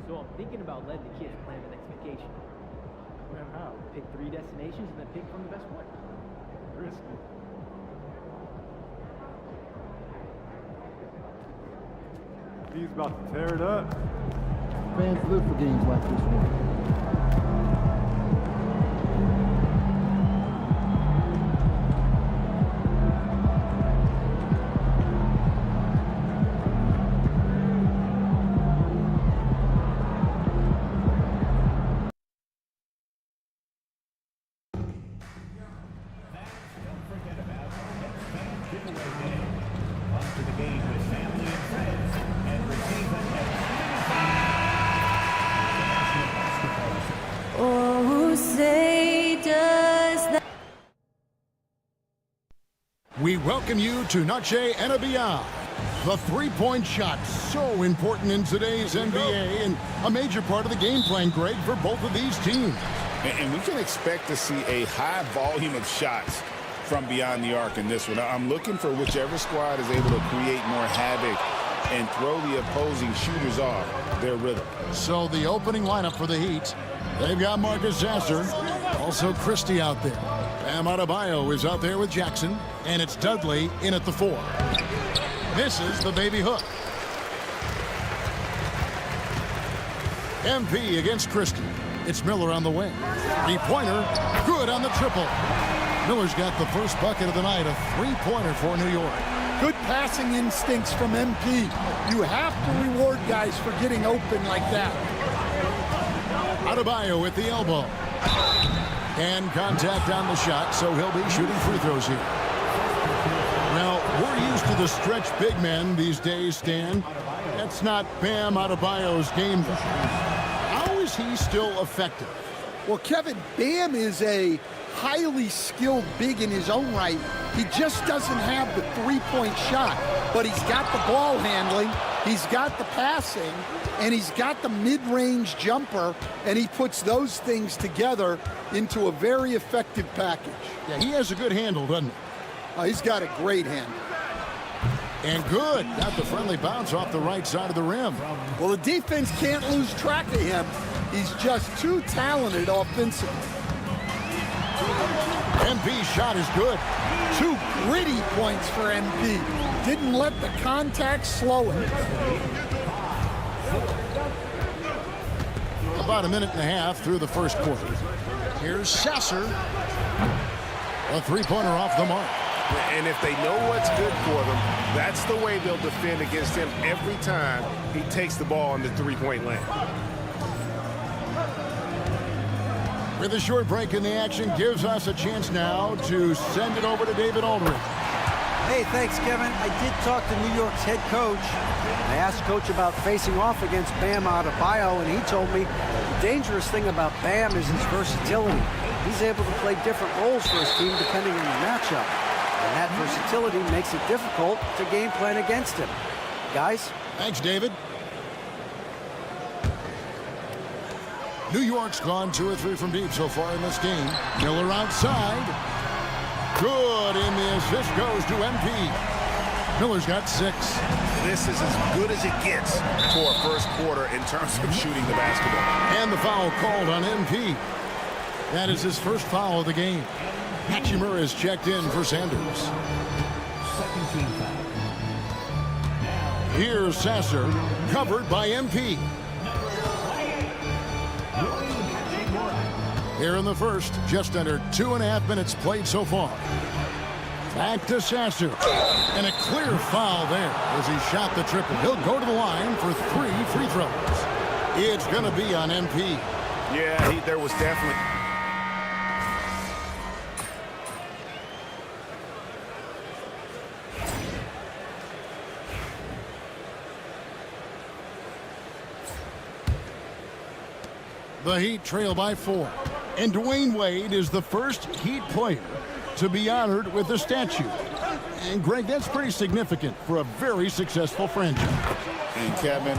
So I'm thinking about letting the kids plan the next vacation. Man, how? Pick 3 destinations and then pick from the best one. Risky. He's about to tear it up. Fans live for games like this one. We welcome you to Noche and Beyond. The three-point shot, so important in today's NBA and a major part of the game plan, Greg, for both of these teams. And we can expect to see a high volume of shots from beyond the arc in this one. I'm looking for whichever squad is able to create more havoc and throw the opposing shooters off their rhythm. So the opening lineup for the Heat, they've got Marcus Sasser, also Christie out there. Bam Adebayo is out there with Jackson, and it's Dudley in at the 4. Misses the baby hook. MP against Christie. It's Miller on the wing. Three-pointer, good on the triple. Miller's got the first bucket of the night, a three-pointer for New York. Good passing instincts from MP. You have to reward guys for getting open like that. Adebayo at the elbow. And contact on the shot, so he'll be shooting free throws here. Now, we're used to the stretch big men these days, Stan. That's not Bam Adebayo's game. How is he still effective? Well, Kevin, Bam is a highly skilled big in his own right. He just doesn't have the three-point shot, but he's got the ball handling, he's got the passing, and he's got the mid-range jumper, and he puts those things together into a very effective package. Yeah, he has a good handle, doesn't he? He's got a great handle. And good. Got the friendly bounce off the right side of the rim. Well, the defense can't lose track of him. He's just too talented offensively. MP's shot is good. 2 gritty points for MP. Didn't let the contact slow him. About a minute and a half through the first quarter. Here's Sasser. A three-pointer off the mark. And if they know what's good for them, that's the way they'll defend against him every time he takes the ball in the three-point lane. With a short break in the action, gives us a chance now to send it over to David Aldridge. Hey, thanks, Kevin. I did talk to New York's head coach. I asked Coach about facing off against Bam Adebayo, and he told me the dangerous thing about Bam is his versatility. He's able to play different roles for his team depending on the matchup. And that versatility makes it difficult to game plan against him. Guys? Thanks, David. New York's gone 2 or 3 from deep so far in this game. Miller outside. Good, and the assist goes to MP. Miller's got 6. This is as good as it gets for a first quarter in terms of shooting the basketball. And the foul called on MP. That is his first foul of the game. Hachimura is checked in for Sanders. Here's Sasser, covered by MP. Here in the first, just under 2.5 minutes played so far. Back to Sasser. And a clear foul there as he shot the triple. He'll go to the line for 3 free throws. It's going to be on MP. Yeah, there was definitely... The Heat trail by 4. And Dwayne Wade is the first Heat player to be honored with a statue. And Greg, that's pretty significant for a very successful franchise. And Kevin,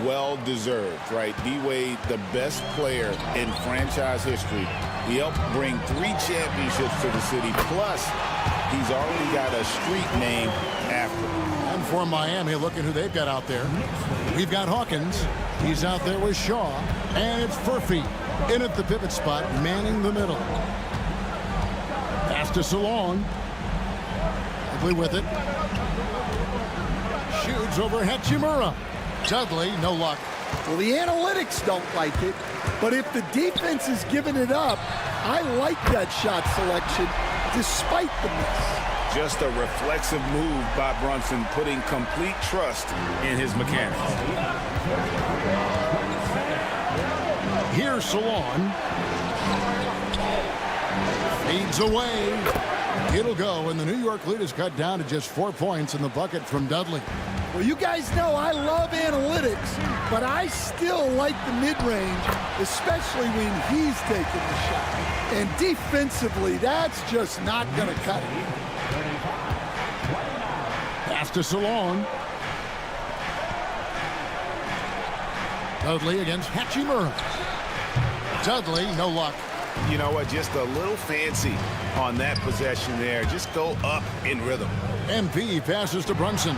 well deserved, right? D-Wade, the best player in franchise history. He helped bring 3 championships to the city. Plus, he's already got a street named after him. And for Miami, looking who they've got out there. We've got Hawkins. He's out there with Shaw. And it's Furphy in at the pivot spot, manning the middle. Pass to Salon. Dudley with it. Shoots over Hachimura. Dudley, no luck. Well, the analytics don't like it, but if the defense is giving it up, I like that shot selection despite the miss. Just a reflexive move by Brunson, putting complete trust in his mechanics. Here's Salon. Feeds away. It'll go, and the New York lead is cut down to just 4 points in the bucket from Dudley. Well, you guys know I love analytics, but I still like the mid-range, especially when he's taking the shot. And defensively, that's just not going to cut it. Pass to Salon. Dudley against Hachimura. Dudley, no luck. You know what? Just a little fancy on that possession there. Just go up in rhythm. MP passes to Brunson.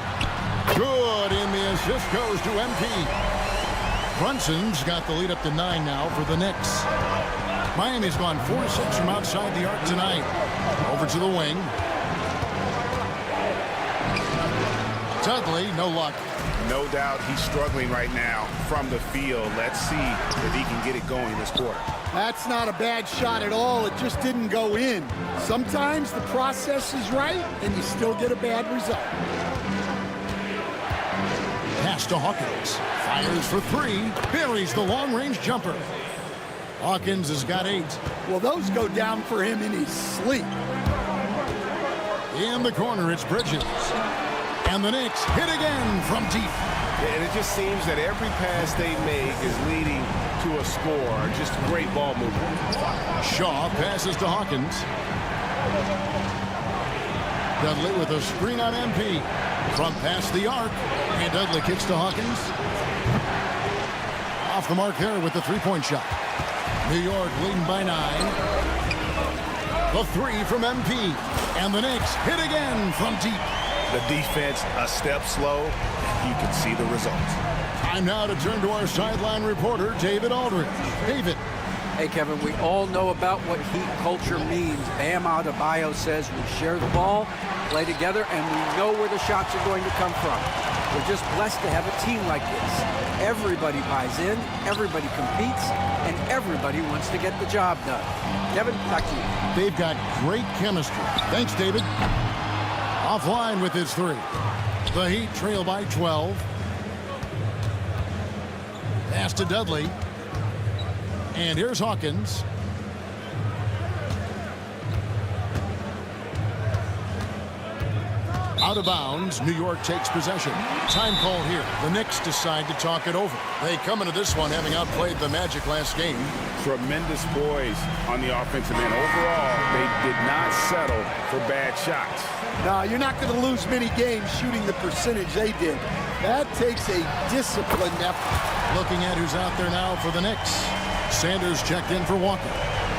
Good, and the assist goes to MP. Brunson's got the lead up to 9 now for the Knicks. Miami's gone 4-6 from outside the arc tonight. Over to the wing. Dudley, no luck. No doubt he's struggling right now from the field. Let's see if he can get it going this quarter. That's not a bad shot at all. It just didn't go in. Sometimes the process is right, and you still get a bad result. Pass to Hawkins. Fires for 3. Buries the long-range jumper. Hawkins has got 8. Well, those go down for him in his sleep. In the corner, it's Bridges. And the Knicks hit again from deep. And it just seems that every pass they make is leading to a score. Just great ball movement. Shaw passes to Hawkins. Dudley with a screen on MP. From past the arc. And Dudley kicks to Hawkins. Off the mark there with the three-point shot. New York leading by 9. The 3 from MP. And the Knicks hit again from deep. The defense a step slow. You can see the results. Time now to turn to our sideline reporter, David Aldridge. David. Hey, Kevin, we all know about what Heat culture means. Bam Adebayo says we share the ball, play together, and we know where the shots are going to come from. We're just blessed to have a team like this. Everybody buys in, everybody competes, and everybody wants to get the job done. Kevin, back to you. They've got great chemistry. Thanks, David. Offline with his 3. The Heat trail by 12. Pass to Dudley. And here's Hawkins. Out of bounds. New York takes possession. Time call here. The Knicks decide to talk it over. They come into this one having outplayed the Magic last game. Tremendous poise on the offensive end. Overall, they did not settle for bad shots. No, you're not going to lose many games shooting the percentage they did. That takes a disciplined effort. Looking at who's out there now for the Knicks. Sanders checked in for Walker.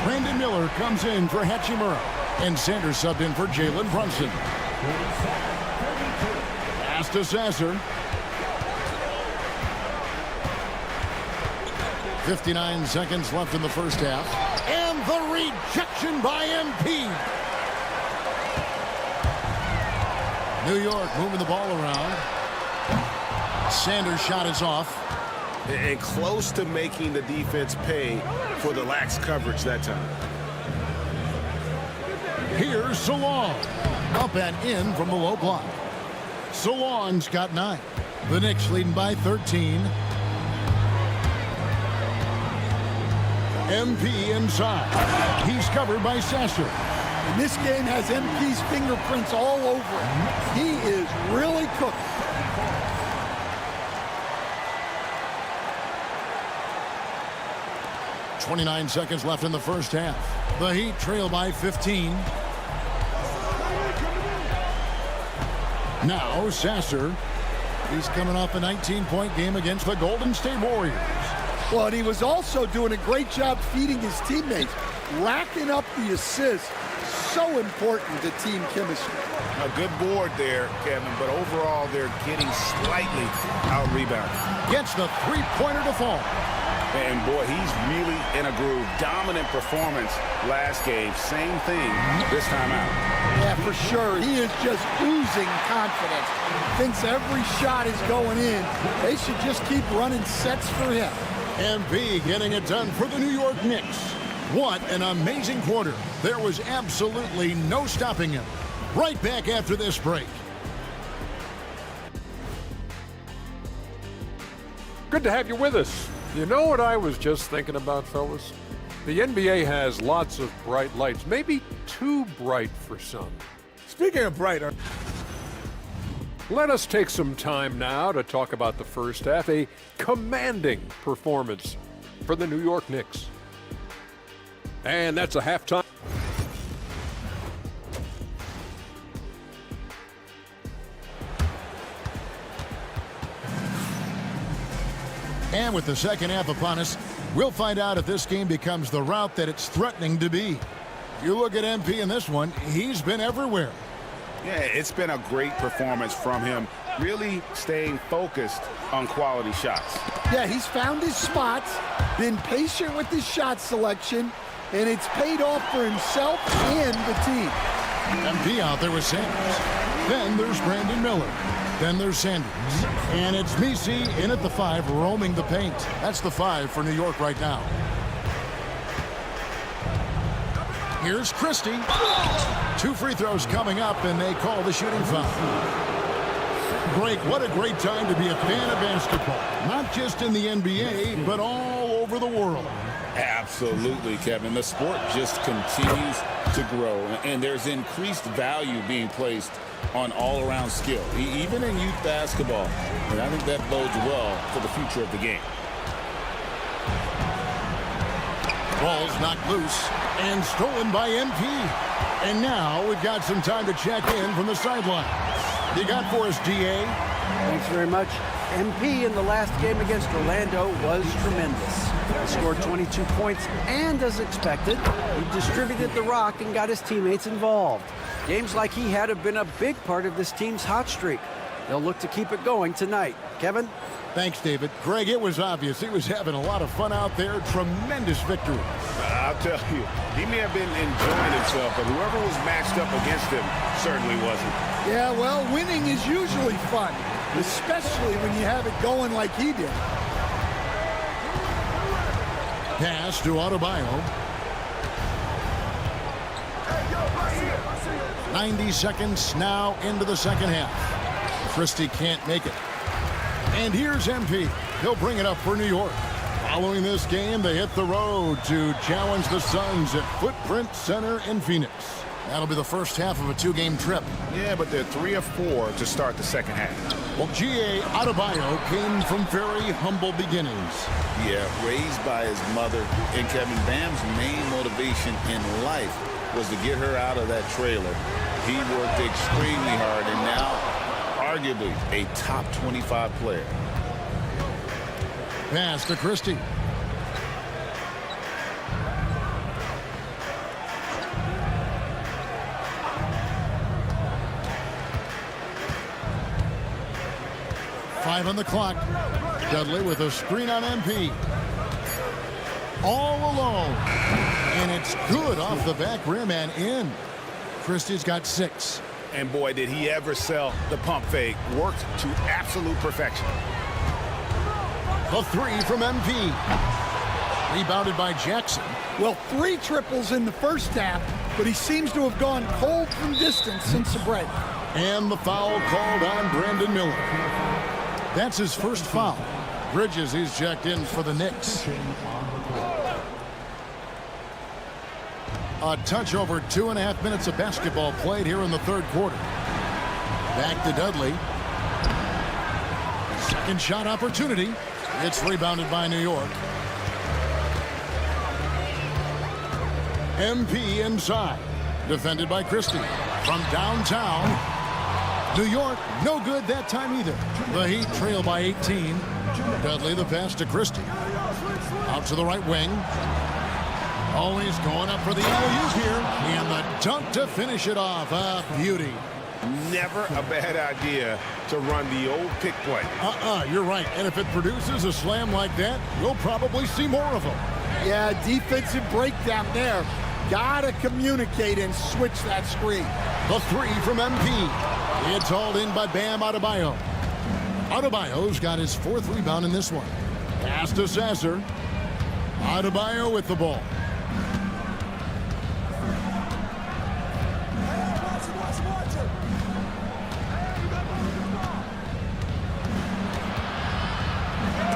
Brandon Miller comes in for Hachimura. And Sanders subbed in for Jalen Brunson. Pass to Sasser. 59 seconds left in the first half. And the rejection by MP. New York moving the ball around. Sanders' shot is off. And close to making the defense pay for the lax coverage that time. Here's Salon. Up and in from the low block. Salon's got 9. The Knicks leading by 13. MP inside. He's covered by Sasser. And this game has MP's fingerprints all over it. He is really cooking. .29 seconds left in the first half. The Heat trail by 15. Now Sasser. He's coming off a 19-point game against the Golden State Warriors. Well, and he was also doing a great job feeding his teammates. racking up the assists. So important to team chemistry. A good board there, Kevin, but overall they're getting slightly out-rebounded. Gets the three-pointer to fall. And boy, he's really in a groove. Dominant performance last game. Same thing this time out. Yeah, for sure. He is just oozing confidence. Thinks every shot is going in. They should just keep running sets for him. MP getting it done for the New York Knicks. What an amazing quarter. There was absolutely no stopping him. Right back after this break. Good to have you with us. You know what I was just thinking about, fellas? The NBA has lots of bright lights, maybe too bright for some. Speaking of brighter, Let us take some time now to talk about the first half, a commanding performance for the New York Knicks. And that's a halftime. And with the second half upon us, we'll find out if this game becomes the route that it's threatening to be. You look at MP in this one, he's been everywhere. Yeah, it's been a great performance from him, really staying focused on quality shots. Yeah, he's found his spots, been patient with his shot selection, and it's paid off for himself and the team. MP out there with Sanders. Then there's Brandon Miller. Then there's Sanders. And it's Messi in at the 5, roaming the paint. That's the 5 for New York right now. Here's Christie. 2 free throws coming up, and they call the shooting foul. Greg, what a great time to be a fan of basketball. Not just in the NBA, but all over the world. Absolutely, Kevin. The sport just continues to grow, and there's increased value being placed on all-around skill, even in youth basketball. And I think that bodes well for the future of the game. Ball's knocked loose and stolen by MP. And now we've got some time to check in from the sideline. You got for us, DA? Thanks very much. MP in the last game against Orlando was tremendous. He scored 22 points, and as expected, he distributed the rock and got his teammates involved. Games like he had have been a big part of this team's hot streak. They'll look to keep it going tonight. Kevin? Thanks, David. Greg, it was obvious he was having a lot of fun out there. Tremendous victory. I'll tell you, he may have been enjoying himself, but whoever was matched up against him certainly wasn't. Yeah, well, winning is usually fun, especially when you have it going like he did. Pass to Adebayo. 90 seconds now into the second half. Christie can't make it. And here's MP. He'll bring it up for New York. Following this game, they hit the road to challenge the Suns at Footprint Center in Phoenix. That'll be the first half of a 2-game trip. Yeah, but they're 3 of 4 to start the second half. Well, G.A. Adebayo came from very humble beginnings. Yeah, raised by his mother. And Kevin, Bam's main motivation in life was to get her out of that trailer. He worked extremely hard, and now arguably a top 25 player. Pass to Christie. Five on the clock. Dudley with a screen on MP. All alone. And it's good off the back rim and in. Christie's got 6. And boy, did he ever sell the pump fake. Worked to absolute perfection. The 3 from MP. Rebounded by Jackson. Well, 3 triples in the first half, but he seems to have gone cold from distance since the break. And the foul called on Brandon Miller. That's his first foul. Bridges, he's checked in for the Knicks. A touch over 2.5 minutes of basketball played here in the third quarter. Back to Dudley. Second shot opportunity. It's rebounded by New York. MP inside. Defended by Christie. From downtown. New York, no good that time either. The Heat trail by 18. Dudley the pass to Christie. Out to the right wing. Always going up for the alley-oop here. And the dunk to finish it off. A beauty. Never a bad idea to run the old pick play. You're right. And if it produces a slam like that, we'll probably see more of them. Yeah, defensive breakdown there. Gotta communicate and switch that screen. The three from MP. It's hauled in by Bam Adebayo. Adebayo's got his 4th rebound in this one. Pass to Sasser. Adebayo with the ball.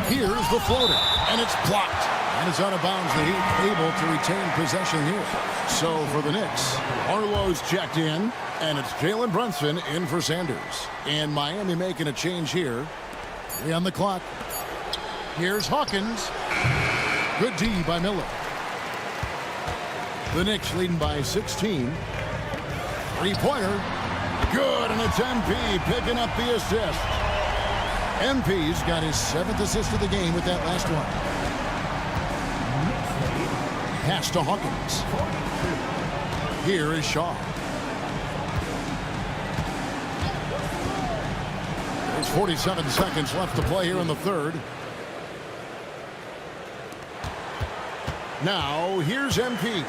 Here's the floater, and it's blocked. And it's out of bounds. The Heat able to retain possession here. So for the Knicks, Arlo's checked in, and it's Jalen Brunson in for Sanders. And Miami making a change here. 3 on the clock. Here's Hawkins. Good D by Miller. The Knicks leading by 16. Three-pointer. Good, and it's MP picking up the assist. MP's got his 7th assist of the game with that last one. Pass to Hawkins. Here is Shaw. There's 47 seconds left to play here in the third. Now, here's MP.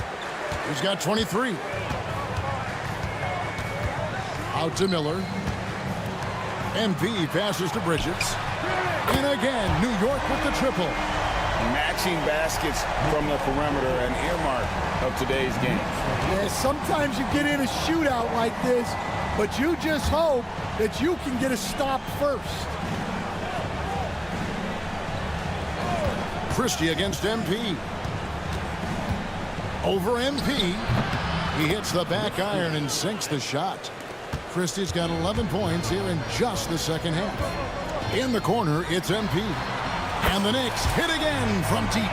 He's got 23. Out to Miller. MP passes to Bridges. And again, New York with the triple. Matching baskets from the perimeter, an earmark of today's game. Yeah, sometimes you get in a shootout like this, but you just hope that you can get a stop first. Christie against MP. Over MP. He hits the back iron and sinks the shot. Christie's got 11 points here in just the second half. In the corner, it's MP. And the Knicks hit again from deep.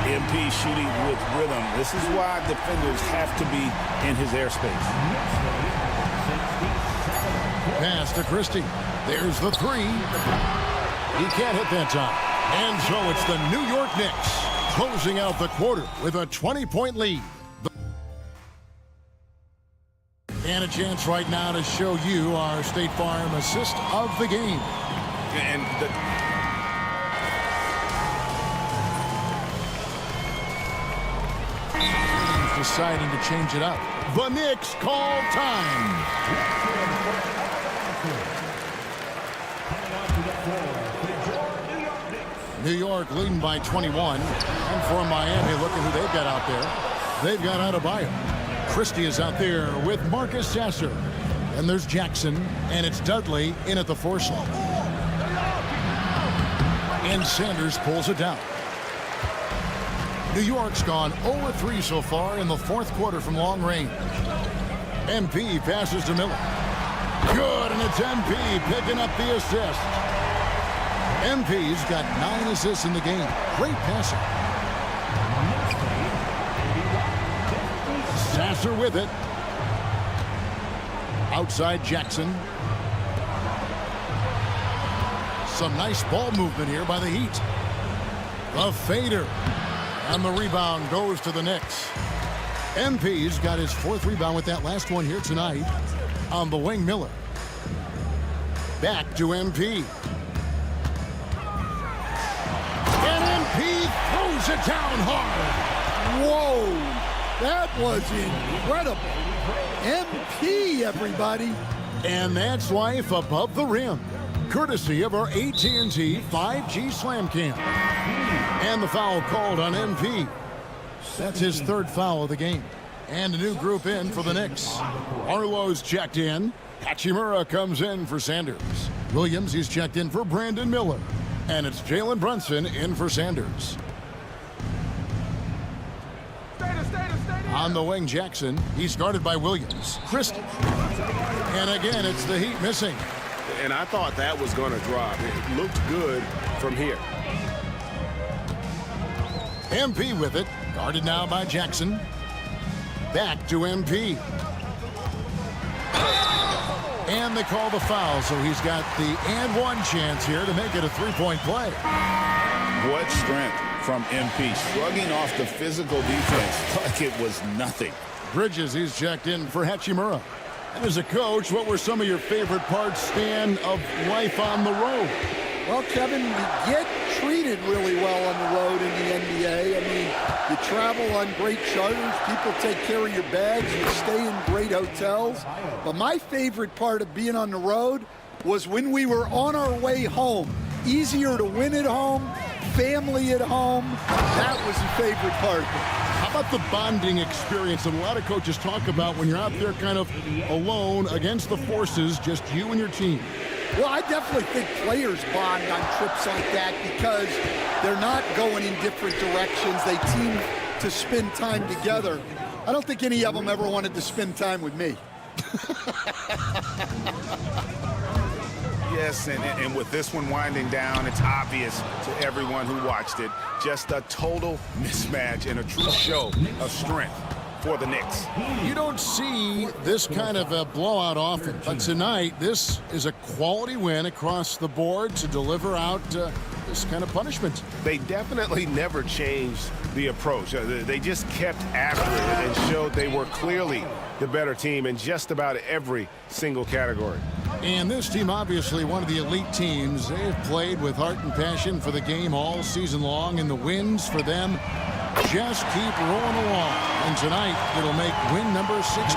MP shooting with rhythm. This is why defenders have to be in his airspace. Pass to Christie. There's the three. He can't hit that time. And so it's the New York Knicks closing out the quarter with a 20-point lead. And a chance right now to show you our State Farm assist of the game. And deciding to change it up. The Knicks call time. New York leading by 21. And for Miami, look at who they've got out there. They've got Adebayo. Christie is out there with Marcus Sasser. And there's Jackson, and it's Dudley in at the 4 slot. And Sanders pulls it down. New York's gone 0-3 so far in the 4th quarter from long range. MP passes to Miller. Good, and it's MP picking up the assist. MP's got 9 assists in the game. Great passing. Sasser with it. Outside Jackson. Some nice ball movement here by the Heat. The fader. And the rebound goes to the Knicks. MP's got his 4th rebound with that last one here tonight. On the wing, Miller. Back to MP. And MP throws it down hard. Whoa, that was incredible. MP, everybody. And that's life above the rim. Courtesy of our AT&T 5G Slam Cam. And the foul called on MP. That's his 3rd foul of the game. And a new group in for the Knicks. Arlo's checked in. Hachimura comes in for Sanders. Williams, he's checked in for Brandon Miller. And it's Jalen Brunson in for Sanders. On the wing, Jackson. He's guarded by Williams. Christie. And again, it's the Heat missing. And I thought that was going to drop. It looked good from here. MP with it. Guarded now by Jackson. Back to MP. And they call the foul, so he's got the and one chance here to make it a 3-point play. what strength from MP, shrugging off the physical defense like it was nothing. Bridges, he's checked in for Hachimura. And as a coach, what were some of your favorite parts, Stan, of life on the road? Well, Kevin, you get treated really well on the road in the NBA. I mean, you travel on great charters, people take care of your bags, you stay in great hotels. But my favorite part of being on the road was when we were on our way home. Easier to win at home, family at home. That was the favorite part. How about the bonding experience that a lot of coaches talk about when you're out there kind of alone against the forces, just you and your team? Well, I definitely think players bond on trips like that because they're not going in different directions. They team to spend time together. I don't think any of them ever wanted to spend time with me. Yes, and with this one winding down, it's obvious to everyone who watched it. Just a total mismatch and a true show of strength for the Knicks. You don't see this kind of a blowout often, but tonight this is a quality win across the board to deliver out this kind of punishment. They definitely never changed the approach. They just kept after it and showed they were clearly the better team in just about every single category. And this team, obviously one of the elite teams. They've played with heart and passion for the game all season long, and the wins for them just keep rolling along. And tonight, it'll make win number 63.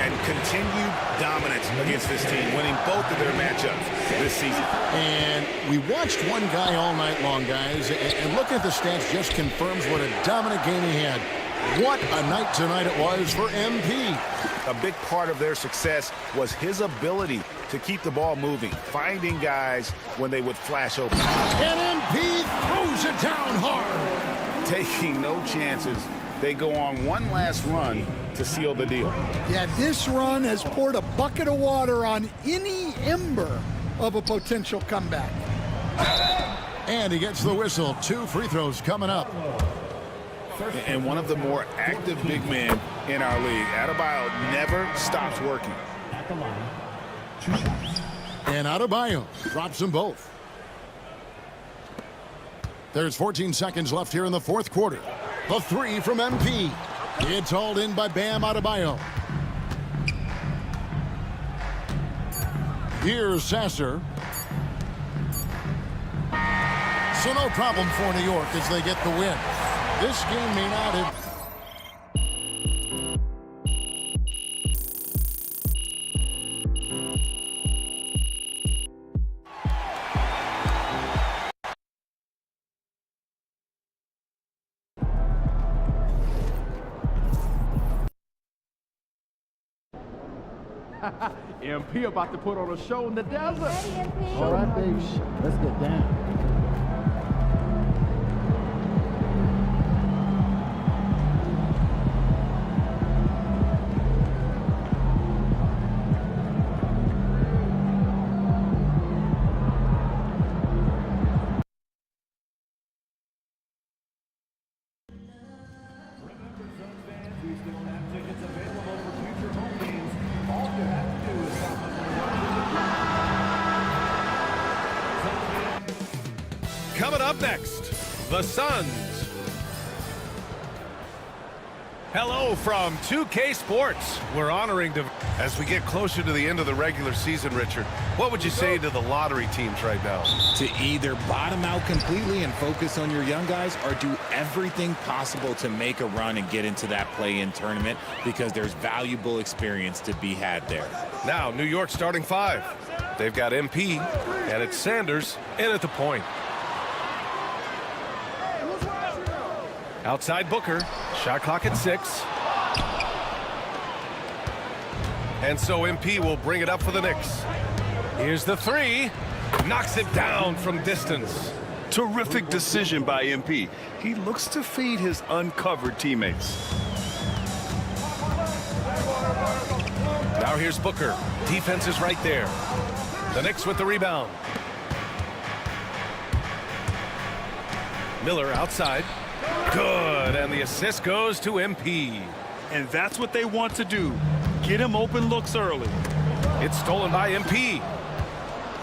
And continued dominance against this team, winning both of their matchups this season. And we watched one guy all night long, guys, and looking at the stats just confirms what a dominant game he had. What a night tonight it was for MP. A big part of their success was his ability to keep the ball moving, finding guys when they would flash open. And MP throws it down hard. Taking no chances, they go on one last run to seal the deal. Yeah, this run has poured a bucket of water on any ember of a potential comeback. And he gets the whistle. 2 free throws coming up. And one of the more active big men in our league. Adebayo never stops working. At the line, 2 shots. And Adebayo drops them both. There's 14 seconds left here in the fourth quarter. The 3 from MP. It's hauled in by Bam Adebayo. Here's Sasser. So no problem for New York as they get the win. This game may not have... MP about to put on a show in the desert. All right, baby. Let's get down. Coming up next, the Suns. Hello from 2K Sports. We're honoring as we get closer to the end of the regular season, Richard. What would you say to the lottery teams right now? To either bottom out completely and focus on your young guys or do everything possible to make a run and get into that play-in tournament because there's valuable experience to be had there. Now, New York starting 5. They've got MP, and it's Sanders in at the point. Outside Booker, shot clock at 6. And so MP will bring it up for the Knicks. Here's the 3, knocks it down from distance. Terrific decision by MP. He looks to feed his uncovered teammates. Now here's Booker, defense is right there. The Knicks with the rebound. Miller outside. Good, and the assist goes to MP. And that's what they want to do. Get him open looks early. It's stolen by MP.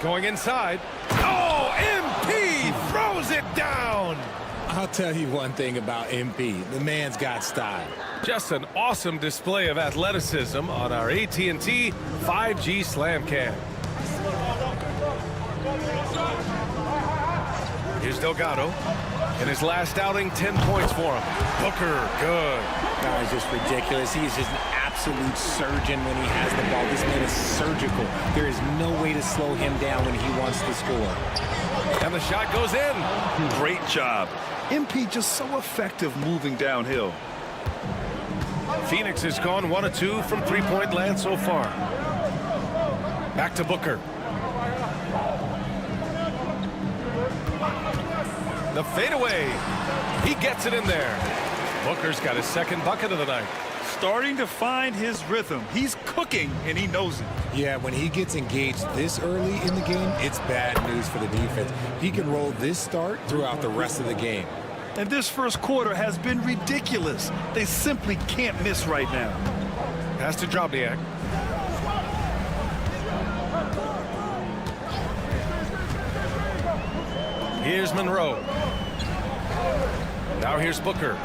Going inside. Oh, MP throws it down. I'll tell you one thing about MP. The man's got style. Just an awesome display of athleticism on our AT&T 5G Slam Cam. Here's Delgado. In his last outing, 10 points for him. Booker, good. That is just ridiculous. He is just an absolute surgeon when he has the ball. This man is surgical. There is no way to slow him down when he wants to score. And the shot goes in. Great job. MP just so effective moving downhill. Phoenix has gone 1 of 2 from three-point land so far. Back to Booker. The fadeaway. He gets it in there. Booker's got his second bucket of the night. Starting to find his rhythm. He's cooking, and he knows it. Yeah, when he gets engaged this early in the game, it's bad news for the defense. He can roll this start throughout the rest of the game. And this first quarter has been ridiculous. They simply can't miss right now. Pass to Drobniak. Here's Monroe. Now here's Booker.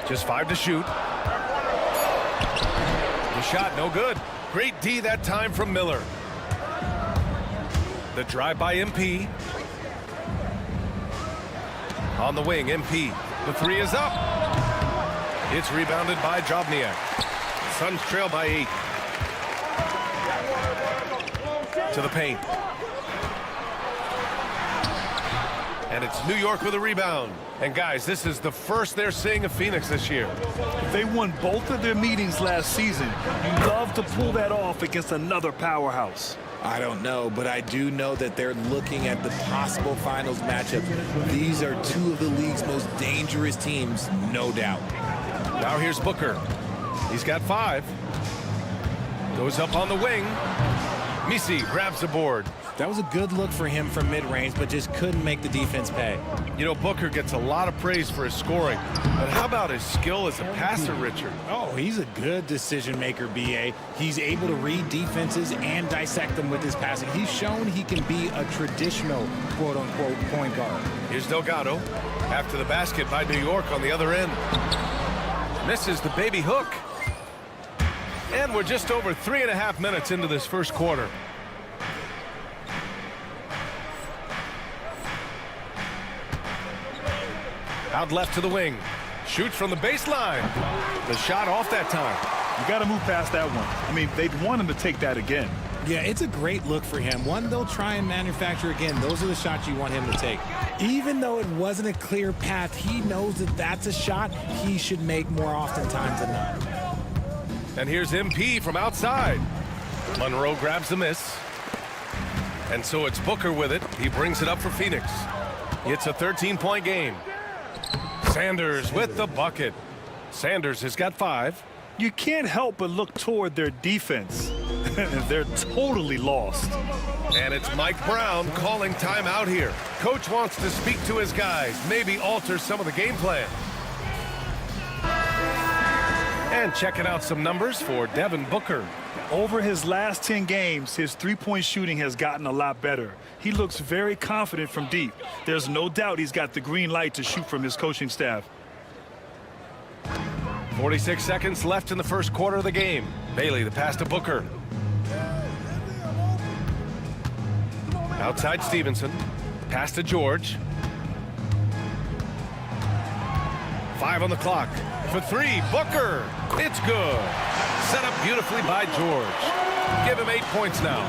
Just 5 to shoot. The shot, no good. Great D that time from Miller. The drive by MP. On the wing, MP. The 3 is up. It's rebounded by Drobniak. Suns trail by 8. To the paint. And it's New York with a rebound. And guys, this is the first they're seeing of Phoenix this year. They won both of their meetings last season. You love to pull that off against another powerhouse. I don't know, but I do know that they're looking at the possible finals matchup. These are two of the league's most dangerous teams, no doubt. Now here's Booker. He's got 5. Goes up on the wing. Misi grabs the board. That was a good look for him from mid-range, but just couldn't make the defense pay. You know, Booker gets a lot of praise for his scoring, but how about his skill as a passer, Richard? Oh, he's a good decision maker, BA. He's able to read defenses and dissect them with his passing. He's shown he can be a traditional quote-unquote point guard. Here's Delgado. After the basket by New York on the other end. Misses the baby hook. And we're just over 3.5 minutes into this first quarter. Out left to the wing. Shoots from the baseline. The shot off that time. You got to move past that one. I mean, they'd want him to take that again. Yeah, it's a great look for him. One they'll try and manufacture again. Those are the shots you want him to take. Even though it wasn't a clear path, he knows that that's a shot he should make more oftentimes than not. And here's MP from outside. Monroe grabs the miss. And so it's Booker with it. He brings it up for Phoenix. It's a 13-point game. Sanders with the bucket. Sanders has got 5. You can't help but look toward their defense. They're totally lost. And it's Mike Brown calling timeout here. Coach wants to speak to his guys, maybe alter some of the game plan. And checking out some numbers for Devin Booker. Over his last 10 games, his three-point shooting has gotten a lot better. He looks very confident from deep. There's no doubt he's got the green light to shoot from his coaching staff. 46 seconds left in the first quarter of the game. Bailey, the pass to Booker. Outside Stevenson. Pass to George. 5 on the clock. For 3, Booker. It's good. Set up beautifully by George. Give him 8 points now.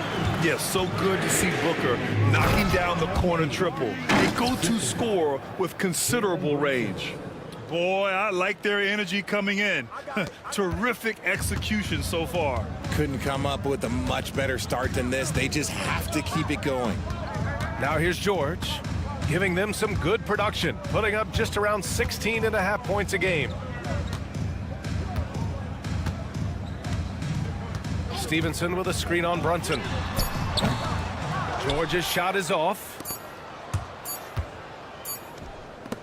Yes, so good to see Booker knocking down the corner triple. A go-to scorer with considerable range. Boy, I like their energy coming in. Terrific execution so far. Couldn't come up with a much better start than this. They just have to keep it going. Now here's George, giving them some good production, putting up just around 16.5 points a game. Stevenson with a screen on Brunson. George's shot is off.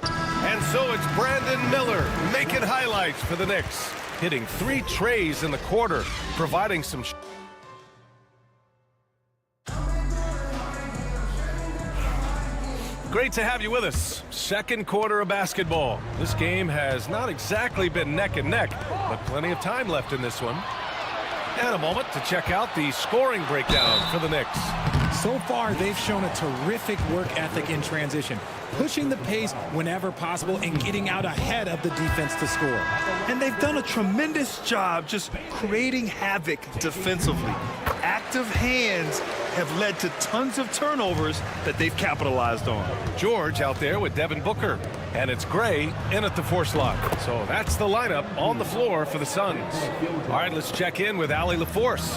And so it's Brandon Miller making highlights for the Knicks, hitting 3 trays in the quarter, providing some. Great to have you with us. Second quarter of basketball. This game has not exactly been neck and neck, but plenty of time left in this one. And a moment to check out the scoring breakdown for the Knicks. So far, they've shown a terrific work ethic in transition, pushing the pace whenever possible and getting out ahead of the defense to score. And they've done a tremendous job just creating havoc defensively. Active hands have led to tons of turnovers that they've capitalized on. George out there with Devin Booker. And it's Gray in at the 4 slot. So that's the lineup on the floor for the Suns. All right, let's check in with Allie LaForce.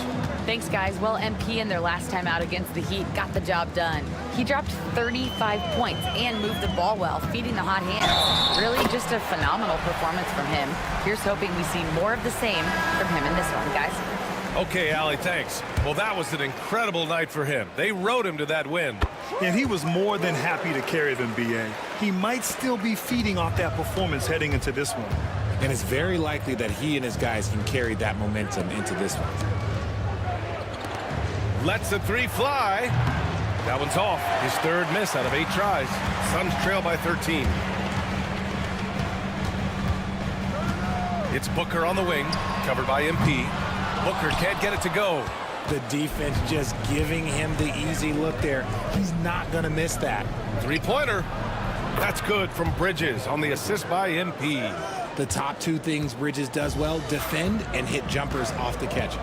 Thanks, guys. Well, MP in their last time out against the Heat got the job done. He dropped 35 points and moved the ball well, feeding the hot hands. Really just a phenomenal performance from him. Here's hoping we see more of the same from him in this one, guys. Okay, Allie, thanks. Well, that was an incredible night for him. They rode him to that win. And he was more than happy to carry them, B.A. He might still be feeding off that performance heading into this one. And it's very likely that he and his guys can carry that momentum into this one. Lets the 3 fly. That one's off. His 3rd miss out of 8 tries. Suns trail by 13. It's Booker on the wing, covered by MP. Booker can't get it to go. The defense just giving him the easy look there. He's not going to miss that. 3-pointer. That's good from Bridges on the assist by MP. The top 2 things Bridges does well, defend and hit jumpers off the catch.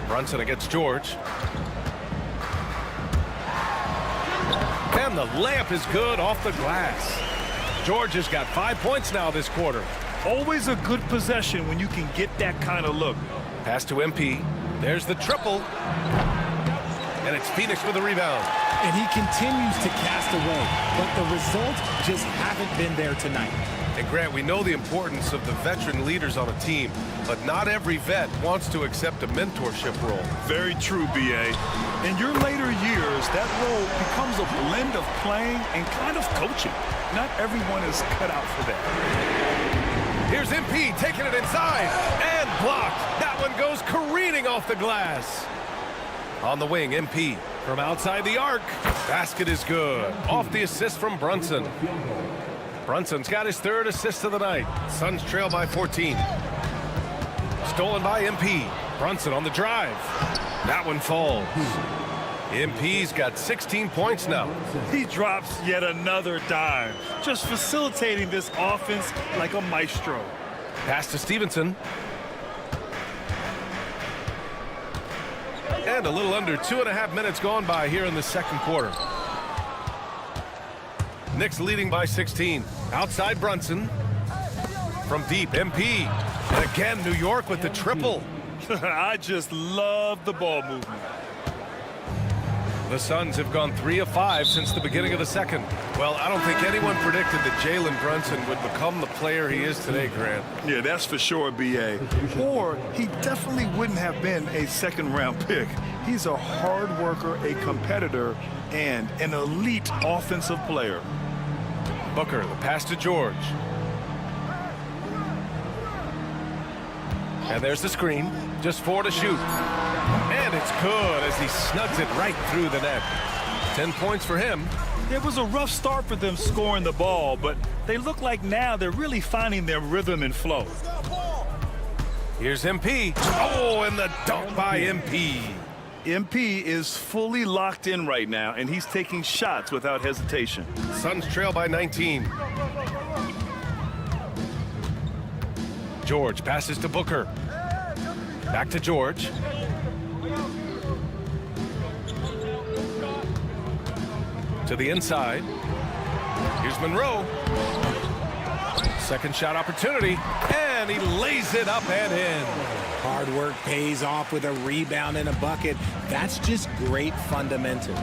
Brunson against George. And the layup is good off the glass. George has got 5 points now this quarter. Always a good possession when you can get that kind of look. Pass to MP. There's the triple. And it's Phoenix with the rebound. And he continues to cast away, but the results just haven't been there tonight. And Grant, we know the importance of the veteran leaders on a team, but not every vet wants to accept a mentorship role. Very true, B.A. In your later years, that role becomes a blend of playing and kind of coaching. Not everyone is cut out for that. Here's MP taking it inside and blocked. That one goes careening off the glass. On the wing, MP from outside the arc. Basket is good. Off the assist from Brunson. Brunson's got his 3rd assist of the night. Suns trail by 14. Stolen by MP. Brunson on the drive. That one falls. MP's got 16 points now. He drops yet another dime, just facilitating this offense like a maestro. Pass to Stevenson. And a little under 2.5 minutes gone by here in the second quarter. Knicks leading by 16. Outside Brunson. From deep, MP. And again, New York with the triple. I just love the ball movement. The Suns have gone 3 of 5 since the beginning of the second. Well, I don't think anyone predicted that Jalen Brunson would become the player he is today, Grant. Yeah, that's for sure, B.A. Or he definitely wouldn't have been a second-round pick. He's a hard worker, a competitor, and an elite offensive player. Booker, the pass to George. And there's the screen. Just 4 to shoot. And it's good as he snugs it right through the net. 10 points for him. It was a rough start for them scoring the ball, but they look like now they're really finding their rhythm and flow. Here's MP. Oh, and the dunk by MP. MP is fully locked in right now, and he's taking shots without hesitation. Suns trail by 19. George passes to Booker. Back to George. To the inside. Here's Monroe. Second shot opportunity. And he lays it up and in. Hard work pays off with a rebound and a bucket. That's just great fundamentals.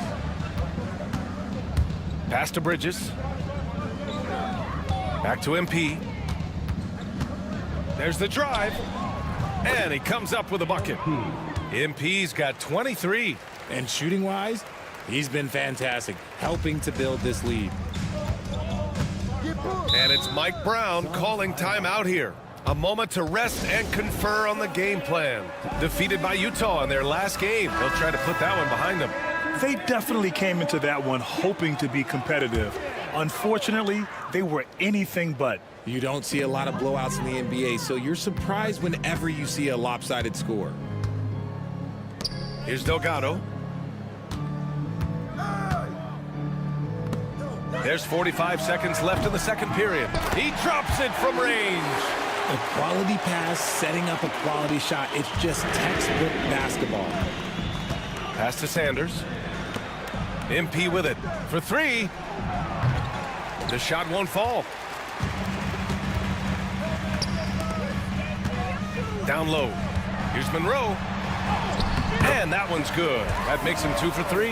Pass to Bridges. Back to MP. There's the drive. And he comes up with a bucket. MP's got 23. And shooting-wise, he's been fantastic, helping to build this lead. And it's Mike Brown calling timeout here. A moment to rest and confer on the game plan. Defeated by Utah in their last game. They'll try to put that one behind them. They definitely came into that one hoping to be competitive. Unfortunately, they were anything but. You don't see a lot of blowouts in the NBA, so you're surprised whenever you see a lopsided score. Here's Delgado. There's 45 seconds left in the second period. He drops it from range. A quality pass, setting up a quality shot. It's just textbook basketball. Pass to Sanders. MP with it for three. The shot won't fall. Down low. Here's Monroe. And that one's good. That makes him 2 for 3.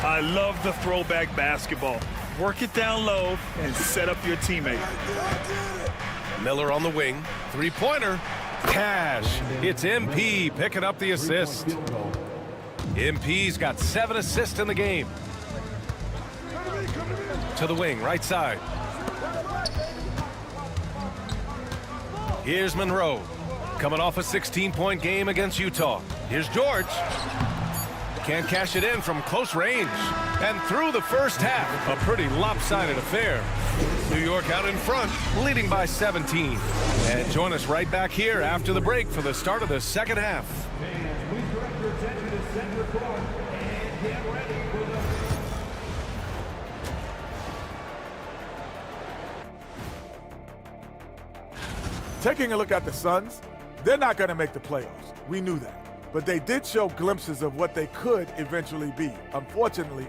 I love the throwback basketball. Work it down low and set up your teammate. Miller on the wing. Three-pointer. Cash. It's MP picking up the assist. MP's got 7 assists in the game. To the wing, right side. Here's Monroe. Coming off a 16-point game against Utah. Here's George. Can't cash it in from close range. And through the first half, a pretty lopsided affair. New York out in front, leading by 17. And join us right back here after the break for the start of the second half. Please direct your attention to center court and get ready for the... Taking a look at the Suns, they're not going to make the playoffs. We knew that. But they did show glimpses of what they could eventually be. Unfortunately...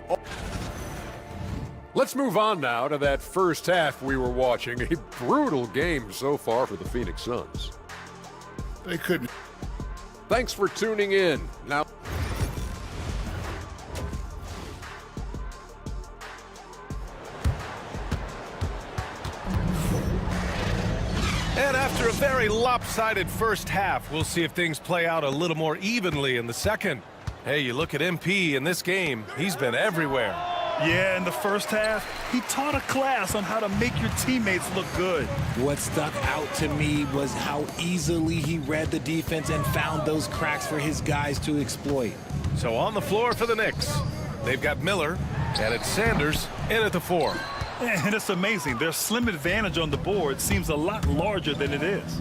Let's move on now to that first half we were watching. A brutal game so far for the Phoenix Suns. They couldn't. Thanks for tuning in. Now... And after a very lopsided first half, we'll see if things play out a little more evenly in the second. Hey, you look at MP in this game, he's been everywhere. Yeah, in the first half, he taught a class on how to make your teammates look good. What stuck out to me was how easily he read the defense and found those cracks for his guys to exploit. So on the floor for the Knicks, they've got Miller, and it's Sanders in at the 4. And it's amazing. Their slim advantage on the board seems a lot larger than it is.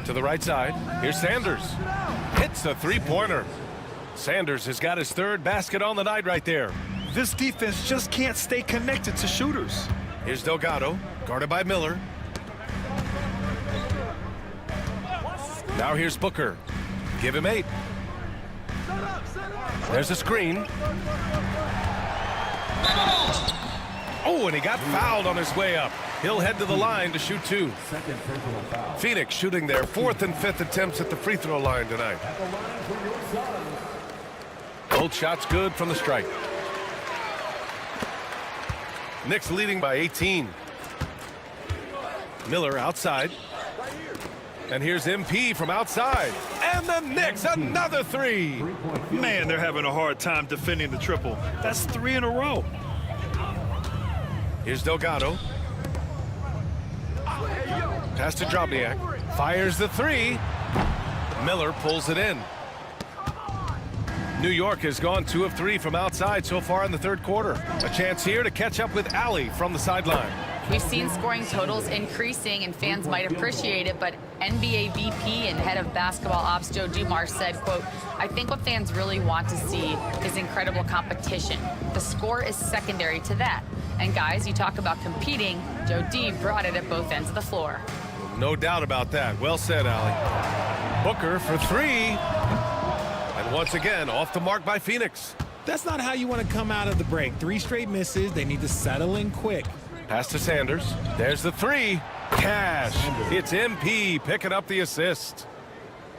To the right side, here's Sanders. Hits a three-pointer. Sanders has got his 3rd basket on the night right there. This defense just can't stay connected to shooters. Here's Delgado, guarded by Miller. Now here's Booker. Give him 8. There's a screen. Oh, and he got fouled on his way up. He'll head to the line to shoot 2. Phoenix shooting their 4th and 5th attempts at the free throw line tonight. Both shots good from the stripe. Knicks leading by 18. Miller outside. And here's MP from outside. And the Knicks, another 3. Man, they're having a hard time defending the triple. That's 3 in a row. Here's Delgado. Pass to Drobniak. Fires the 3. Miller pulls it in. New York has gone 2 of 3 from outside so far in the 3rd quarter. A chance here to catch up with Allie from the sideline. We've seen scoring totals increasing, and fans might appreciate it, but NBA VP and head of basketball ops Joe Dumars said, quote, "I think what fans really want to see is incredible competition. The score is secondary to that. And guys, you talk about competing, Joe D brought it at both ends of the floor." No doubt about that. Well said, Allie. Booker for 3. And once again, off the mark by Phoenix. That's not how you want to come out of the break. 3 straight misses. They need to settle in quick. Pass to Sanders. There's the 3. Cash. It's MP picking up the assist.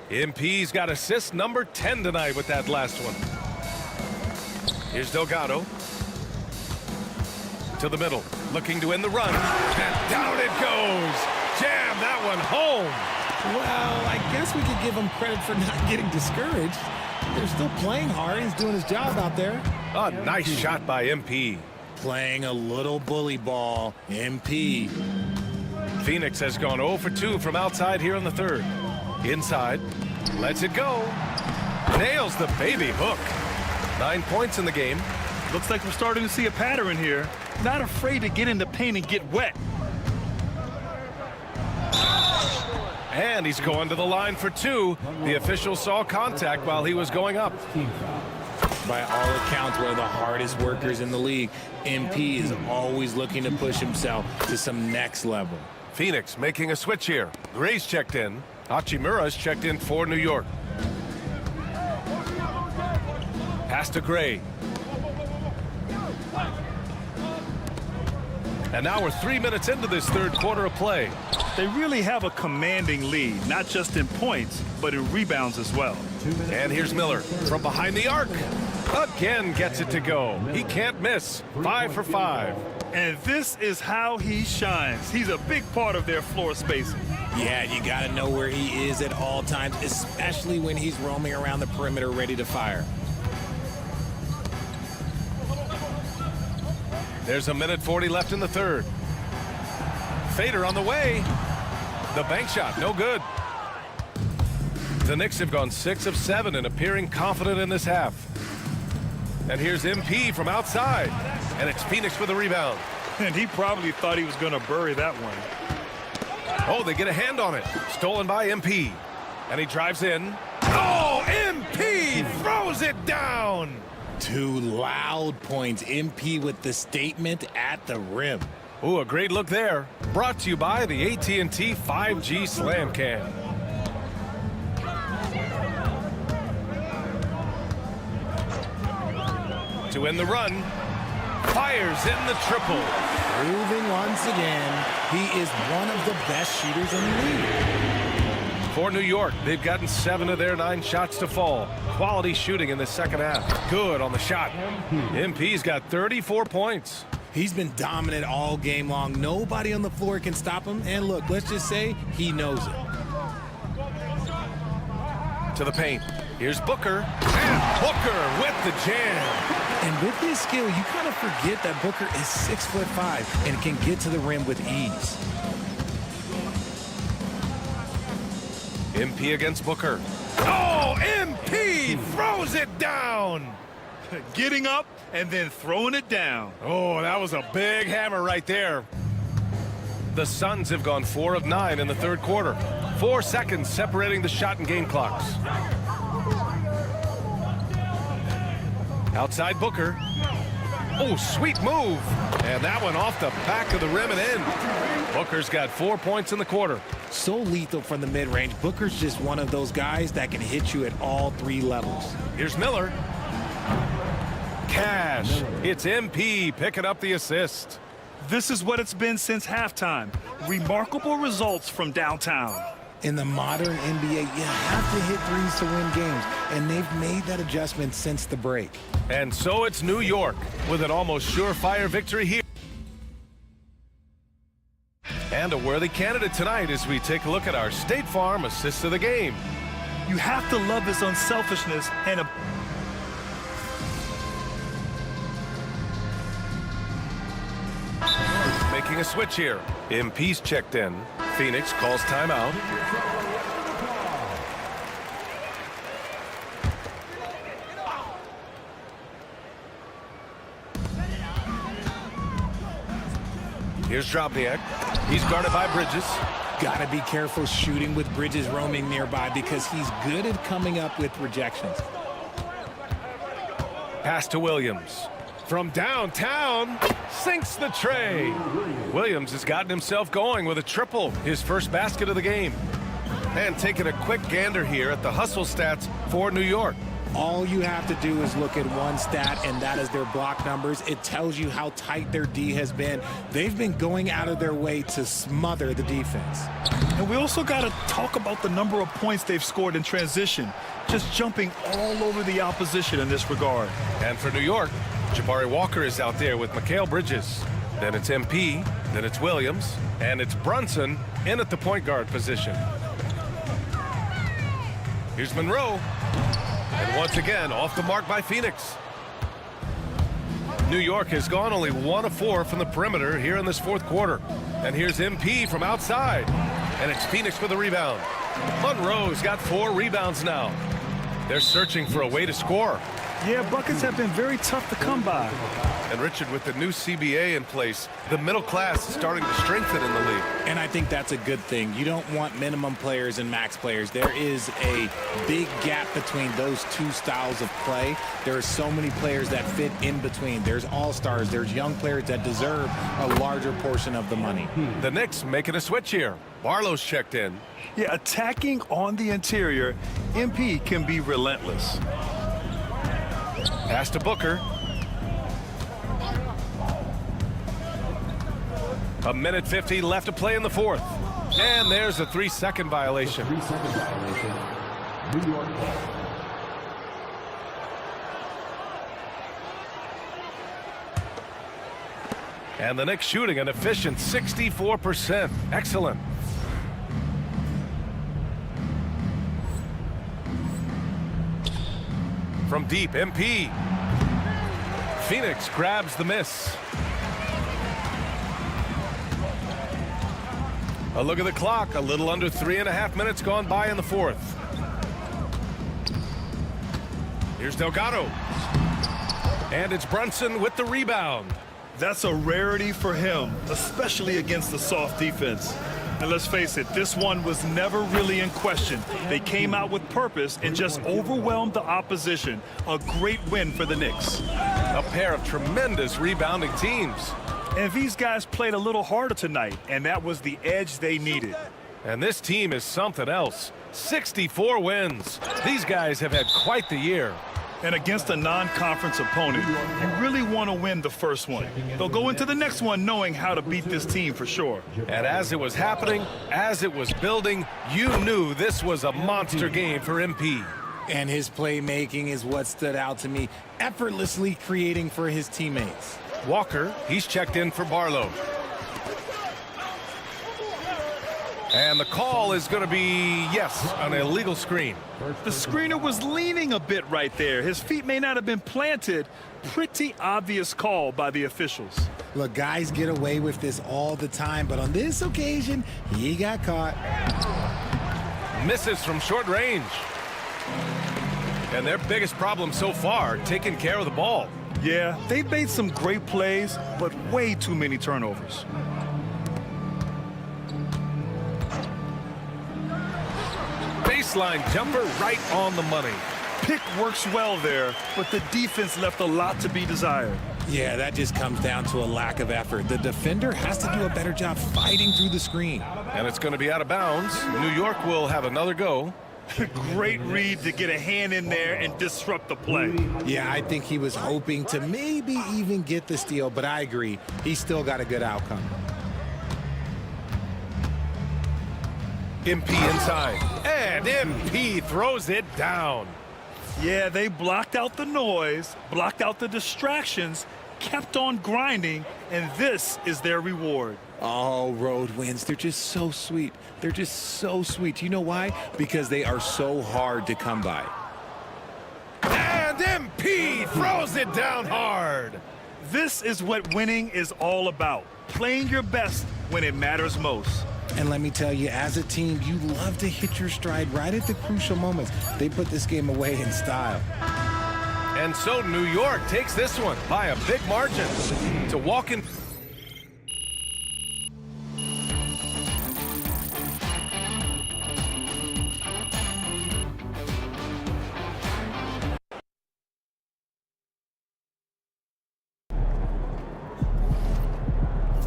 MP's got assist number 10 tonight with that last one. Here's Delgado. To the middle. Looking to end the run. And down it goes. Jam that one home. Well, I guess we could give him credit for not getting discouraged. They're still playing hard. He's doing his job out there. A nice shot by MP. Playing a little bully ball. MP. Phoenix has gone 0 for 2 from outside here in the 3rd. Inside. Lets it go. Nails the baby hook. 9 points in the game. Looks like we're starting to see a pattern here. Not afraid to get in the paint and get wet. And he's going to the line for 2. The official saw contact while he was going up. By all accounts, one of the hardest workers in the league. MP is always looking to push himself to some next level. Phoenix making a switch here. Gray's checked in. Hachimura's checked in for New York. Pass to Gray. And now we're 3 minutes into this third quarter of play. They really have a commanding lead, not just in points, but in rebounds as well. And here's Miller from behind the arc. Again gets it to go. He can't miss. 5 for 5. And this is how he shines. He's a big part of their floor spacing. Yeah, you got to know where he is at all times, especially when he's roaming around the perimeter ready to fire. There's a minute 40 left in the third. Fader on the way. The bank shot, no good. The Knicks have gone 6 of 7 and appearing confident in this half. And here's MP from outside. And it's Phoenix with a rebound. And he probably thought he was going to bury that one. Oh, they get a hand on it. Stolen by MP. And he drives in. Oh, MP throws it down. 2 loud points. MP with the statement at the rim. Ooh, a great look there. Brought to you by the AT&T 5G Slam Cam. To end the run. Fires in the triple. Proving once again, he is one of the best shooters in the league. For New York, they've gotten 7 of their 9 shots to fall. Quality shooting in the second half. Good on the shot. MP's got 34 points. He's been dominant all game long. Nobody on the floor can stop him. And look, let's just say he knows it. To the paint. Here's Booker. And Booker with the jam. And with his skill, you kind of forget that Booker is 6'5" and can get to the rim with ease. MP against Booker. Oh, MP throws it down. Getting up and then throwing it down. Oh, that was a big hammer right there. The Suns have gone 4 of 9 in the third quarter. 4 seconds separating the shot and game clocks. Outside Booker. Oh, sweet move. And that one off the back of the rim and in. Booker's got 4 points in the quarter. So lethal from the mid-range. Booker's just one of those guys that can hit you at all 3 levels. Here's Miller. Cash. It's MP picking up the assist. This is what it's been since halftime. Remarkable results from downtown. In the modern NBA, you have to hit threes to win games, and they've made that adjustment since the break. And so it's New York with an almost surefire victory here. And a worthy candidate tonight as we take a look at our State Farm assist of the game. You have to love his unselfishness and making a switch here. MP's checked in. Phoenix calls timeout. Here's Drobniak. He's guarded by Bridges. Got to be careful shooting with Bridges roaming nearby because he's good at coming up with rejections. Pass to Williams. From downtown, sinks the tray. Williams has gotten himself going with a triple, his first basket of the game. And taking a quick gander here at the hustle stats for New York. All you have to do is look at one stat, and that is their block numbers. It tells you how tight their D has been. They've been going out of their way to smother the defense. And we also got to talk about the number of points they've scored in transition, just jumping all over the opposition in this regard. And for New York, Jabari Walker is out there with Mikal Bridges. Then it's MP, then it's Williams, and it's Brunson in at the point guard position. Here's Monroe. And once again, off the mark by Phoenix. New York has gone only 1 of 4 from the perimeter here in this fourth quarter. And here's MP from outside. And it's Phoenix with a rebound. Monroe's got 4 rebounds now. They're searching for a way to score. Yeah, buckets have been very tough to come by. And Richard, with the new CBA in place, the middle class is starting to strengthen in the league. And I think that's a good thing. You don't want minimum players and max players. There is a big gap between those two styles of play. There are so many players that fit in between. There's all-stars. There's young players that deserve a larger portion of the money. The Knicks making a switch here. Barlow's checked in. Yeah, attacking on the interior, MP can be relentless. Pass to Booker. A minute 50 left to play in the fourth. And there's a 3-second violation. 3-second violation. New York. And the Knicks shooting an efficient 64%. Excellent. From deep, MP. Phoenix grabs the miss. A look at the clock. A little under 3.5 minutes gone by in the fourth. Here's Delgado. And it's Brunson with the rebound. That's a rarity for him, especially against the soft defense. And let's face it, this one was never really in question. They came out with purpose and just overwhelmed the opposition. A great win for the Knicks. A pair of tremendous rebounding teams. And these guys played a little harder tonight, and that was the edge they needed. And this team is something else. 64 wins. These guys have had quite the year. And against a non-conference opponent, you really want to win the first one. They'll go into the next one knowing how to beat this team for sure. And as it was happening, as it was building, you knew this was a monster game for MP. And his playmaking is what stood out to me, effortlessly creating for his teammates. Walker, he's checked in for Barlow. And the call is going to be, yes, an illegal screen. The screener was leaning a bit right there. His feet may not have been planted. Pretty obvious call by the officials. Look, guys get away with this all the time, but on this occasion, he got caught. Misses from short range. And their biggest problem so far, taking care of the ball. Yeah, they've made some great plays, but way too many turnovers. Baseline jumper right on the money. Pick works well there, but the defense left a lot to be desired. Yeah, that just comes down to a lack of effort. The defender has to do a better job fighting through the screen. And it's going to be out of bounds. New York will have another go. Great read to get a hand in there and disrupt the play. Yeah, I think he was hoping to maybe even get the steal, but I agree. He still got a good outcome. MP inside. And MP throws it down. Yeah, they blocked out the noise, blocked out the distractions, kept on grinding, and this is their reward. Oh, road wins. They're just so sweet. They're just so sweet. You know why? Because they are so hard to come by. And MP throws it down hard. This is what winning is all about. Playing your best when it matters most. And let me tell you, as a team, you love to hit your stride right at the crucial moments. They put this game away in style. And so New York takes this one by a big margin to walk in.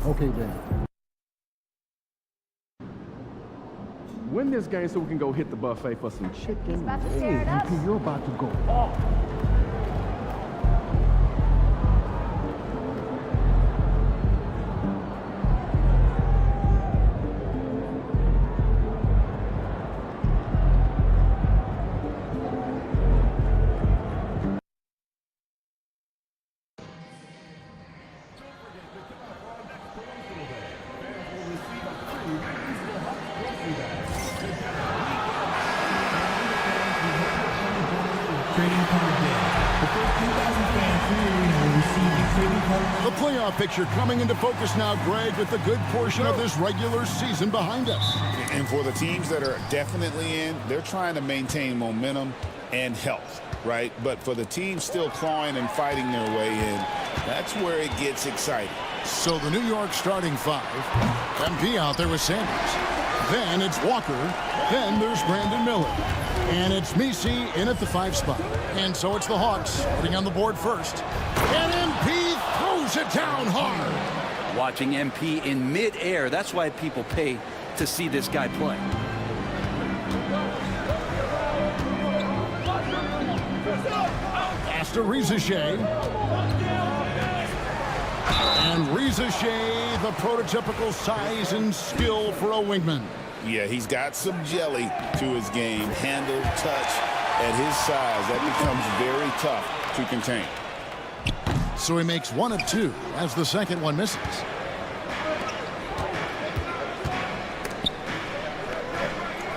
Okay, Ben. Win this game so we can go hit the buffet for some chicken. Hey, MP, you're about to go off. The playoff picture coming into focus now, Greg, with a good portion of this regular season behind us. And for the teams that are definitely in, they're trying to maintain momentum and health. right? But for the team still clawing and fighting their way in, that's where it gets exciting. So the New York starting five. MP out there with Sanders. Then it's Walker. Then there's Brandon Miller. And it's Misi in at the 5 spot. And so it's the Hawks putting on the board first. And MP throws it down hard. Watching MP in mid-air, that's why people pay to see this guy play. Pass to Reza Shea. And Reza Shea, the prototypical size and skill for a wingman. Yeah, he's got some jelly to his game. Handle, touch, at his size, that becomes very tough to contain. So he makes 1 of 2 as the second one misses.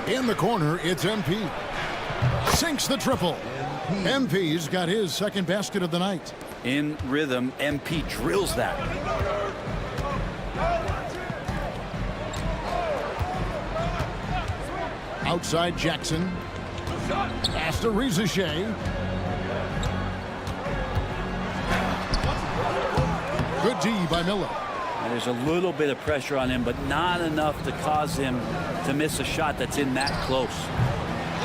In the corner, it's MP. Sinks the triple. MP's got his second basket of the night. In rhythm, MP drills that. Outside Jackson. Pass to Reza Shea. Good D by Miller. And there's a little bit of pressure on him, but not enough to cause him to miss a shot that's in that close.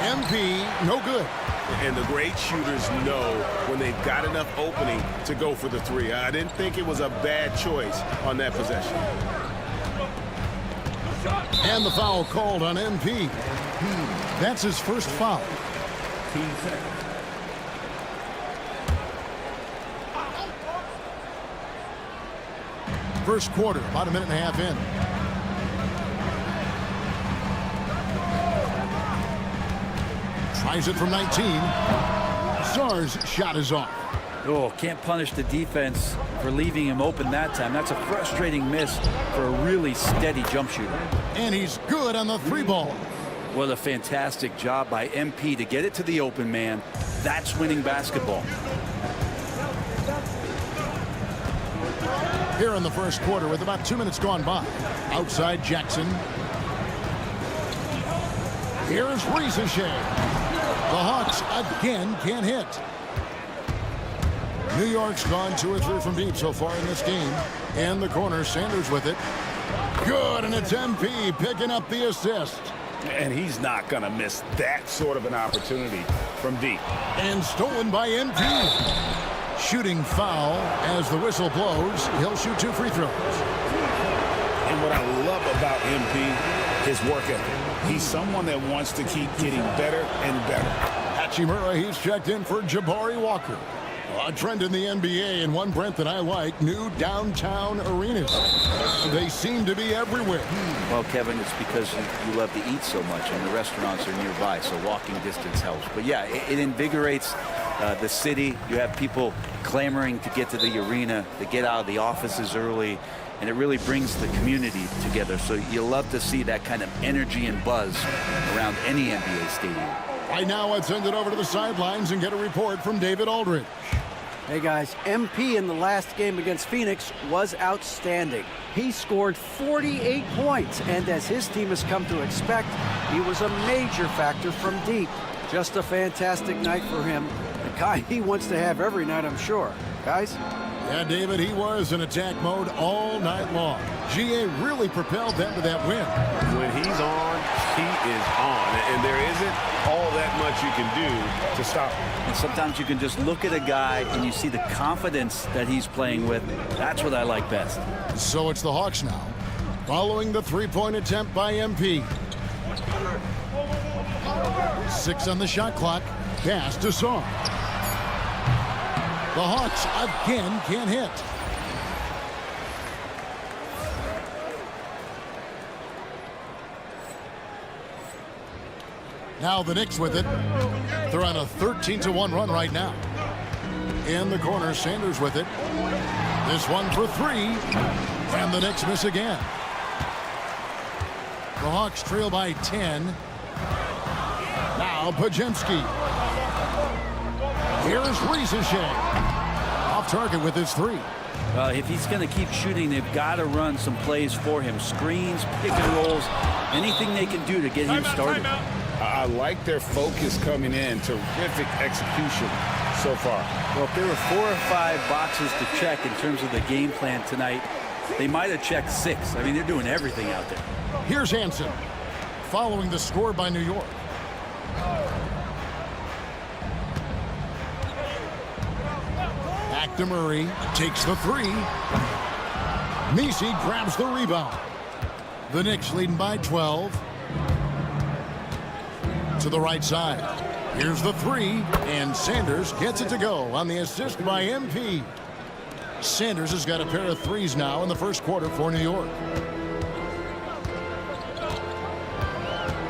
MP, no good. And the great shooters know when they've got enough opening to go for the 3. I didn't think it was a bad choice on that possession. And the foul called on MP. That's his first foul. First quarter, about a minute and a half in. Tries it from 19. Sarr's shot is off. Oh, can't punish the defense for leaving him open that time. That's a frustrating miss for a really steady jump shooter. And he's good on the 3 ball. What a fantastic job by MP to get it to the open man. That's winning basketball. Here in the first quarter with about 2 minutes gone by. Outside Jackson. Here's Reza Shea. The Hawks again can't hit. New York's gone 2 or 3 from deep so far in this game. And the corner, Sanders with it. Good, and it's MP picking up the assist. And he's not going to miss that sort of an opportunity from deep. And stolen by MP. Shooting foul as the whistle blows. He'll shoot 2 free throws. And what I love about MP, his work ethic. He's someone that wants to keep getting better and better. Hachimura, he's checked in for Jabari Walker. A trend in the NBA, and one, Brent, that I like, new downtown arenas. They seem to be everywhere. Well, Kevin, it's because you love to eat so much, and the restaurants are nearby, so walking distance helps. But yeah, it invigorates the city. You have people clamoring to get to the arena, to get out of the offices early, and it really brings the community together. So you love to see that kind of energy and buzz around any NBA stadium. Right now, let's send it over to the sidelines and get a report from David Aldridge. Hey guys, MP in the last game against Phoenix was outstanding. He scored 48 points, and as his team has come to expect, he was a major factor from deep. Just a fantastic night for him. The kind he wants to have every night, I'm sure. Guys? Yeah, David, he was in attack mode all night long. GA really propelled them to that win. When he's on, he is on. And there isn't all that much you can do to stop him. And sometimes you can just look at a guy and you see the confidence that he's playing with. That's what I like best. So it's the Hawks now, following the 3-point attempt by MP. 6 on the shot clock. Pass to Sarr. The Hawks again can't hit. Now the Knicks with it. They're on a 13-1 run right now. In the corner, Sanders with it. This one for 3. And the Knicks miss again. The Hawks trail by 10. Now Pajemski. Here's Reza Shea. Off target with his 3. If he's going to keep shooting, they've got to run some plays for him. Screens, pick and rolls, anything they can do to get him started. I like their focus coming in. Terrific execution so far. Well, if there were 4 or 5 boxes to check in terms of the game plan tonight, they might have checked 6. I mean, they're doing everything out there. Here's Hansen, following the score by New York. Back to Murray, takes the 3. Messi grabs the rebound. The Knicks leading by 12. To the right side. Here's the 3, and Sanders gets it to go on the assist by MP. Sanders has got a pair of 3s now in the first quarter for New York.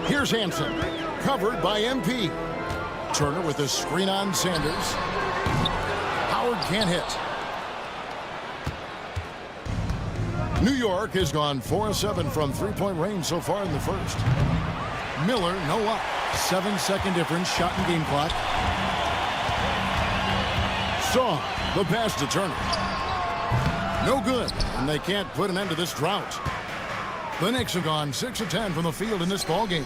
Here's Hansen, covered by MP. Turner with a screen on Sanders. Howard can't hit. New York has gone 4-7 from three-point range so far in the first. Miller, no up. 7-second difference, shot and game clock. Saw the pass to Turner. No good, and they can't put an end to this drought. The Knicks have gone 6 of 10 from the field in this ballgame.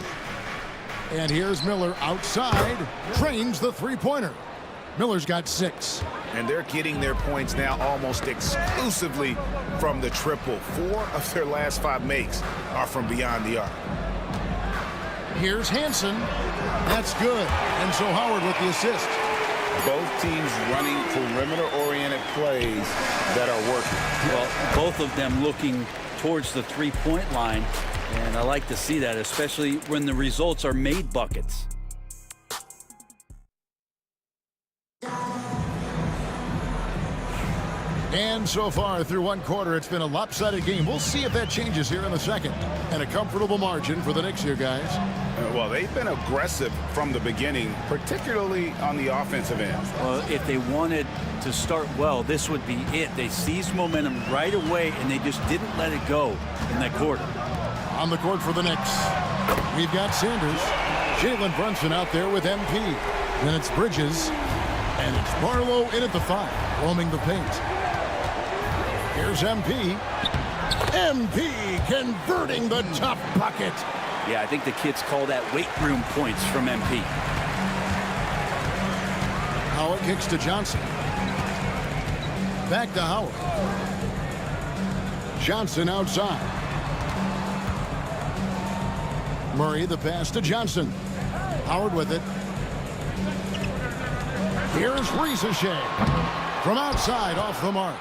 And here's Miller outside, drains the three-pointer. Miller's got 6. And they're getting their points now almost exclusively from the triple. 4 of their last 5 makes are from beyond the arc. Here's Hansen. That's good. And so Howard with the assist. Both teams running perimeter-oriented plays that are working. Well, both of them looking towards the three-point line. And I like to see that, especially when the results are made buckets. And so far through one quarter, it's been a lopsided game. We'll see if that changes here in the second. And a comfortable margin for the Knicks here, guys. Well, they've been aggressive from the beginning, particularly on the offensive end. Well, if they wanted to start well, this would be it. They seized momentum right away, and they just didn't let it go in that quarter. On the court for the Knicks, we've got Sanders. Jalen Brunson out there with MP. Then it's Bridges. And it's Barlow in at the 5, roaming the paint. Here's MP. MP converting the tough bucket. Yeah, I think the kids call that weight room points from MP. Howard kicks to Johnson. Back to Howard. Johnson outside. Murray the pass to Johnson. Howard with it. Here's Ricochet from outside off the mark.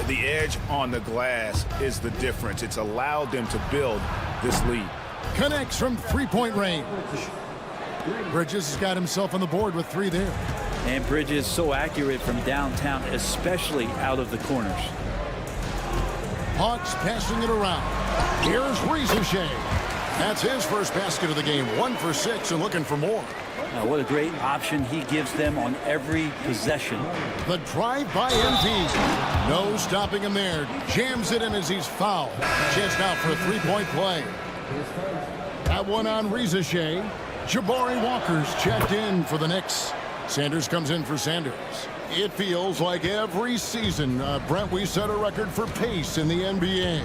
The edge on the glass is the difference. It's allowed them to build this lead. Connects from three-point range. Bridges has got himself on the board with 3 there. And Bridges so accurate from downtown, especially out of the corners. Hawks passing it around. Here's Ricochet. That's his first basket of the game. 1 for 6 and looking for more. What a great option he gives them on every possession. The drive by MP. No stopping him there. Jams it in as he's fouled. Chance now for a three-point play. That one on Ricochet. Jabari Walker's checked in for the Knicks. Sanders comes in for Sanders. It feels like every season, Brent, we set a record for pace in the NBA.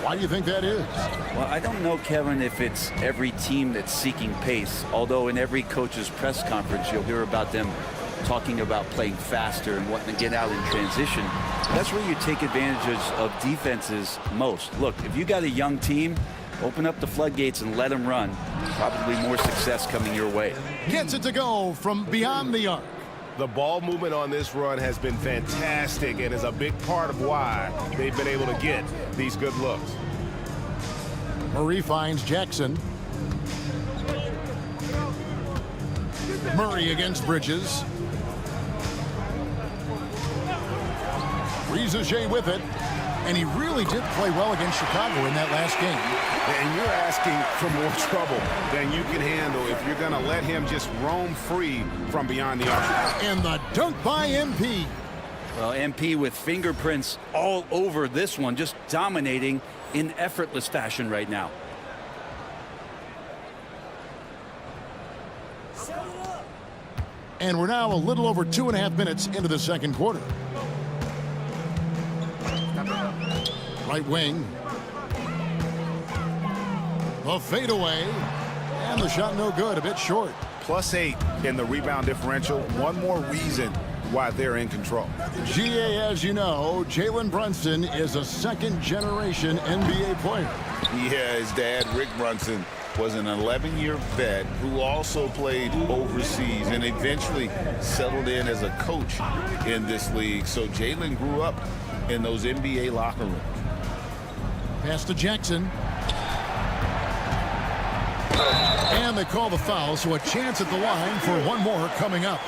Why do you think that is? Well, I don't know, Kevin, if it's every team that's seeking pace, although in every coach's press conference you'll hear about them talking about playing faster and wanting to get out in transition. That's where you take advantage of defenses most. Look, if you got a young team, open up the floodgates and let them run. Probably more success coming your way. Gets it to go from beyond the arc. The ball movement on this run has been fantastic and is a big part of why they've been able to get these good looks. Murray finds Jackson. Murray against Bridges. Ricochet with it. And he really did play well against Chicago in that last game. And you're asking for more trouble than you can handle if you're going to let him just roam free from beyond the arc. And the dunk by MP. Well, MP with fingerprints all over this one, just dominating in effortless fashion right now. And we're now a little over 2.5 minutes into the second quarter. Right wing. The fadeaway. And the shot no good, a bit short. +8 in the rebound differential. One more reason why they're in control. GA, as you know, Jalen Brunson is a second-generation NBA player. Yeah, his dad, Rick Brunson, was an 11-year vet who also played overseas and eventually settled in as a coach in this league. So Jalen grew up in those NBA locker rooms. Pass to Jackson. And they call the foul, so a chance at the line for one more coming up.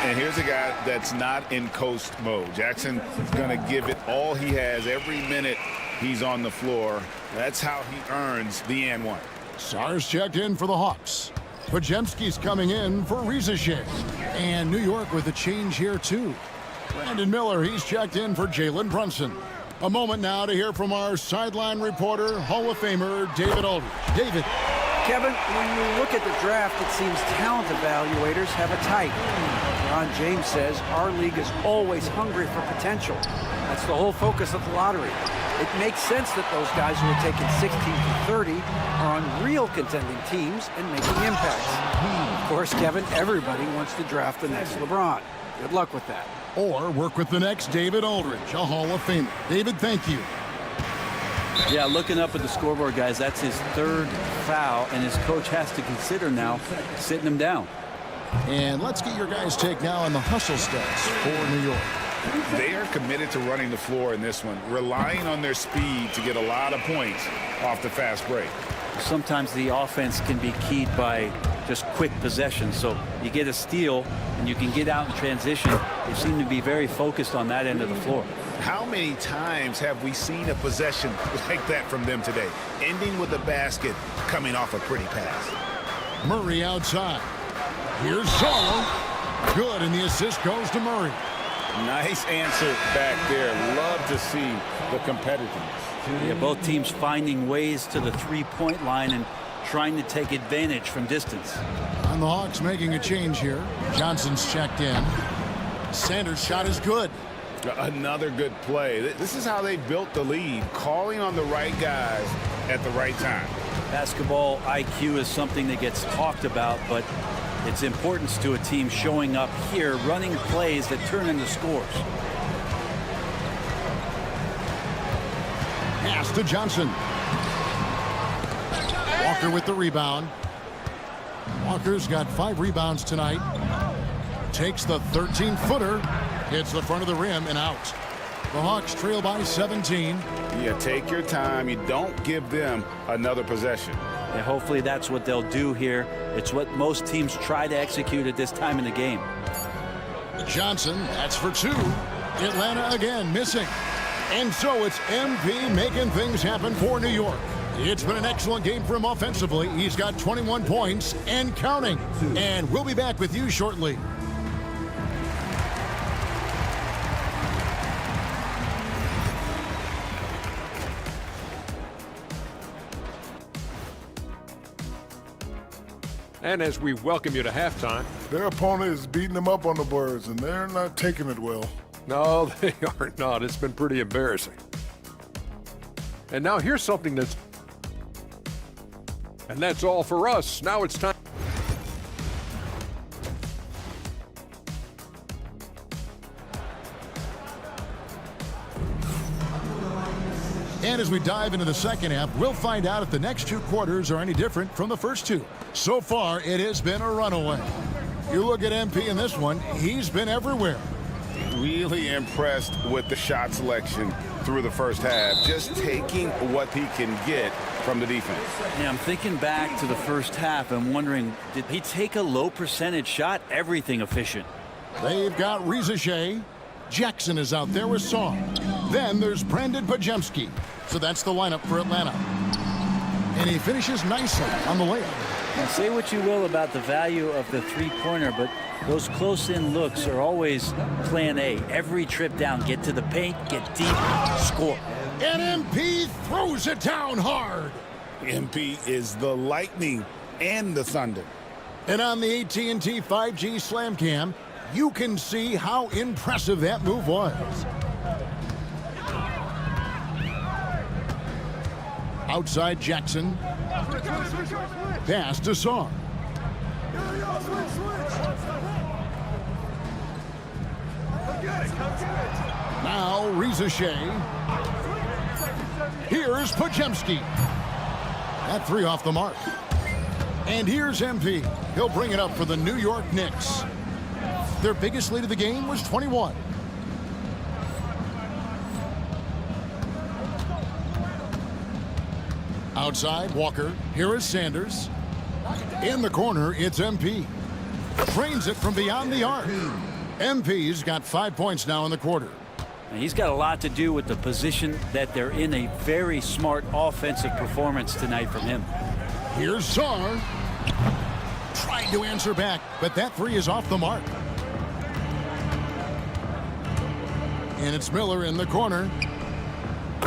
And here's a guy that's not in coast mode. Jackson's going to give it all he has every minute he's on the floor. That's how he earns the and one. Sars checked in for the Hawks. Pajemski's coming in for Rizachet. And New York with a change here, too. Brandon Miller, he's checked in for Jalen Brunson. A moment now to hear from our sideline reporter, Hall of Famer David Aldridge. David. Kevin, when you look at the draft, it seems talent evaluators have a type. Ron James says our league is always hungry for potential. That's the whole focus of the lottery. It makes sense that those guys who are taken 16 to 30 are on real contending teams and making impacts. Of course, Kevin, everybody wants to draft the next LeBron. Good luck with that. Or work with the next David Aldridge, a Hall of Famer. David, thank you. Yeah, looking up at the scoreboard, guys, that's his third foul, and his coach has to consider now sitting him down. And let's get your guys' take now on the hustle stats for New York. They are committed to running the floor in this one, relying on their speed to get a lot of points off the fast break. Sometimes the offense can be keyed by just quick possession. So you get a steal and you can get out in transition. They seem to be very focused on that end of the floor. How many times have we seen a possession like that from them today, ending with a basket coming off a pretty pass? Murray outside. Here's Zorro. Good, and the assist goes to Murray. Nice answer back there. Love to see the competitiveness. Yeah, both teams finding ways to the three-point line and trying to take advantage from distance. And the Hawks making a change here. Johnson's checked in. Sanders' shot is good. Another good play. This is how they built the lead, calling on the right guys at the right time. Basketball IQ is something that gets talked about, but its importance to a team showing up here, running plays that turn into scores. Pass to Johnson. Walker with the rebound. Walker's got 5 rebounds tonight. Takes the 13-footer. Hits the front of the rim and out. The Hawks trail by 17. Yeah, take your time. You don't give them another possession. And hopefully that's what they'll do here. It's what most teams try to execute at this time in the game. Johnson, that's for 2. Atlanta again missing. And so it's MP making things happen for New York. It's been an excellent game for him offensively. He's got 21 points and counting. And we'll be back with you shortly. And as we welcome you to halftime. Their opponent is beating them up on the boards, and they're not taking it well. No, they are not. It's been pretty embarrassing. And now here's something that's... And that's all for us. Now it's time... And as we dive into the second half, we'll find out if the next 2 quarters are any different from the first 2. So far, it has been a runaway. You look at MP in this one, he's been everywhere. Really impressed with the shot selection through the first half, just taking what he can get from the defense. Yeah, I'm thinking back to the first half and wondering, did he take a low percentage shot? Everything efficient. They've got Rizachet. Jackson is out there with Song. Then there's Brandon Pajemski. So that's the lineup for Atlanta. And he finishes nicely on the layup. Now, say what you will about the value of the three-pointer, but those close-in looks are always plan A. Every trip down, get to the paint, get deep, score. And MP throws it down hard. MP is the lightning and the thunder. And on the AT&T 5G Slam Cam, you can see how impressive that move was. Outside Jackson. Pass to Sarr. Now Ricochet. Here's Podziemski. That three off the mark. And here's MP. He'll bring it up for the New York Knicks. Their biggest lead of the game was 21. Outside, Walker. Here is Sanders. In the corner, it's MP. Trains it from beyond the arc. MP's got 5 points now in the quarter. And he's got a lot to do with the position that they're in. A very smart offensive performance tonight from him. Here's Sarr. Trying to answer back, but that three is off the mark. And it's Miller in the corner.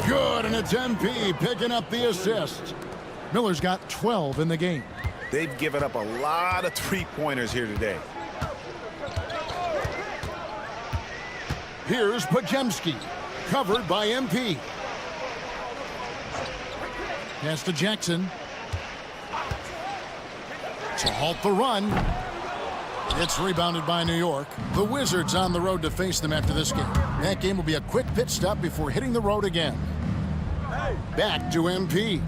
Good, and it's MP picking up the assist. Miller's got 12 in the game. They've given up a lot of three-pointers here today. Here's Podziemski, covered by MP. Pass to Jackson. To halt the run. It's rebounded by New York. The Wizards on the road to face them after this game. That game will be a quick pit stop before hitting the road again. Back to MP.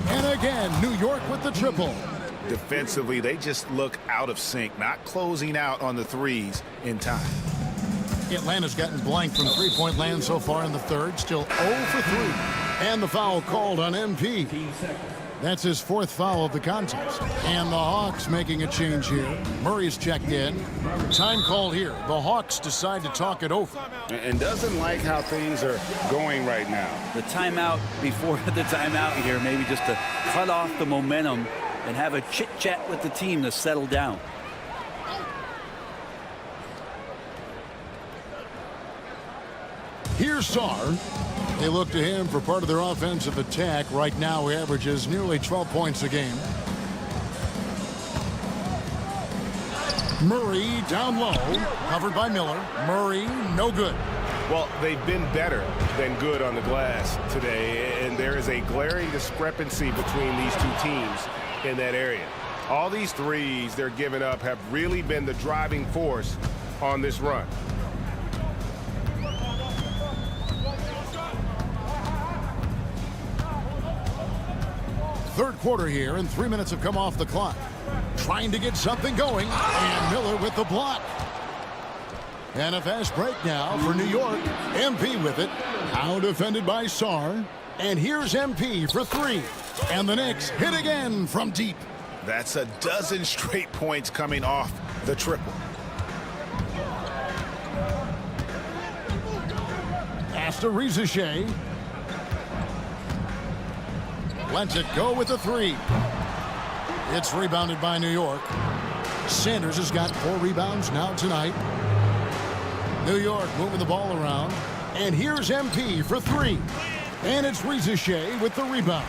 And again, New York with the triple. Defensively, they just look out of sync, not closing out on the threes in time. Atlanta's gotten blank from three-point land so far in the third. Still 0 for 3. And the foul called on MP. That's his fourth foul of the contest. And the Hawks making a change here. Murray's checked in. Time called here. The Hawks decide to talk it over. And doesn't like how things are going right now. The timeout before the timeout here, maybe just to cut off the momentum and have a chit-chat with the team to settle down. Here's Sarr. They look to him for part of their offensive attack. Right now, he averages nearly 12 points a game. Murray down low, covered by Miller. Murray, no good. Well, they've been better than good on the glass today, and there is a glaring discrepancy between these two teams in that area. All these threes they're giving up have really been the driving force on this run. Third quarter here, and 3 minutes have come off the clock. Trying to get something going, and Miller with the block. And a fast break now for New York. MP with it. Now defended by Sarr. And here's MP for three. And the Knicks hit again from deep. That's a dozen straight points coming off the triple. Pass to Ricochet. Lets it go with the three. It's rebounded by New York. Sanders has got 4 rebounds now tonight. New York moving the ball around. And here's MP for three. And it's Ricochet with the rebound.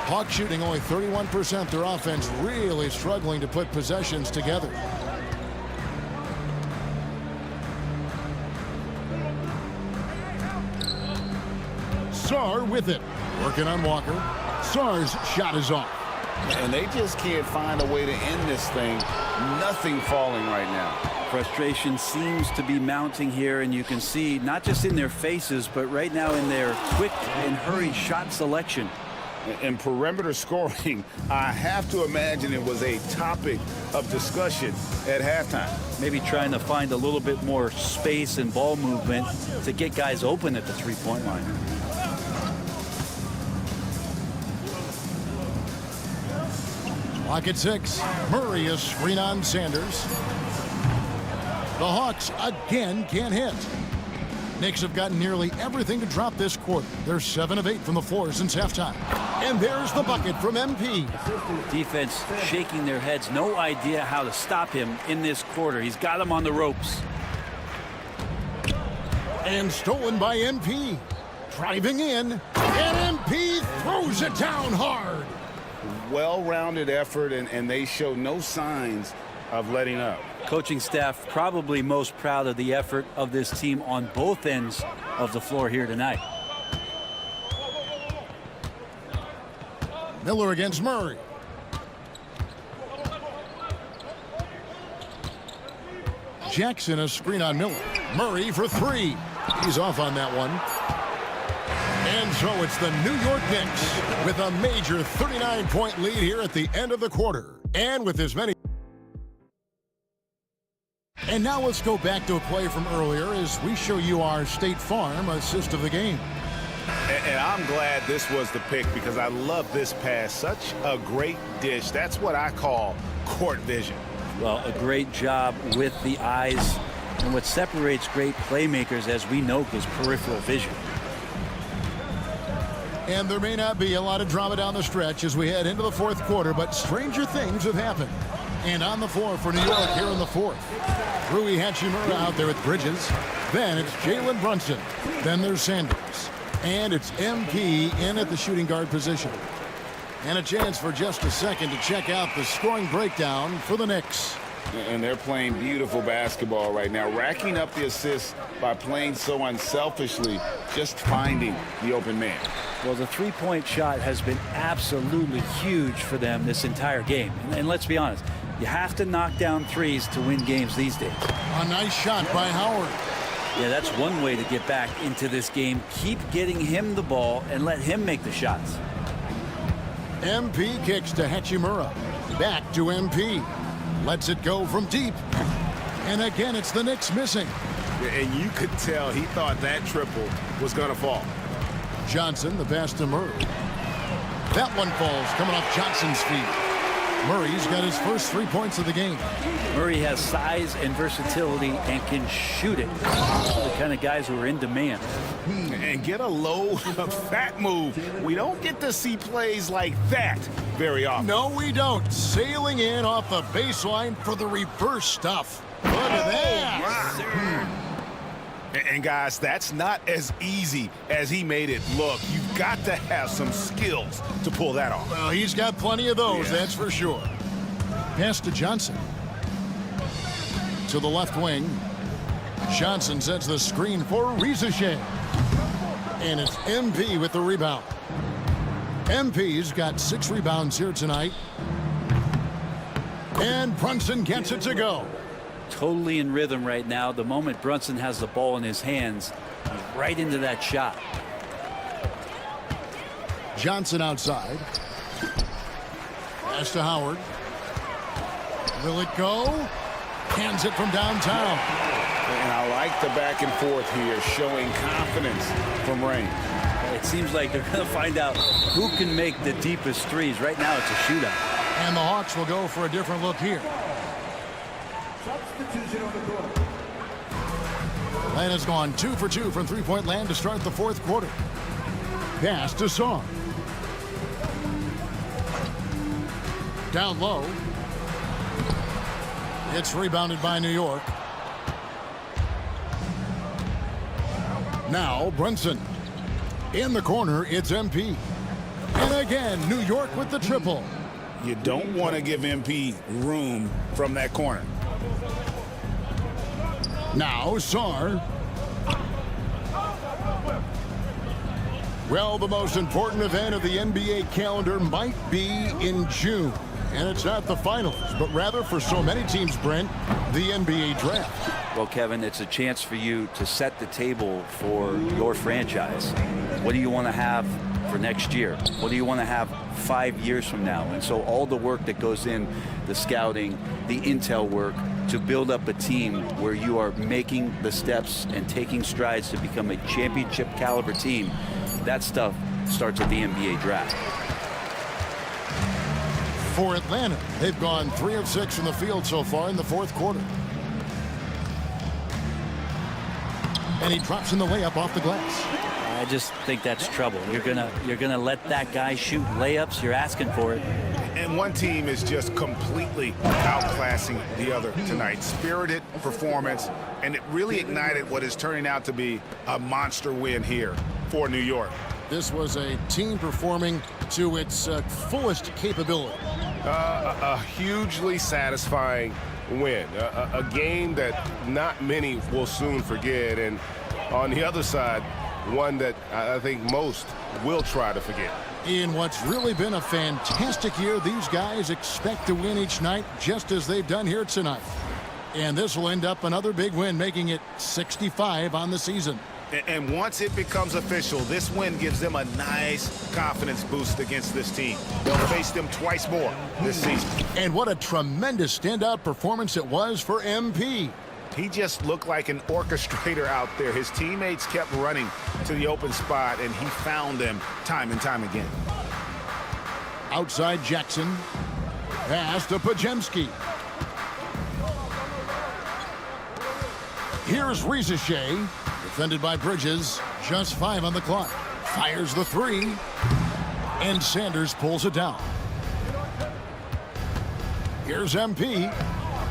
Hawks shooting only 31%. Their offense really struggling to put possessions together. Sarr with it. Working on Walker. Sarr's shot is off. And they just can't find a way to end this thing. Nothing falling right now. Frustration seems to be mounting here, and you can see not just in their faces, but right now in their quick and hurried shot selection. And perimeter scoring, I have to imagine it was a topic of discussion at halftime. Maybe trying to find a little bit more space and ball movement to get guys open at the three-point line. Clock at 6. Murray is screen on Sanders. The Hawks again can't hit. Knicks have gotten nearly everything to drop this quarter. They're 7 of 8 from the floor since halftime. And there's the bucket from MP. Defense shaking their heads. No idea how to stop him in this quarter. He's got him on the ropes. And stolen by MP. Driving in. And MP throws it down hard. Well-rounded effort, and they show no signs of letting up. Coaching staff probably most proud of the effort of this team on both ends of the floor here tonight. Miller against Murray. Jackson a screen on Miller. Murray for three. He's off on that one. And so it's the New York Knicks with a major 39-point lead here at the end of the quarter. And with as many... And now let's go back to a play from earlier as we show you our State Farm assist of the game. And I'm glad this was the pick because I love this pass. Such a great dish. That's what I call court vision. Well, a great job with the eyes. And what separates great playmakers, as we know, is peripheral vision. And there may not be a lot of drama down the stretch as we head into the fourth quarter, but stranger things have happened. And on the floor for New York here in the fourth, Rui Hachimura out there with Bridges. Then it's Jalen Brunson. Then there's Sanders. And it's MP in at the shooting guard position. And a chance for just a second to check out the scoring breakdown for the Knicks. And they're playing beautiful basketball right now, racking up the assists by playing so unselfishly, just finding the open man. Well, the three-point shot has been absolutely huge for them this entire game. And let's be honest, you have to knock down threes to win games these days. A nice shot by Howard. Yeah, that's one way to get back into this game. Keep getting him the ball and let him make the shots. MP kicks to Hachimura. Back to MP. Lets it go from deep. And again, it's the Knicks missing. And you could tell he thought that triple was going to fall. Johnson, the pass to Murray. That one falls coming off Johnson's feet. Murray's got his first 3 points of the game. Murray has size and versatility and can shoot it. Those are the kind of guys who are in demand. And get a low, fat move. We don't get to see plays like that very often. No, we don't. Sailing in off the baseline for the reverse stuff. Look at that. And guys, that's not as easy as he made it look. You've got to have some skills to pull that off. Well, he's got plenty of those, that's for sure. Pass to Johnson. To the left wing. Johnson sets the screen for Rizashe. And it's MP with the rebound. MP's got 6 rebounds here tonight. And Brunson gets it to go. Totally in rhythm right now. The moment Brunson has the ball in his hands, he's right into that shot. Johnson outside. Pass to Howard. Will it go? Hands it from downtown. And I like the back and forth here, showing confidence from Rain. It seems like they're going to find out who can make the deepest threes. Right now, it's a shootout. And the Hawks will go for a different look here. Substitution on the court. Atlanta's gone 2 for 2 from three-point land to start the fourth quarter. Pass to Song. Down low. It's rebounded by New York. Now Brunson. In the corner, it's MP. And again, New York with the triple. You don't want to give MP room from that corner. Now Sarr. Well, the most important event of the NBA calendar might be in June. And it's not the finals, but rather for so many teams, Brent, the NBA draft. Well, Kevin, it's a chance for you to set the table for your franchise. What do you want to have for next year? What do you want to have 5 years from now? And so all the work that goes in, the scouting, the intel work, to build up a team where you are making the steps and taking strides to become a championship caliber team, that stuff starts at the NBA draft. For Atlanta, they've gone 3 of 6 from the field so far in the fourth quarter. And he drops in the layup off the glass. I just think that's trouble. You're gonna let that guy shoot layups. You're asking for it. And one team is just completely outclassing the other tonight. Spirited performance, and it really ignited what is turning out to be a monster win here for New York. This was a team performing to its fullest capability. A hugely satisfying win. A game that not many will soon forget. And on the other side, one that I think most will try to forget. In what's really been a fantastic year, these guys expect to win each night just as they've done here tonight. And this will end up another big win, making it 65 on the season. And once it becomes official, this win gives them a nice confidence boost against this team. They'll face them twice more this season. And what a tremendous standout performance it was for MP. He just looked like an orchestrator out there. His teammates kept running to the open spot, and he found them time and time again. Outside Jackson. Pass to Pajemski. Here's Rizachet. Defended by Bridges. Just 5 on the clock. Fires the 3. And Sanders pulls it down. Here's MP.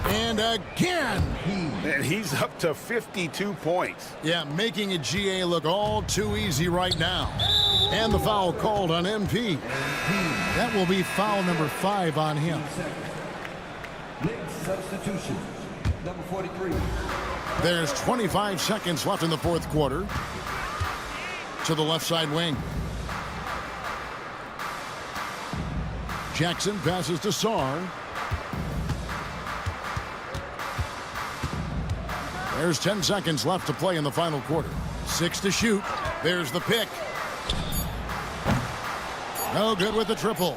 And again, and he's up to 52 points. Yeah, making a GA look all too easy right now. And the foul called on MP. That will be foul number 5 on him. Late substitution, number 43. There's 25 seconds left in the fourth quarter. To the left side wing. Jackson passes to Sarr. There's 10 seconds left to play in the final quarter. 6 to shoot. There's the pick. No good with the triple.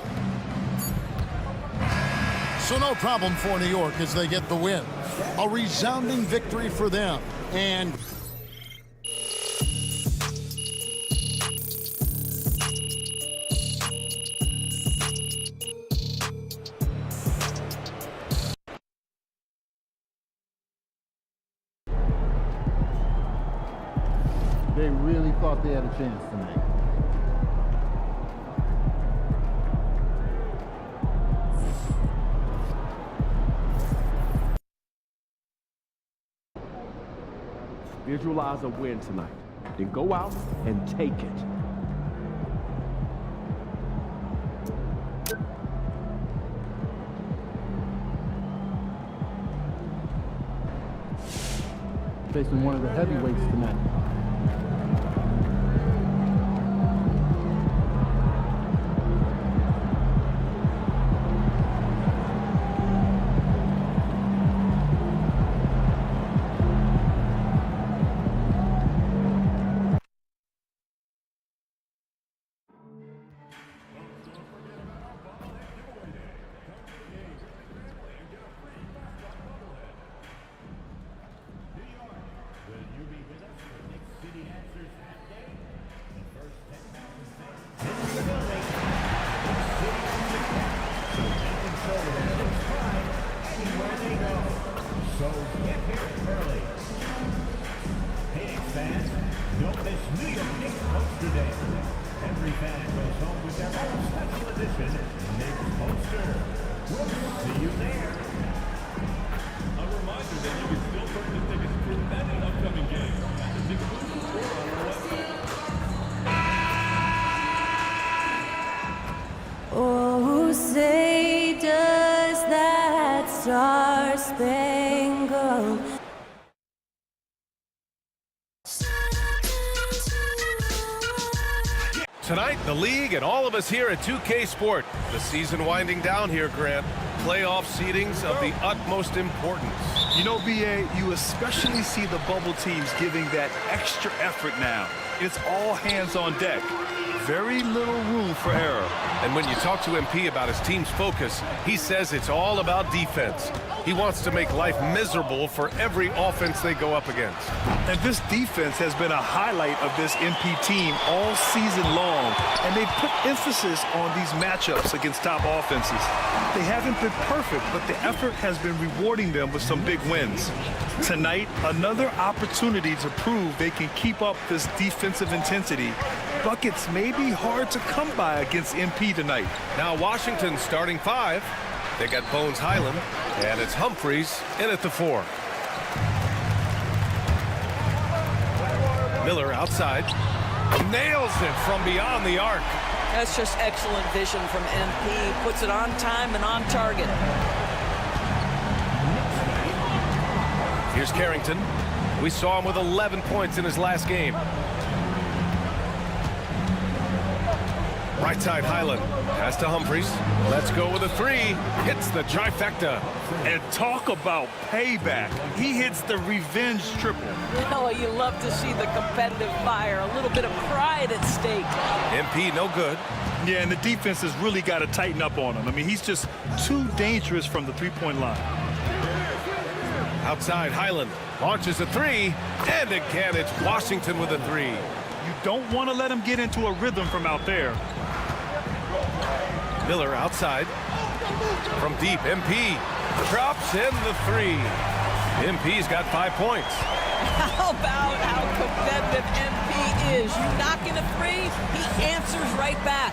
So no problem for New York as they get the win. A resounding victory for them. And they really thought they had a chance tonight. Visualize a win tonight. Then go out and take it. Facing one of the heavyweights tonight. Oh, say does that star-spangled Tonight, the league and all of us here at 2K Sport. The season winding down here, Grant. Playoff seedings of the utmost importance. You know, BA, you especially see the bubble teams giving that extra effort now. It's all hands on deck. Very little room for error. And when you talk to MP about his team's focus, he says it's all about defense. He wants to make life miserable for every offense they go up against. And this defense has been a highlight of this MP team all season long. And they put emphasis on these matchups against top offenses. They haven't been perfect, but the effort has been rewarding them with some big wins. Tonight, another opportunity to prove they can keep up this defensive intensity. Buckets may be hard to come by against MP tonight. Now Washington's starting 5. They got Bones Highland, and it's Humphreys in at the 4. Miller outside. Nails it from beyond the arc. That's just excellent vision from MP. Puts it on time and on target. Here's Carrington. We saw him with 11 points in his last game. Right side, Highland. Pass to Humphries. Let's go with a three. Hits the trifecta. And talk about payback. He hits the revenge triple. Oh, you love to see the competitive fire. A little bit of pride at stake. MP, no good. Yeah, and the defense has really got to tighten up on him. I mean, he's just too dangerous from the three-point line. Outside, Highland launches a three. And again, it's Washington with a three. You don't want to let him get into a rhythm from out there. Miller outside. From deep, MP drops in the three. MP's got 5 points. How about how competitive MP is? You knock in a three, he answers right back.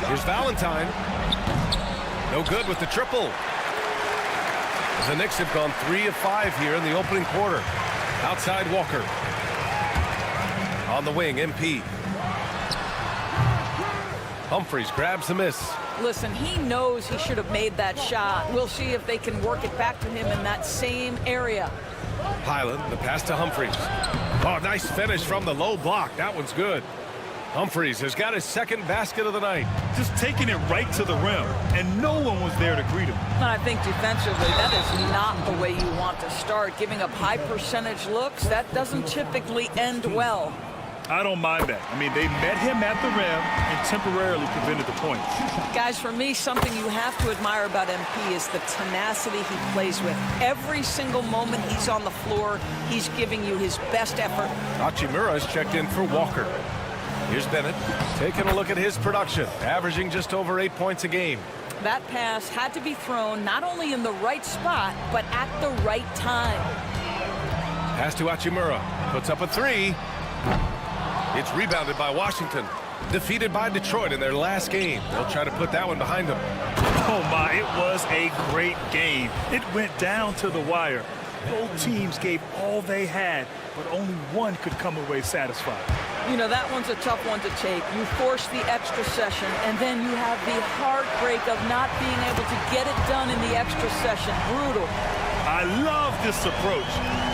Here's Valentine. No good with the triple. The Knicks have gone 3 of 5 here in the opening quarter. Outside Walker. On the wing, MP. Humphries grabs the miss. Listen, he knows he should have made that shot. We'll see if they can work it back to him in that same area. Highland, the pass to Humphries. Oh, nice finish from the low block. That one's good. Humphries has got his second basket of the night. Just taking it right to the rim, and no one was there to greet him. And I think defensively, that is not the way you want to start. Giving up high percentage looks, that doesn't typically end well. I don't mind that. I mean, they met him at the rim and temporarily prevented the points. Guys, for me, something you have to admire about MP is the tenacity he plays with. Every single moment he's on the floor, he's giving you his best effort. Hachimura's checked in for Walker. Here's Bennett taking a look at his production, averaging just over 8 points a game. That pass had to be thrown not only in the right spot, but at the right time. Pass to Hachimura. Puts up a three. It's rebounded by Washington. Defeated by Detroit in their last game. They'll try to put that one behind them. Oh, my, it was a great game. It went down to the wire. Both teams gave all they had, but only one could come away satisfied. You know, that one's a tough one to take. You force the extra session, and then you have the heartbreak of not being able to get it done in the extra session. Brutal. I love this approach.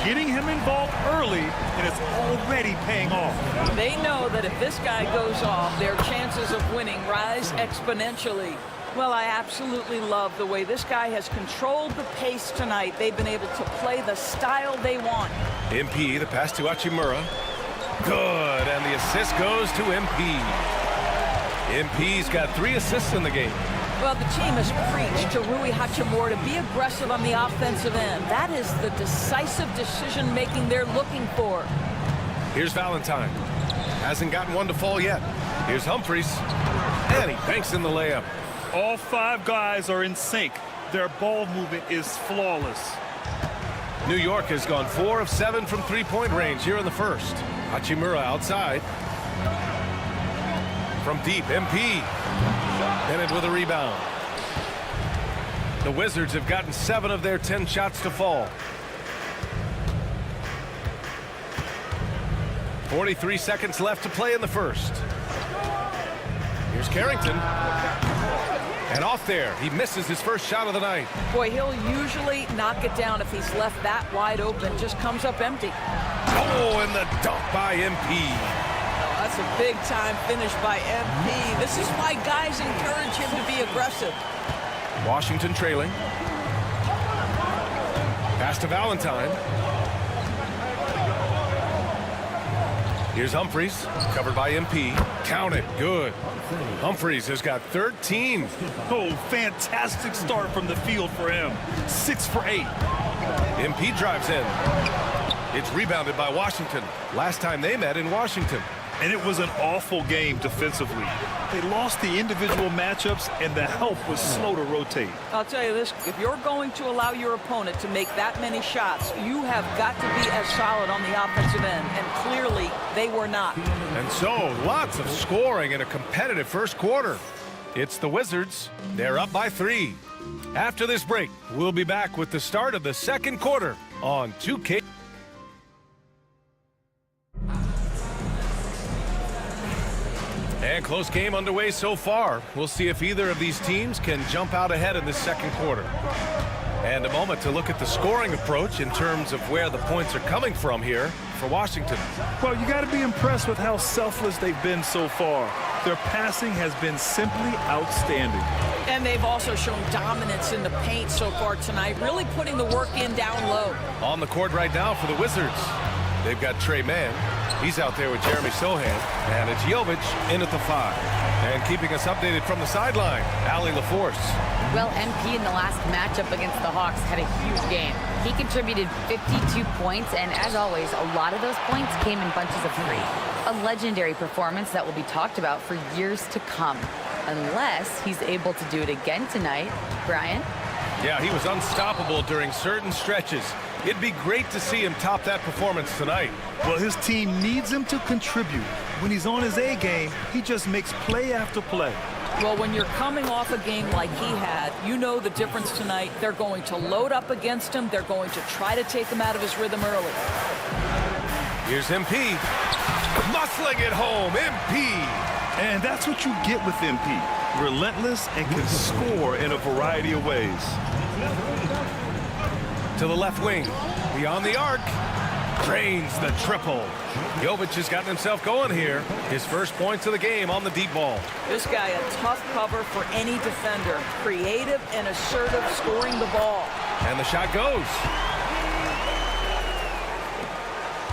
Getting him involved early, and it's already paying off. They know that if this guy goes off, their chances of winning rise exponentially. Well, I absolutely love the way this guy has controlled the pace tonight. They've been able to play the style they want. MP, the pass to Hachimura. Good, and the assist goes to MP. MP's got 3 assists in the game. Well, the team has preached to Rui Hachimura to be aggressive on the offensive end. That is the decisive decision-making they're looking for. Here's Valentine. Hasn't gotten one to fall yet. Here's Humphries. And he banks in the layup. All 5 guys are in sync. Their ball movement is flawless. New York has gone 4 of 7 from three-point range here in the first. Hachimura outside. From deep, MP. Bennett with a rebound. The Wizards have gotten 7 of their 10 shots to fall. 43 seconds left to play in the first. Here's Carrington. And off there, he misses his first shot of the night. Boy, he'll usually knock it down if he's left that wide open. Just comes up empty. Oh, and the dunk by MP. That's a big-time finish by MP. This is why guys encourage him to be aggressive. Washington trailing. Pass to Valentine. Here's Humphries, covered by MP. Count it, good. Humphries has got 13. Oh, fantastic start from the field for him. 6 for 8. MP drives in. It's rebounded by Washington. Last time they met in Washington. And it was an awful game defensively. They lost the individual matchups, and the help was slow to rotate. I'll tell you this, if you're going to allow your opponent to make that many shots, you have got to be as solid on the offensive end, and clearly they were not. And so, lots of scoring in a competitive first quarter. It's the Wizards. They're up by 3. After this break, we'll be back with the start of the second quarter on 2K. And close game underway so far. We'll see if either of these teams can jump out ahead in this second quarter. And a moment to look at the scoring approach in terms of where the points are coming from here. for Washington. Well, you got to be impressed with how selfless they've been so far. Their passing has been simply outstanding. And they've also shown dominance in the paint so far tonight, really putting the work in down low. On the court right now for the Wizards, they've got Trey Mann. He's out there with Jeremy Sohan. And it's Jovic in at the 5. And keeping us updated from the sideline, Allie LaForce. Well, MP in the last matchup against the Hawks had a huge game. He contributed 52 points, and as always, a lot of those points came in bunches of 3. A legendary performance that will be talked about for years to come, unless he's able to do it again tonight. Brian? Yeah, he was unstoppable during certain stretches. It'd be great to see him top that performance tonight. Well, his team needs him to contribute. When he's on his A game, he just makes play after play. Well, when you're coming off a game like he had, you know the difference tonight. They're going to load up against him. They're going to try to take him out of his rhythm early. Here's MP. Muscling it home, MP. And that's what you get with MP. Relentless and can score in a variety of ways. To the left wing, beyond the arc. Drains the triple. Jovic has gotten himself going here. His first points of the game on the deep ball. This guy a tough cover for any defender. Creative and assertive scoring the ball. And the shot goes.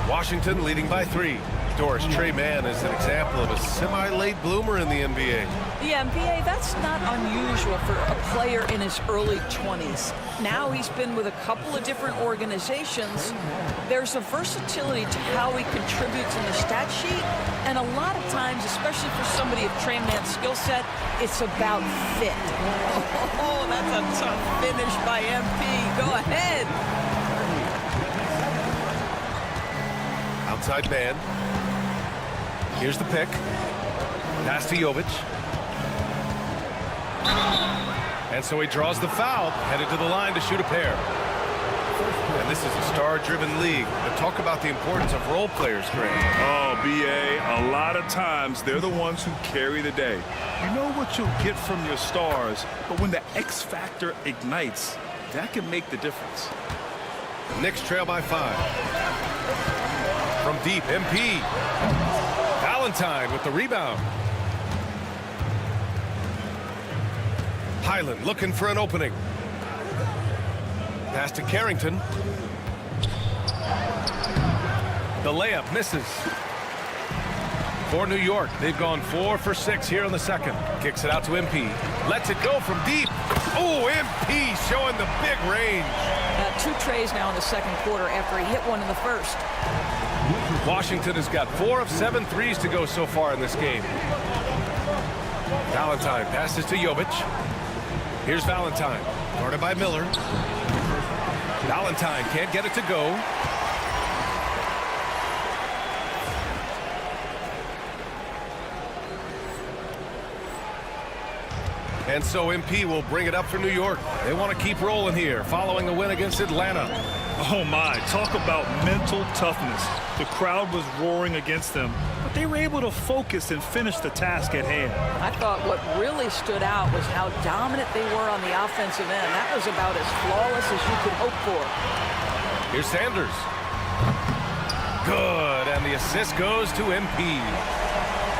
Washington leading by 3. Doris, Trey Mann is an example of a semi-late bloomer in the NBA. The NBA, that's not unusual for a player in his early 20s. Now he's been with a couple of different organizations. There's a versatility to how he contributes in the stat sheet, and a lot of times, especially for somebody of Trey Mann's skill set, it's about fit. Oh, that's a tough finish by MP. Go ahead. Outside man. Here's the pick. Pass to Jovic. And so he draws the foul, headed to the line to shoot a pair. And this is a star-driven league. But talk about the importance of role players, Greg. Oh, B.A., a lot of times they're the ones who carry the day. You know what you'll get from your stars, but when the X factor ignites, that can make the difference. The Knicks trail by 5. From deep, MP. Valentine with the rebound. Highland looking for an opening. Pass to Carrington. The layup misses. For New York, they've gone 4 for 6 here in the second. Kicks it out to MP. Lets it go from deep. Oh, MP showing the big range. 2 trays now in the second quarter after he hit one in the first. Washington has got 4 of 7 threes to go so far in this game. Valentine passes to Jovic. Here's Valentine, guarded by Miller. Valentine can't get it to go. And so MP will bring it up for New York. They want to keep rolling here, following a win against Atlanta. Oh my, talk about mental toughness. The crowd was roaring against them, but they were able to focus and finish the task at hand. I thought what really stood out was how dominant they were on the offensive end. That was about as flawless as you could hope for. Here's Sanders. Good, and the assist goes to MP.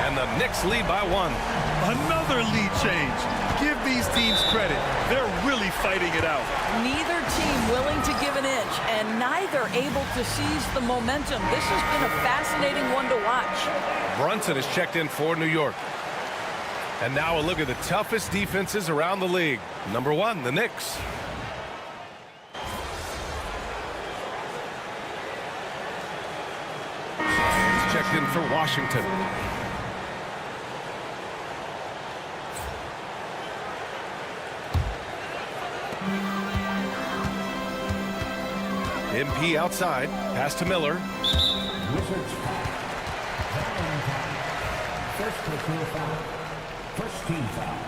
And the Knicks lead by 1. Another lead change. Give these teams credit. They're really fighting it out. Neither team willing to give an inch, and neither able to seize the momentum. This has been a fascinating one to watch. Brunson is checked in for New York. And now a look at the toughest defenses around the league. Number 1, the Knicks. He's checked in for Washington. MP outside. Pass to Miller. Wizards foul. First personal foul. First team foul.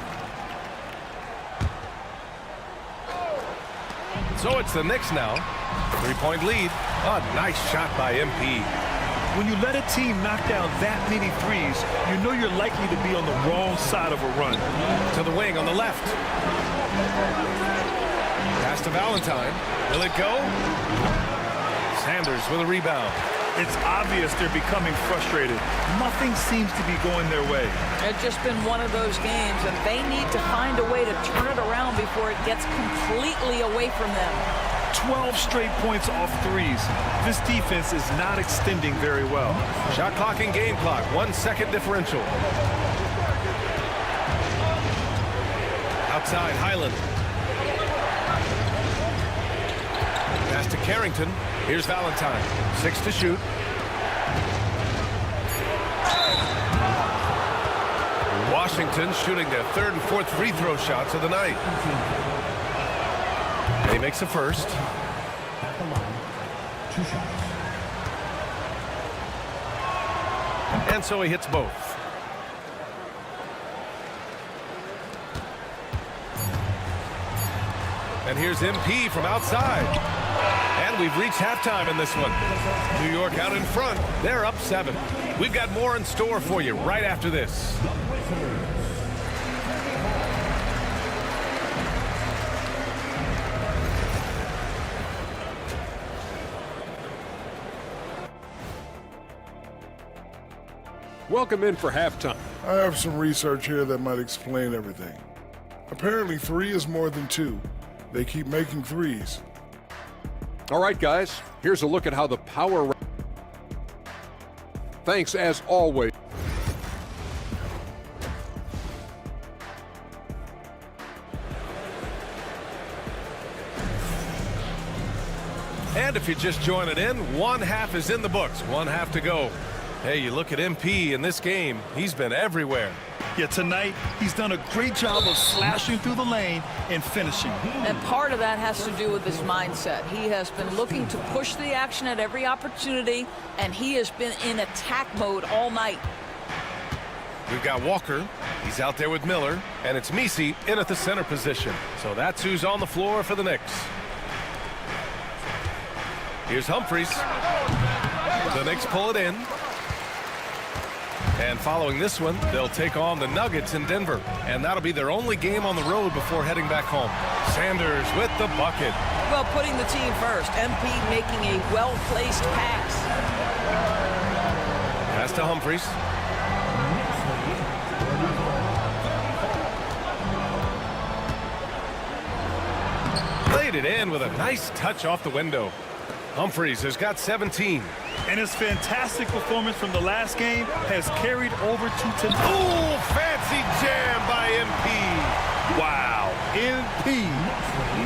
So it's the Knicks now. 3-point lead. A nice shot by MP. When you let a team knock down that many threes, you know you're likely to be on the wrong side of a run. To the wing on the left. Pass to Valentine. Will it go? Sanders with a rebound. It's obvious they're becoming frustrated. Nothing seems to be going their way. It's just been one of those games, and they need to find a way to turn it around before it gets completely away from them. 12 straight points off threes. This defense is not extending very well. Shot clock and game clock, 1 second differential. Outside, Highland. Pass to Carrington. Here's Valentine. 6 to shoot. Washington shooting their 3rd and 4th free throw shots of the night. He makes the first. At the line, 2 shots. And so he hits both. And here's MP from outside. And we've reached halftime in this one. New York out in front. They're up 7. We've got more in store for you right after this. Welcome in for halftime. I have some research here that might explain everything. Apparently 3 is more than 2. They keep making threes. All right, guys, here's a look at how the power... Thanks, as always. And if you're just joining in, 1 half is in the books. 1 half to go. Hey, you look at MP in this game, he's been everywhere. Yeah, tonight, he's done a great job of slashing through the lane and finishing. And part of that has to do with his mindset. He has been looking to push the action at every opportunity, and he has been in attack mode all night. We've got Walker. He's out there with Miller, and it's Misi in at the center position. So that's who's on the floor for the Knicks. Here's Humphries. The Knicks pull it in. And following this one, they'll take on the Nuggets in Denver. And that'll be their only game on the road before heading back home. Sanders with the bucket. Well, putting the team first. MP making a well-placed pass. Pass to Humphries. Laid it in with a nice touch off the window. Humphries has got 17. And his fantastic performance from the last game has carried over to tonight. Oh, fancy jam by MP. Wow, MP,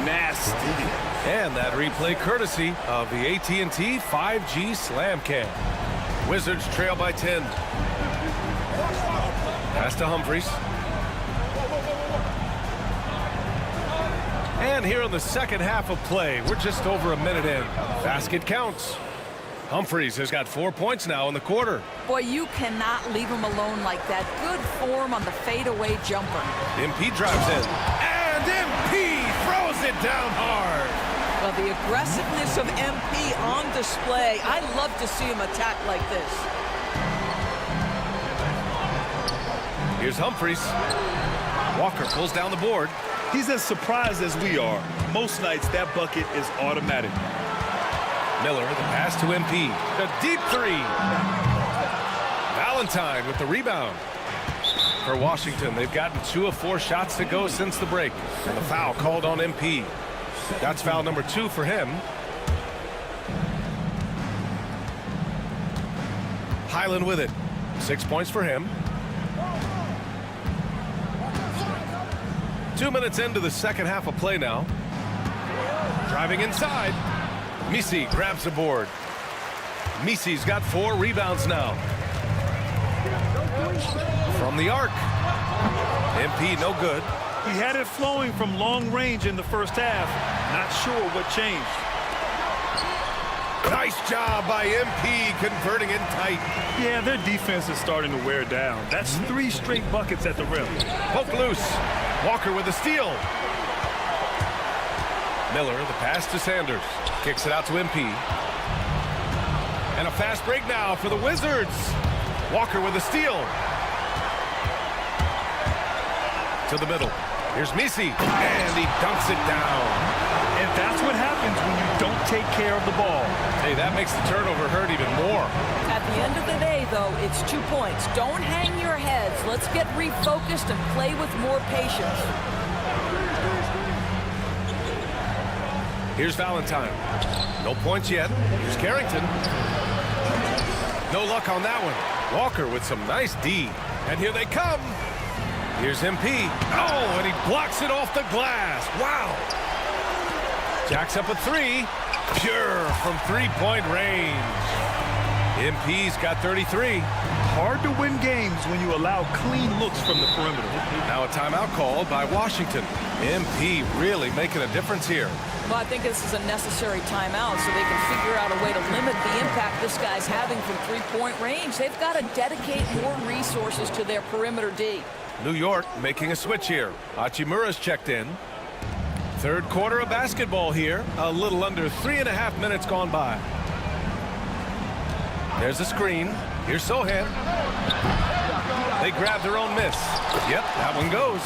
nasty. And that replay courtesy of the AT&T 5G Slam Cam. Wizards trail by 10. Pass to Humphries. And here in the second half of play, we're just over a minute in. Basket counts. Humphries has got 4 points now in the quarter. Boy, you cannot leave him alone like that. Good form on the fadeaway jumper. MP drives in. And MP throws it down hard. Well, the aggressiveness of MP on display. I love to see him attack like this. Here's Humphries. Walker pulls down the board. He's as surprised as we are. Most nights, that bucket is automatic. Miller, the pass to MP. The deep 3. Valentine with the rebound. For Washington, they've gotten 2 of 4 shots to go since the break. And the foul called on MP. That's foul number 2 for him. Highland with it. 6 points for him. 2 minutes into the second half of play now. Driving inside. Misi grabs the board. Misi's got 4 rebounds now. From the arc. MP no good. He had it flowing from long range in the first half. Not sure what changed. Nice job by MP converting in tight. Yeah, their defense is starting to wear down. That's 3 straight buckets at the rim. Poke loose. Walker with a steal. Miller, the pass to Sanders. Kicks it out to MP. And a fast break now for the Wizards. Walker with a steal. To the middle. Here's Misi. And he dunks it down. And that's what happens happens when you don't take care of the ball. Hey, that makes the turnover hurt even more. At the end of the day, though, it's 2 points. Don't hang your heads. Let's get refocused and play with more patience. Here's Valentine. No points yet. Here's Carrington. No luck on that one. Walker with some nice D. And here they come. Here's MP. Oh, and he blocks it off the glass. Wow. Jacks up a 3. Pure from three-point range. MP's got 33. Hard to win games when you allow clean looks from the perimeter. Now a timeout called by Washington. MP really making a difference here. Well, I think this is a necessary timeout so they can figure out a way to limit the impact this guy's having from three-point range. They've got to dedicate more resources to their perimeter D. New York making a switch here. Hachimura's checked in. Third quarter of basketball here. A little under 3.5 minutes gone by. There's a screen. Here's Sohan. They grab their own miss. Yep, that one goes.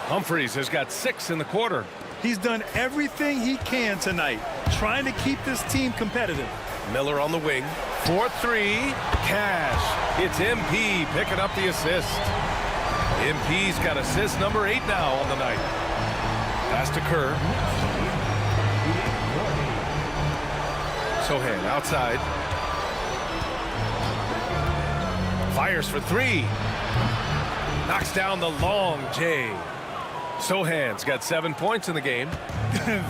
Humphries has got 6 in the quarter. He's done everything he can tonight, trying to keep this team competitive. Miller on the wing. 4-3. Cash. It's MP picking up the assist. MP's got assist number 8 now on the night. Pass to Kerr. Sohan outside. Fires for 3. Knocks down the long J. Sohan's got 7 points in the game.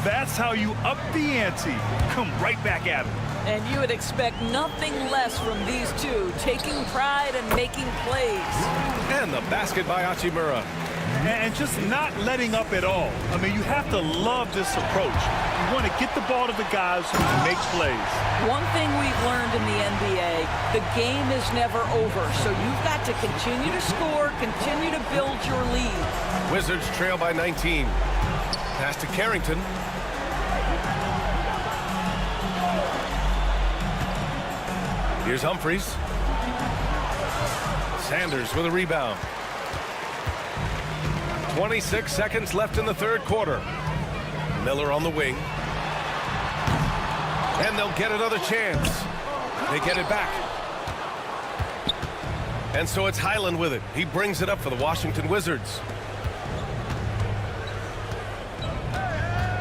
That's how you up the ante. Come right back at him. And you would expect nothing less from these two, taking pride and making plays. And the basket by Hachimura. And just not letting up at all. I mean, you have to love this approach. You want to get the ball to the guys who can make plays. One thing we've learned in the NBA, the game is never over. So you've got to continue to score, continue to build your lead. Wizards trail by 19. Pass to Carrington. Here's Humphries. Sanders with a rebound. 26 seconds left in the third quarter. Miller on the wing. And they'll get another chance. They get it back. And so it's Highland with it. He brings it up for the Washington Wizards.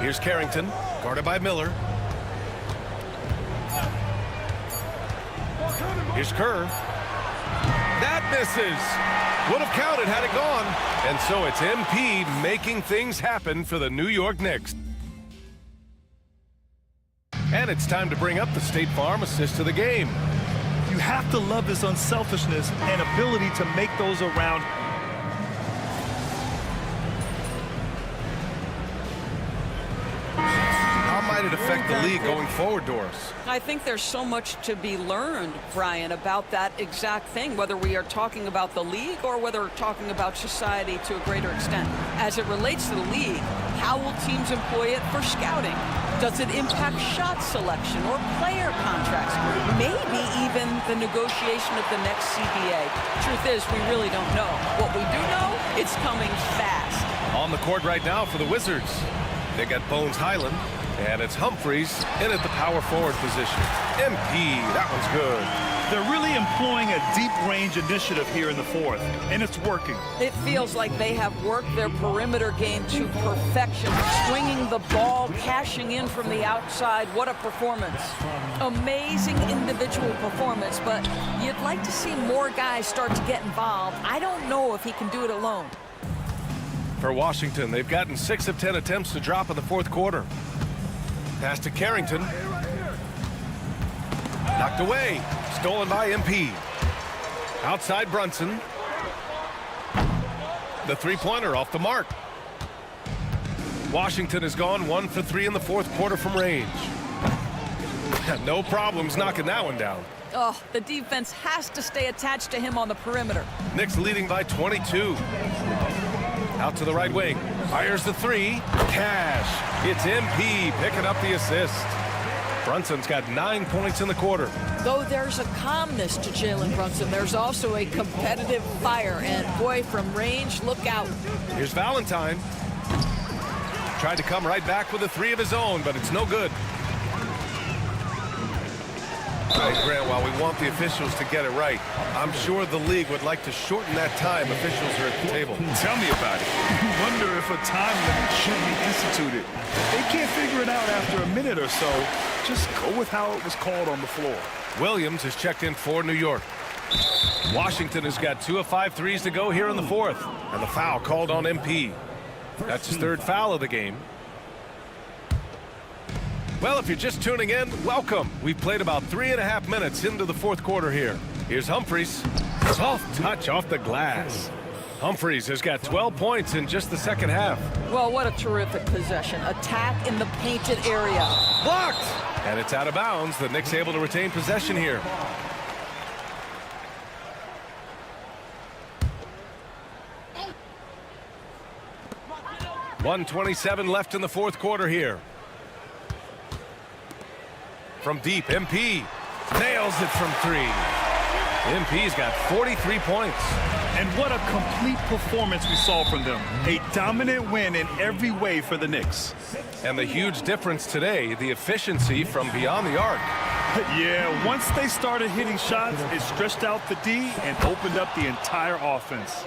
Here's Carrington, guarded by Miller. Here's Kerr. That misses. Would have counted had it gone. And so it's MP making things happen for the New York Knicks. And it's time to bring up the State Farm assist of the game. You have to love this unselfishness and ability to make those around. How might it affect the league going forward, Doris? I think there's so much to be learned, Brian, about that exact thing, whether we are talking about the league or whether we're talking about society to a greater extent. As it relates to the league, how will teams employ it for scouting? Does it impact shot selection or player contracts? Maybe even the negotiation of the next CBA. Truth is, we really don't know. What we do know, it's coming fast. On the court right now for the Wizards. They got Bones Highland, and it's Humphries in at the power forward position. MP, that one's good. They're really employing a deep range initiative here in the fourth, and it's working. It feels like they have worked their perimeter game to perfection, swinging the ball, cashing in from the outside. What a performance. Amazing individual performance, but you'd like to see more guys start to get involved. I don't know if he can do it alone. For Washington, they've gotten 6 of 10 attempts to drop in the fourth quarter. Pass to Carrington. Knocked away. Stolen by MP. Outside Brunson. The three-pointer off the mark. Washington has gone 1 for 3 in the fourth quarter from range. No problems knocking that one down. Oh, the defense has to stay attached to him on the perimeter. Knicks leading by 22. Out to the right wing. Fires the 3. Cash. It's MP picking up the assist. Brunson's got 9 points in the quarter. Though there's a calmness to Jalen Brunson, there's also a competitive fire. And boy, from range, look out. Here's Valentine. Tried to come right back with a three of his own, but it's no good. Hey, Grant, while we want the officials to get it right, I'm sure the league would like to shorten that time officials are at the table. Tell me about it. You wonder if a time limit should be instituted. If they can't figure it out after a minute or so, just go with how it was called on the floor. Williams has checked in for New York. Washington has got 2 of 5 threes to go here in the fourth, and the foul called on MP. That's his third foul of the game. Well, if you're just tuning in, welcome. We've played about 3.5 minutes into the fourth quarter here. Here's Humphries. Soft touch off the glass. Humphries has got 12 points in just the second half. Well, what a terrific possession. Attack in the painted area. Blocked! And it's out of bounds. The Knicks able to retain possession here. .127 left in the fourth quarter here. From deep, MP nails it from three. MP's got 43 points. And what a complete performance we saw from them. A dominant win in every way for the Knicks. And the huge difference today, the efficiency from beyond the arc. Yeah, once they started hitting shots, it stretched out the D and opened up the entire offense.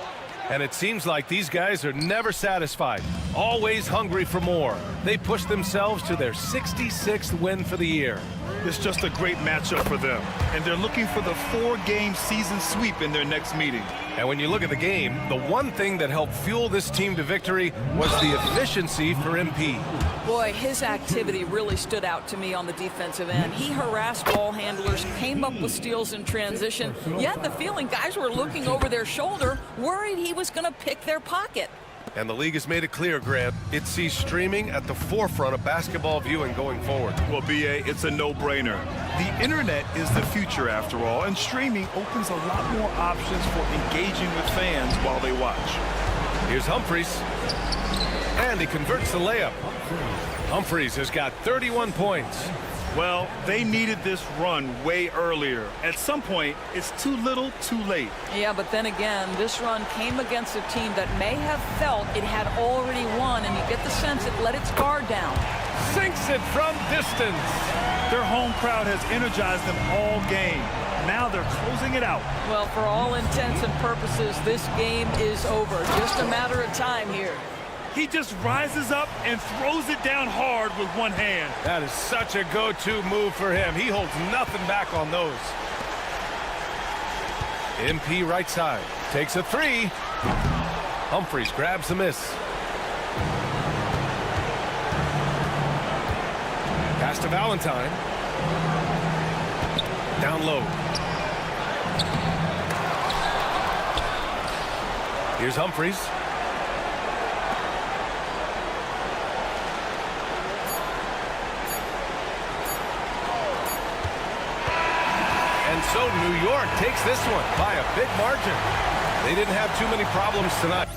And it seems like these guys are never satisfied, always hungry for more. They push themselves to their 66th win for the year. It's just a great matchup for them, and they're looking for the 4-game season sweep in their next meeting. And when you look at the game, the one thing that helped fuel this team to victory was the efficiency for MP. Boy, his activity really stood out to me on the defensive end. He harassed ball handlers, came up with steals in transition. You had the feeling guys were looking over their shoulder, worried he was going to pick their pocket. And the league has made it clear, Grant, it sees streaming at the forefront of basketball viewing going forward. Well, B.A., it's a no-brainer. The internet is the future, after all, and streaming opens a lot more options for engaging with fans while they watch. Here's Humphries, and he converts the layup. Humphries has got 31 points. Well, they needed this run way earlier. At some point, it's too little, too late. Yeah, but then again, this run came against a team that may have felt it had already won, and you get the sense it let its guard down. Sinks it from distance. Their home crowd has energized them all game. Now they're closing it out. Well, for all intents and purposes, this game is over. Just a matter of time here. He just rises up and throws it down hard with one hand. That is such a go-to move for him. He holds nothing back on those. MP right side. Takes a three. Humphries grabs the miss. Pass to Valentine. Down low. Here's Humphries. And so New York takes this one by a big margin. They didn't have too many problems tonight.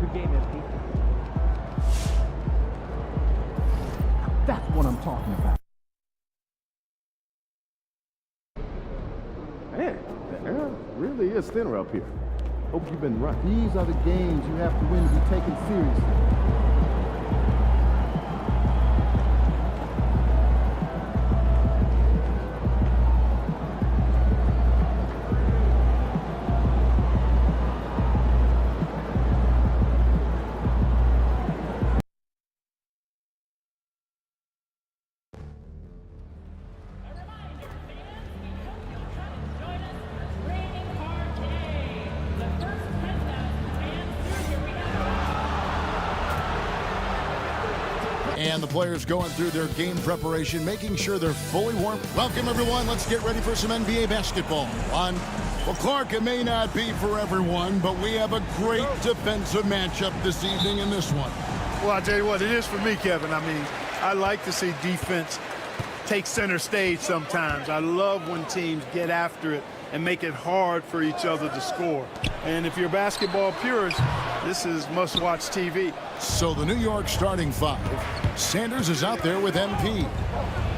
Good game, MP. That's what I'm talking about. Man, the air really is thinner up here. Hope you've been right. These are the games you have to win to be taken seriously. And the players going through their game preparation, making sure they're fully warm. Welcome, everyone. Let's get ready for some NBA basketball. Well, Clark, it may not be for everyone, but we have a great defensive matchup this evening in this one. Well, I'll tell you what, it is for me, Kevin. I mean, I like to see defense take center stage sometimes. I love when teams get after it and make it hard for each other to score. And if you're a basketball purist, this is must-watch TV. So the New York starting five. Sanders is out there with MP.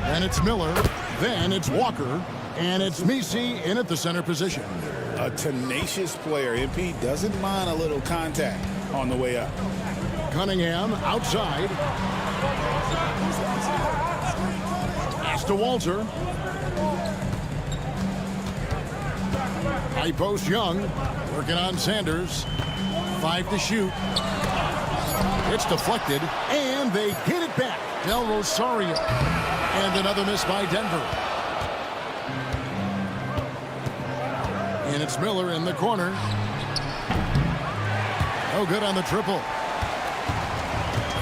Then it's Miller. Then it's Walker. And it's Messi in at the center position. A tenacious player. MP doesn't mind a little contact on the way up. Cunningham outside. Pass to Walter. High post Young. Working on Sanders. 5 to shoot. It's deflected. And they hit it back. Del Rosario. And another miss by Denver. And it's Miller in the corner. No good on the triple.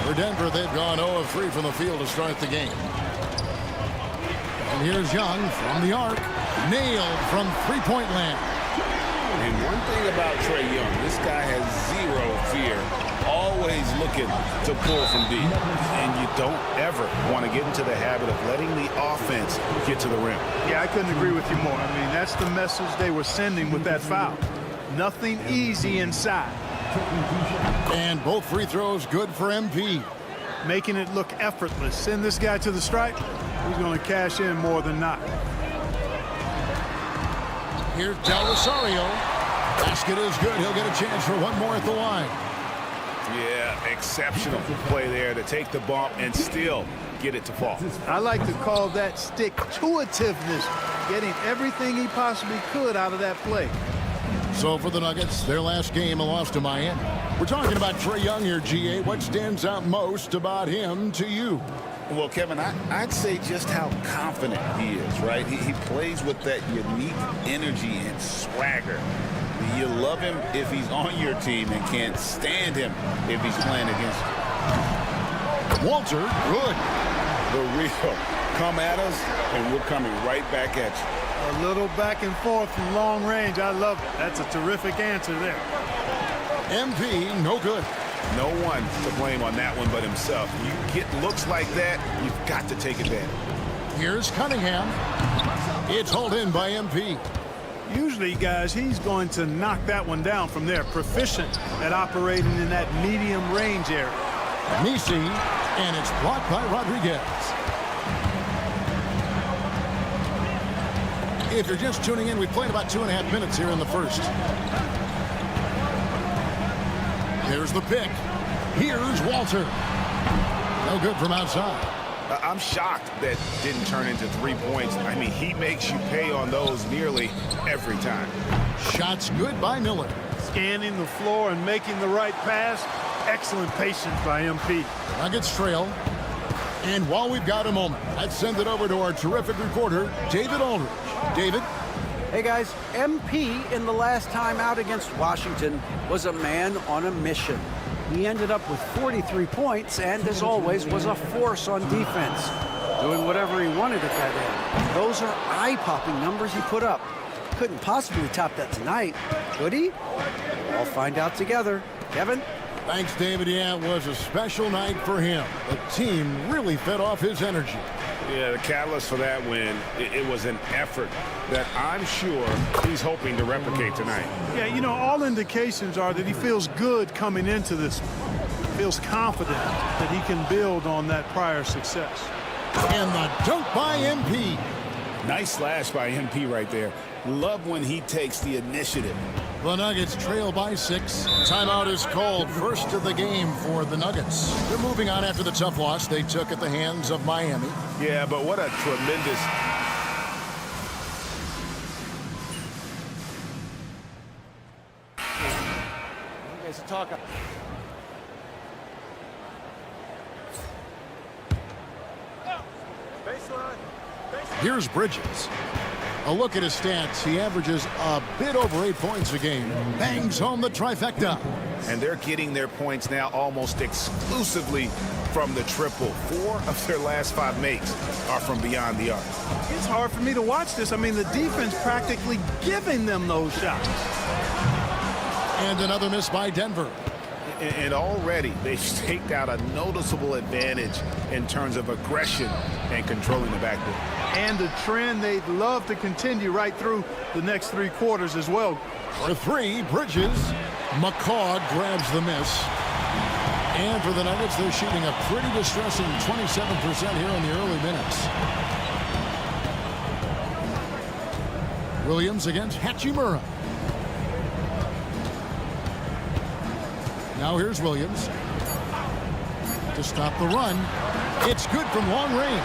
For Denver, they've gone 0 of 3 from the field to start the game. And here's Young from the arc. Nailed from three-point land. And one thing about Trae Young, this guy has zero fear. Always looking to pull from deep. And you don't ever want to get into the habit of letting the offense get to the rim. Yeah, I couldn't agree with you more. I mean, that's the message they were sending with that foul. Nothing easy inside. And both free throws good for MP. Making it look effortless. Send this guy to the stripe. He's going to cash in more than not. Here's Del Rosario. Basket is good. He'll get a chance for one more at the line. Yeah, exceptional play there to take the bump and still get it to fall. I like to call that stick-to-itiveness, getting everything he possibly could out of that play. So for the Nuggets, their last game, a loss to Miami. We're talking about Trae Young here, GA. What stands out most about him to you? Well, Kevin, I'd say just how confident he is, right? He plays with that unique energy and swagger. You love him if he's on your team and can't stand him if he's playing against you. Walter, good. The real. Come at us, and we're coming right back at you. A little back and forth from long range. I love it. That's a terrific answer there. MP, no good. No one to blame on that one but himself. You get looks like that, you've got to take advantage. Here's Cunningham. It's hauled in by MP. Usually, guys, he's going to knock that one down from there. Proficient at operating in that medium range area. Messi, and it's blocked by Rodriguez. If you're just tuning in, we've played about 2.5 minutes here in the first. Here's the pick. Here's Walter. No good from outside. I'm shocked that didn't turn into 3 points. I mean, he makes you pay on those nearly every time. Shots good by Miller. Scanning the floor and making the right pass. Excellent patience by MP. Nuggets trail. And while we've got a moment, let's send it over to our terrific reporter, David Aldridge. David? Hey guys, MP in the last time out against Washington was a man on a mission. He ended up with 43 points and, as always, was a force on defense, doing whatever he wanted at that end. Those are eye-popping numbers he put up. Couldn't possibly top that tonight, could he? We'll find out together. Kevin? Thanks, David. Yeah, it was a special night for him. The team really fed off his energy. Yeah, the catalyst for that win, it was an effort that I'm sure he's hoping to replicate tonight. Yeah, you know, all indications are that he feels good coming into this one. Feels confident that he can build on that prior success. And the dunk by MP. Nice slash by MP right there. Love when he takes the initiative. The Nuggets trail by 6. Timeout is called. First of the game for the Nuggets. They're moving on after the tough loss they took at the hands of Miami. Yeah, but what a tremendous... You guys are talking. Here's Bridges. A look at his stats. He averages a bit over 8 points a game. Bangs home the trifecta. And they're getting their points now almost exclusively from the triple. 4 of their last 5 makes are from beyond the arc. It's hard for me to watch this. I mean, the defense practically giving them those shots. And another miss by Denver. And already they've staked out a noticeable advantage in terms of aggression and controlling the backboard. And a trend they'd love to continue right through the next 3 quarters as well. For 3, Bridges. McCaw grabs the miss. And for the Nuggets, they're shooting a pretty distressing 27% here in the early minutes. Williams against Hachimura. Now here's Williams to stop the run. It's good from long range.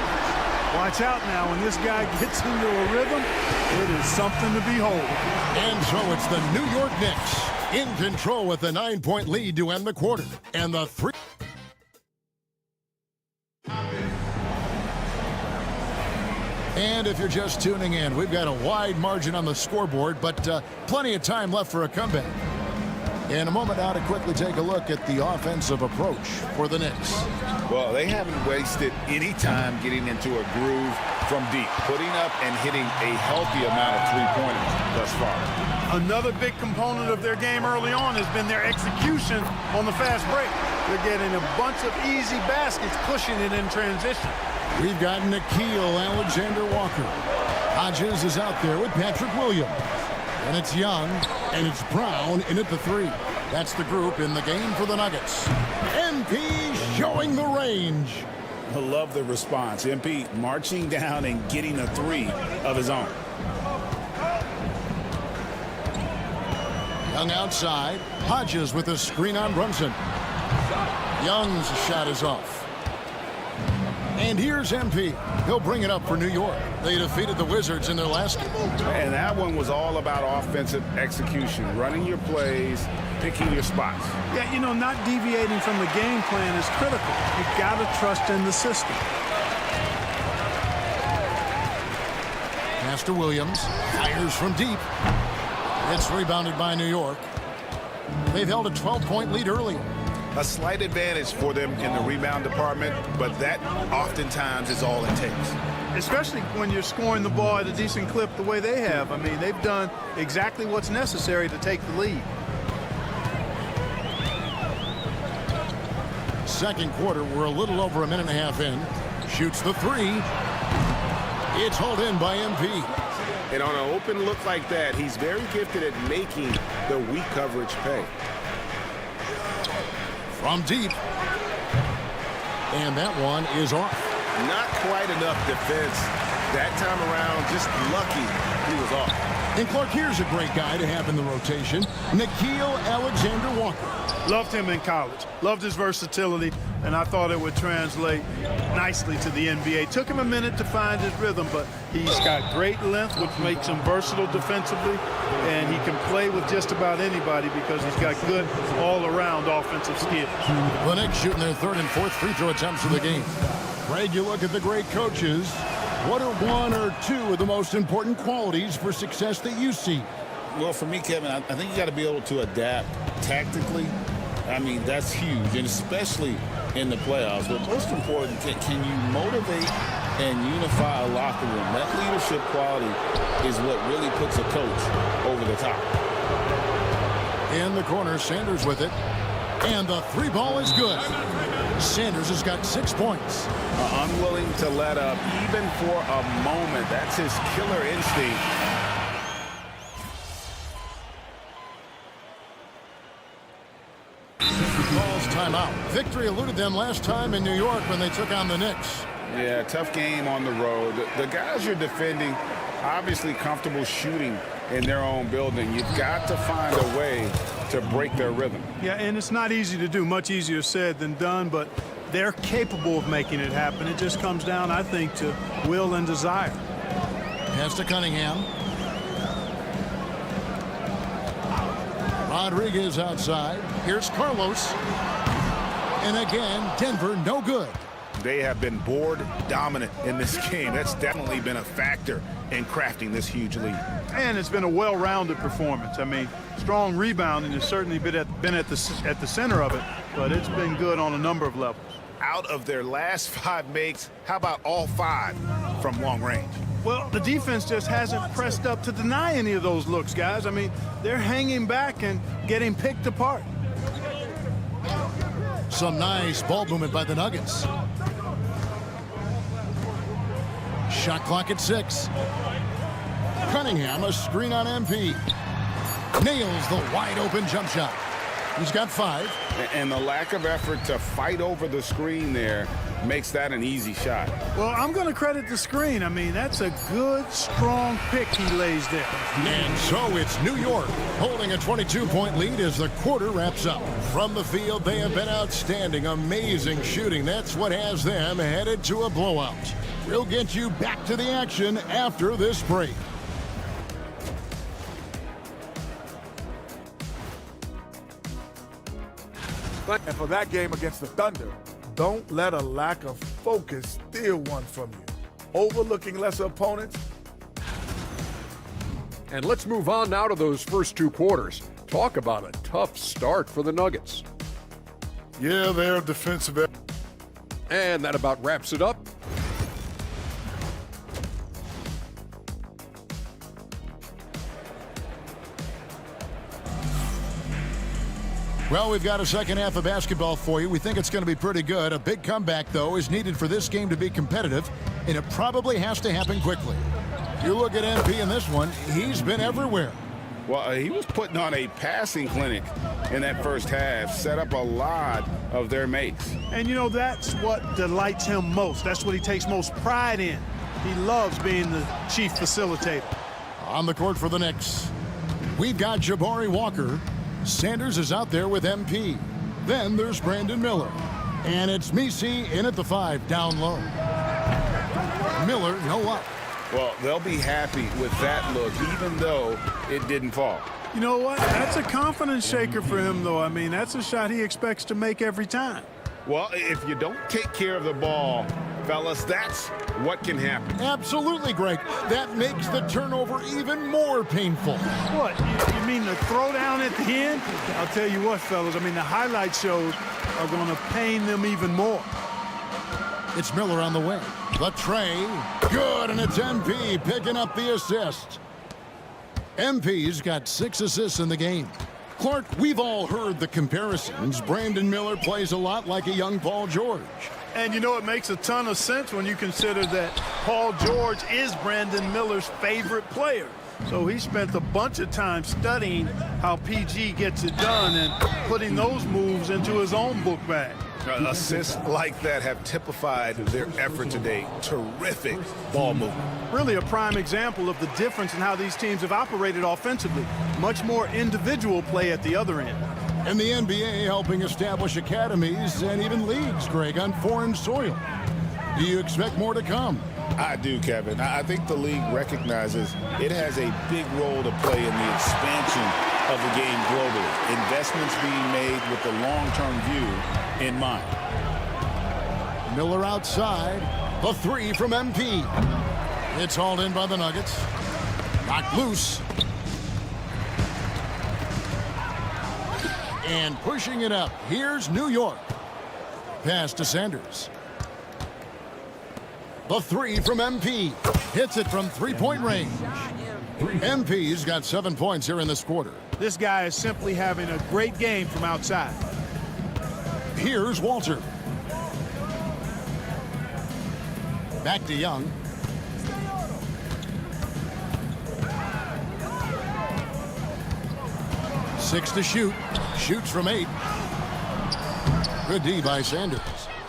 Watch out now. When this guy gets into a rhythm, it is something to behold. And so it's the New York Knicks in control with a 9-point lead to end the quarter. And the three. And if you're just tuning in, we've got a wide margin on the scoreboard, but plenty of time left for a comeback. In a moment now to quickly take a look at the offensive approach for the Knicks. Well, they haven't wasted any time getting into a groove from deep, putting up and hitting a healthy amount of three-pointers thus far. Another big component of their game early on has been their execution on the fast break. They're getting a bunch of easy baskets, pushing it in transition. We've got Nickeil Alexander-Walker. Hodges is out there with Patrick Williams. And it's Young, and it's Brown in at the three. That's the group in the game for the Nuggets. MP showing the range. I love the response. MP marching down and getting a three of his own. Young outside. Hodges with a screen on Brunson. Young's shot is off. And here's MP. He'll bring it up for New York. They defeated the Wizards in their last game. And that one was all about offensive execution, running your plays, picking your spots. Yeah, you know, not deviating from the game plan is critical. You've got to trust in the system. Pass to Williams. Fires from deep. It's rebounded by New York. They've held a 12-point lead earlier. A slight advantage for them in the rebound department, but that oftentimes is all it takes. Especially when you're scoring the ball at a decent clip the way they have. I mean, they've done exactly what's necessary to take the lead. Second quarter, we're a little over a minute and a half in. Shoots the three. It's hauled in by MP. And on an open look like that, he's very gifted at making the weak coverage pay. From deep. And that one is off. Not quite enough defense that time around. Just lucky he was off. And Clark, here's a great guy to have in the rotation. Nickeil Alexander-Walker. Loved him in college. Loved his versatility, and I thought it would translate nicely to the NBA. Took him a minute to find his rhythm, but he's got great length, which makes him versatile defensively, and he can play with just about anybody because he's got good all-around offensive skills. The Knicks shooting their third and fourth free throw attempts of the game. Greg, you look at the great coaches. What are one or two of the most important qualities for success that you see? Well, for me, Kevin, I think you got to be able to adapt tactically. I mean, that's huge, and especially in the playoffs. But most important, can you motivate and unify a locker room? That leadership quality is what really puts a coach over the top. In the corner, Sanders with it. And the three ball is good. Sanders has got 6 points. Unwilling to let up, even for a moment. That's his killer instinct. Calls timeout. Victory eluded them last time in New York when they took on the Knicks. Yeah, tough game on the road. The guys you're defending, obviously comfortable shooting in their own building. You've got to find a way to break their rhythm. Yeah, and it's not easy to do. Much easier said than done, but they're capable of making it happen. It just comes down, I think, to will and desire. Pass to Cunningham. Rodriguez outside. Here's Carlos. And again, Denver no good. They have been board dominant in this game. That's definitely been a factor in crafting this huge lead. And it's been a well-rounded performance. I mean, strong rebounding has certainly been at the center of it, but it's been good on a number of levels. Out of their last 5 makes, how about all 5 from long range? Well, the defense just hasn't pressed up to deny any of those looks, guys. I mean, they're hanging back and getting picked apart. Some nice ball movement by the Nuggets. Shot clock at 6. Cunningham, a screen on MP. Nails the wide open jump shot. He's got 5. And the lack of effort to fight over the screen there makes that an easy shot. Well, I'm going to credit the screen. I mean, that's a good, strong pick he lays there. And so it's New York holding a 22-point lead as the quarter wraps up. From the field, they have been outstanding, amazing shooting. That's what has them headed to a blowout. We'll get you back to the action after this break. And for that game against the Thunder, don't let a lack of focus steal one from you. Overlooking lesser opponents. And let's move on now to those first 2 quarters. Talk about a tough start for the Nuggets. Yeah, they're defensive. And that about wraps it up. Well, we've got a second half of basketball for you. We think it's going to be pretty good. A big comeback, though, is needed for this game to be competitive, and it probably has to happen quickly. You look at MP in this one, he's been everywhere. Well, he was putting on a passing clinic in that first half, set up a lot of their makes. And, you know, that's what delights him most. That's what he takes most pride in. He loves being the chief facilitator. On the court for the Knicks, we've got Jabari Walker. Sanders is out there with MP. Then there's Brandon Miller. And it's Messi in at the 5, down low. Miller, no luck. Well, they'll be happy with that look, even though it didn't fall. You know what? That's a confidence shaker for him, though. I mean, that's a shot he expects to make every time. Well, if you don't take care of the ball, fellas, that's what can happen. Absolutely, Greg. That makes the turnover even more painful. What? You mean the throwdown at the end? I'll tell you what, fellas. I mean, the highlight shows are going to pain them even more. It's Miller on the wing. The tray. Good, and it's MP picking up the assist. MP's got 6 assists in the game. Clark, we've all heard the comparisons. Brandon Miller plays a lot like a young Paul George. And you know, it makes a ton of sense when you consider that Paul George is Brandon Miller's favorite player. So he spent a bunch of time studying how PG gets it done and putting those moves into his own book bag. Assists like that have typified their effort today. Terrific ball movement. Really a prime example of the difference in how these teams have operated offensively. Much more individual play at the other end. And the NBA helping establish academies and even leagues, Greg, on foreign soil. Do you expect more to come? I do, Kevin. I think the league recognizes it has a big role to play in the expansion of the game globally. Investments being made with the long-term view in mind. Miller outside. The 3 from MP. It's hauled in by the Nuggets. Knocked loose. And pushing it up. Here's New York. Pass to Sanders. The 3 from MP. Hits it from 3-point range. MP's got 7 points here in this quarter. This guy is simply having a great game from outside. Here's Walter. Back to Young. Six to shoot. Shoots from 8. Good D by Sanders.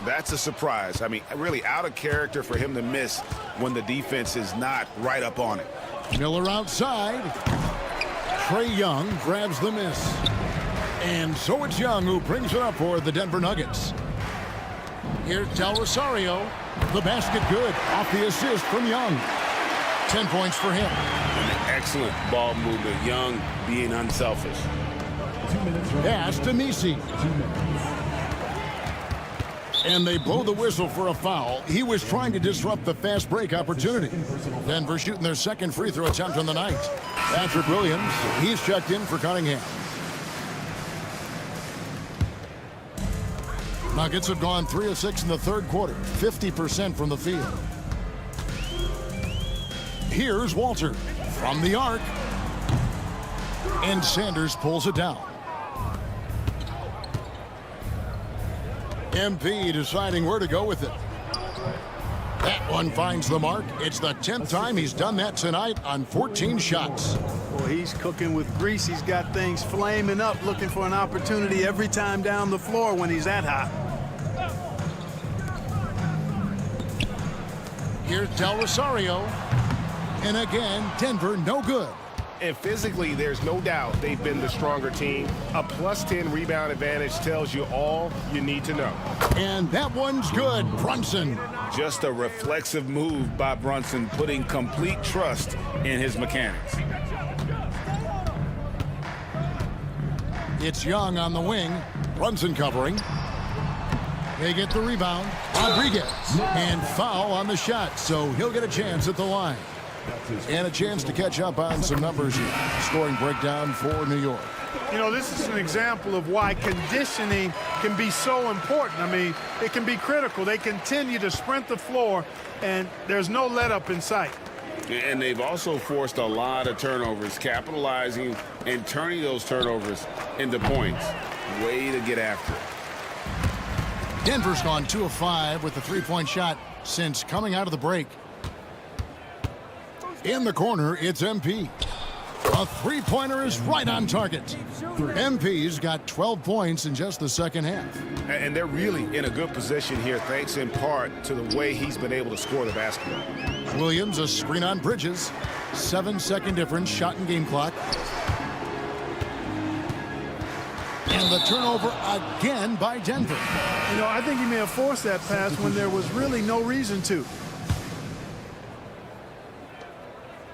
That's a surprise. I mean, really out of character for him to miss when the defense is not right up on it. Miller outside. Trae Young grabs the miss. And so it's Young who brings it up for the Denver Nuggets. Here's Del Rosario. The basket good off the assist from Young. 10 points for him. An excellent ball movement. Young being unselfish. Pass to Messi. And they blow the whistle for a foul. He was trying to disrupt the fast break opportunity. Denver shooting their second free throw attempt on the night. Patrick Williams, he's checked in for Cunningham. Nuggets have gone 3 of 6 in the third quarter, 50% from the field. Here's Walter from the arc. And Sanders pulls it down. MP deciding where to go with it. That one finds the mark. It's the 10th time he's done that tonight on 14 shots. Well, he's cooking with grease. He's got things flaming up, looking for an opportunity every time down the floor when he's that hot. Here's Del Rosario. And again, Denver no good. And physically, there's no doubt they've been the stronger team. A +10 rebound advantage tells you all you need to know. And that one's good. Brunson. Just a reflexive move by Brunson, putting complete trust in his mechanics. It's Young on the wing. Brunson covering. They get the rebound. Rodriguez. And foul on the shot, so he'll get a chance at the line. And a chance to catch up on some numbers here. Scoring breakdown for New York. You know, this is an example of why conditioning can be so important. I mean, it can be critical. They continue to sprint the floor, and there's no let-up in sight. And they've also forced a lot of turnovers, capitalizing and turning those turnovers into points. Way to get after it. Denver's gone 2 of 5 with the three-point shot since coming out of the break. In the corner, it's MP. A three-pointer is right on target. MP's got 12 points in just the second half. And they're really in a good position here, thanks in part to the way he's been able to score the basketball. Williams, a screen on Bridges. 7-second difference, shot and game clock. And the turnover again by Denver. You know, I think he may have forced that pass when there was really no reason to.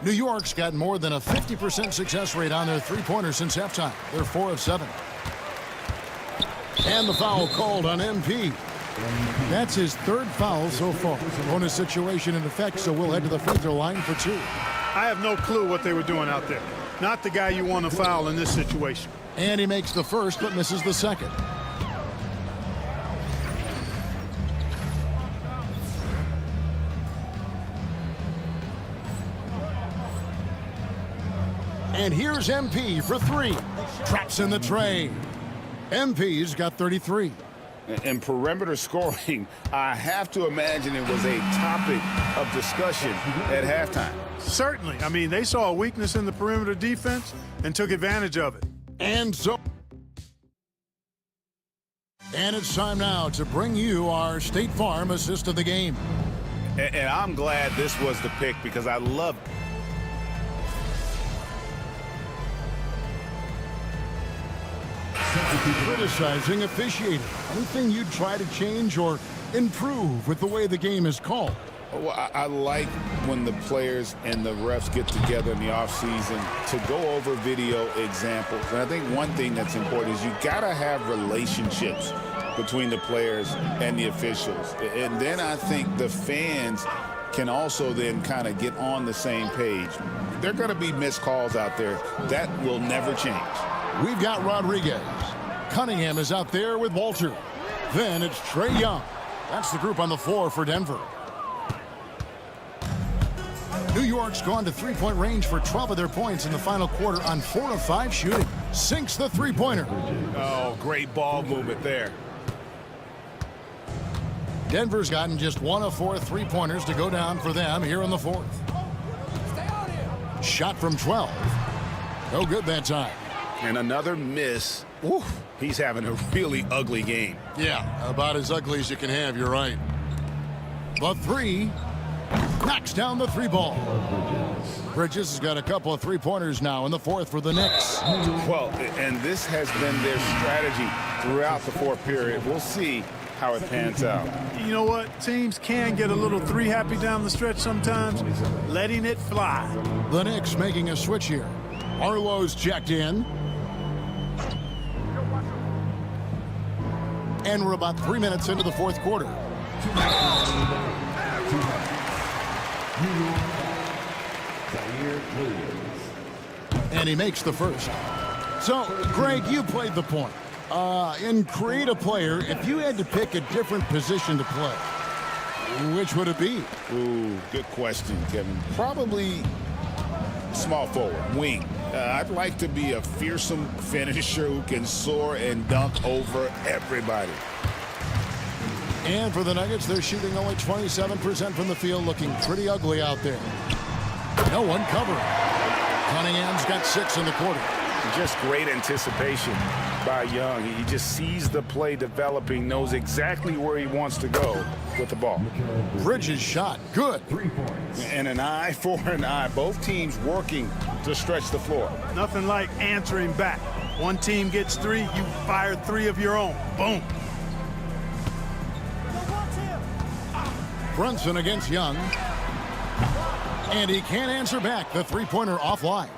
New York's got more than a 50% success rate on their three-pointers since halftime. They're 4 of 7. And the foul called on MP. That's his third foul so far. Bonus situation in effect, so we'll head to the free throw line for 2. I have no clue what they were doing out there. Not the guy you want to foul in this situation. And he makes the first, but misses the second. And here's MP for 3. Traps in the tray. MP's got 33. And perimeter scoring, I have to imagine it was a topic of discussion at halftime. Certainly. I mean, they saw a weakness in the perimeter defense and took advantage of it. And it's time now to bring you our State Farm assist of the game. And I'm glad this was the pick because I love it. Criticizing officiating. Anything you'd try to change or improve with the way the game is called? Well, I like when the players and the refs get together in the offseason to go over video examples. And I think one thing that's important is you got to have relationships between the players and the officials. And then I think the fans can also then kind of get on the same page. There are going to be missed calls out there. That will never change. We've got Rodriguez. Cunningham is out there with Walter. Then it's Trey Young. That's the group on the floor for Denver. New York's gone to three-point range for 12 of their points in the final quarter on 4 of 5 shooting. Sinks the three-pointer. Oh, great ball movement there. Denver's gotten just 1 of 4 three-pointers to go down for them here in the fourth. Shot from 12. No good that time. And another miss. Ooh, he's having a really ugly game. Yeah, about as ugly as you can have, you're right. The 3 knocks down the 3 ball. Bridges has got a couple of three-pointers now in the fourth for the Knicks. Well, and this has been their strategy throughout the fourth period. We'll see how it pans out. You know what? Teams can get a little three-happy down the stretch sometimes, letting it fly. The Knicks making a switch here. Arlo's checked in. And we're about 3 minutes into the fourth quarter. And he makes the first. So, Greg, you played the point. In Create a Player, if you had to pick a different position to play, which would it be? Ooh, good question, Kevin. Probably small forward, wing. I'd like to be a fearsome finisher who can soar and dunk over everybody. And for the Nuggets, they're shooting only 27% from the field, looking pretty ugly out there. No one covering. Cunningham's got 6 in the quarter. Just great anticipation by Young. He just sees the play developing, knows exactly where he wants to go with the ball. Bridges shot. Good. And an eye for an eye. Both teams working to stretch the floor. Nothing like answering back. One team gets 3, you fire 3 of your own. Boom. Brunson against Young. And he can't answer back. The three-pointer offline.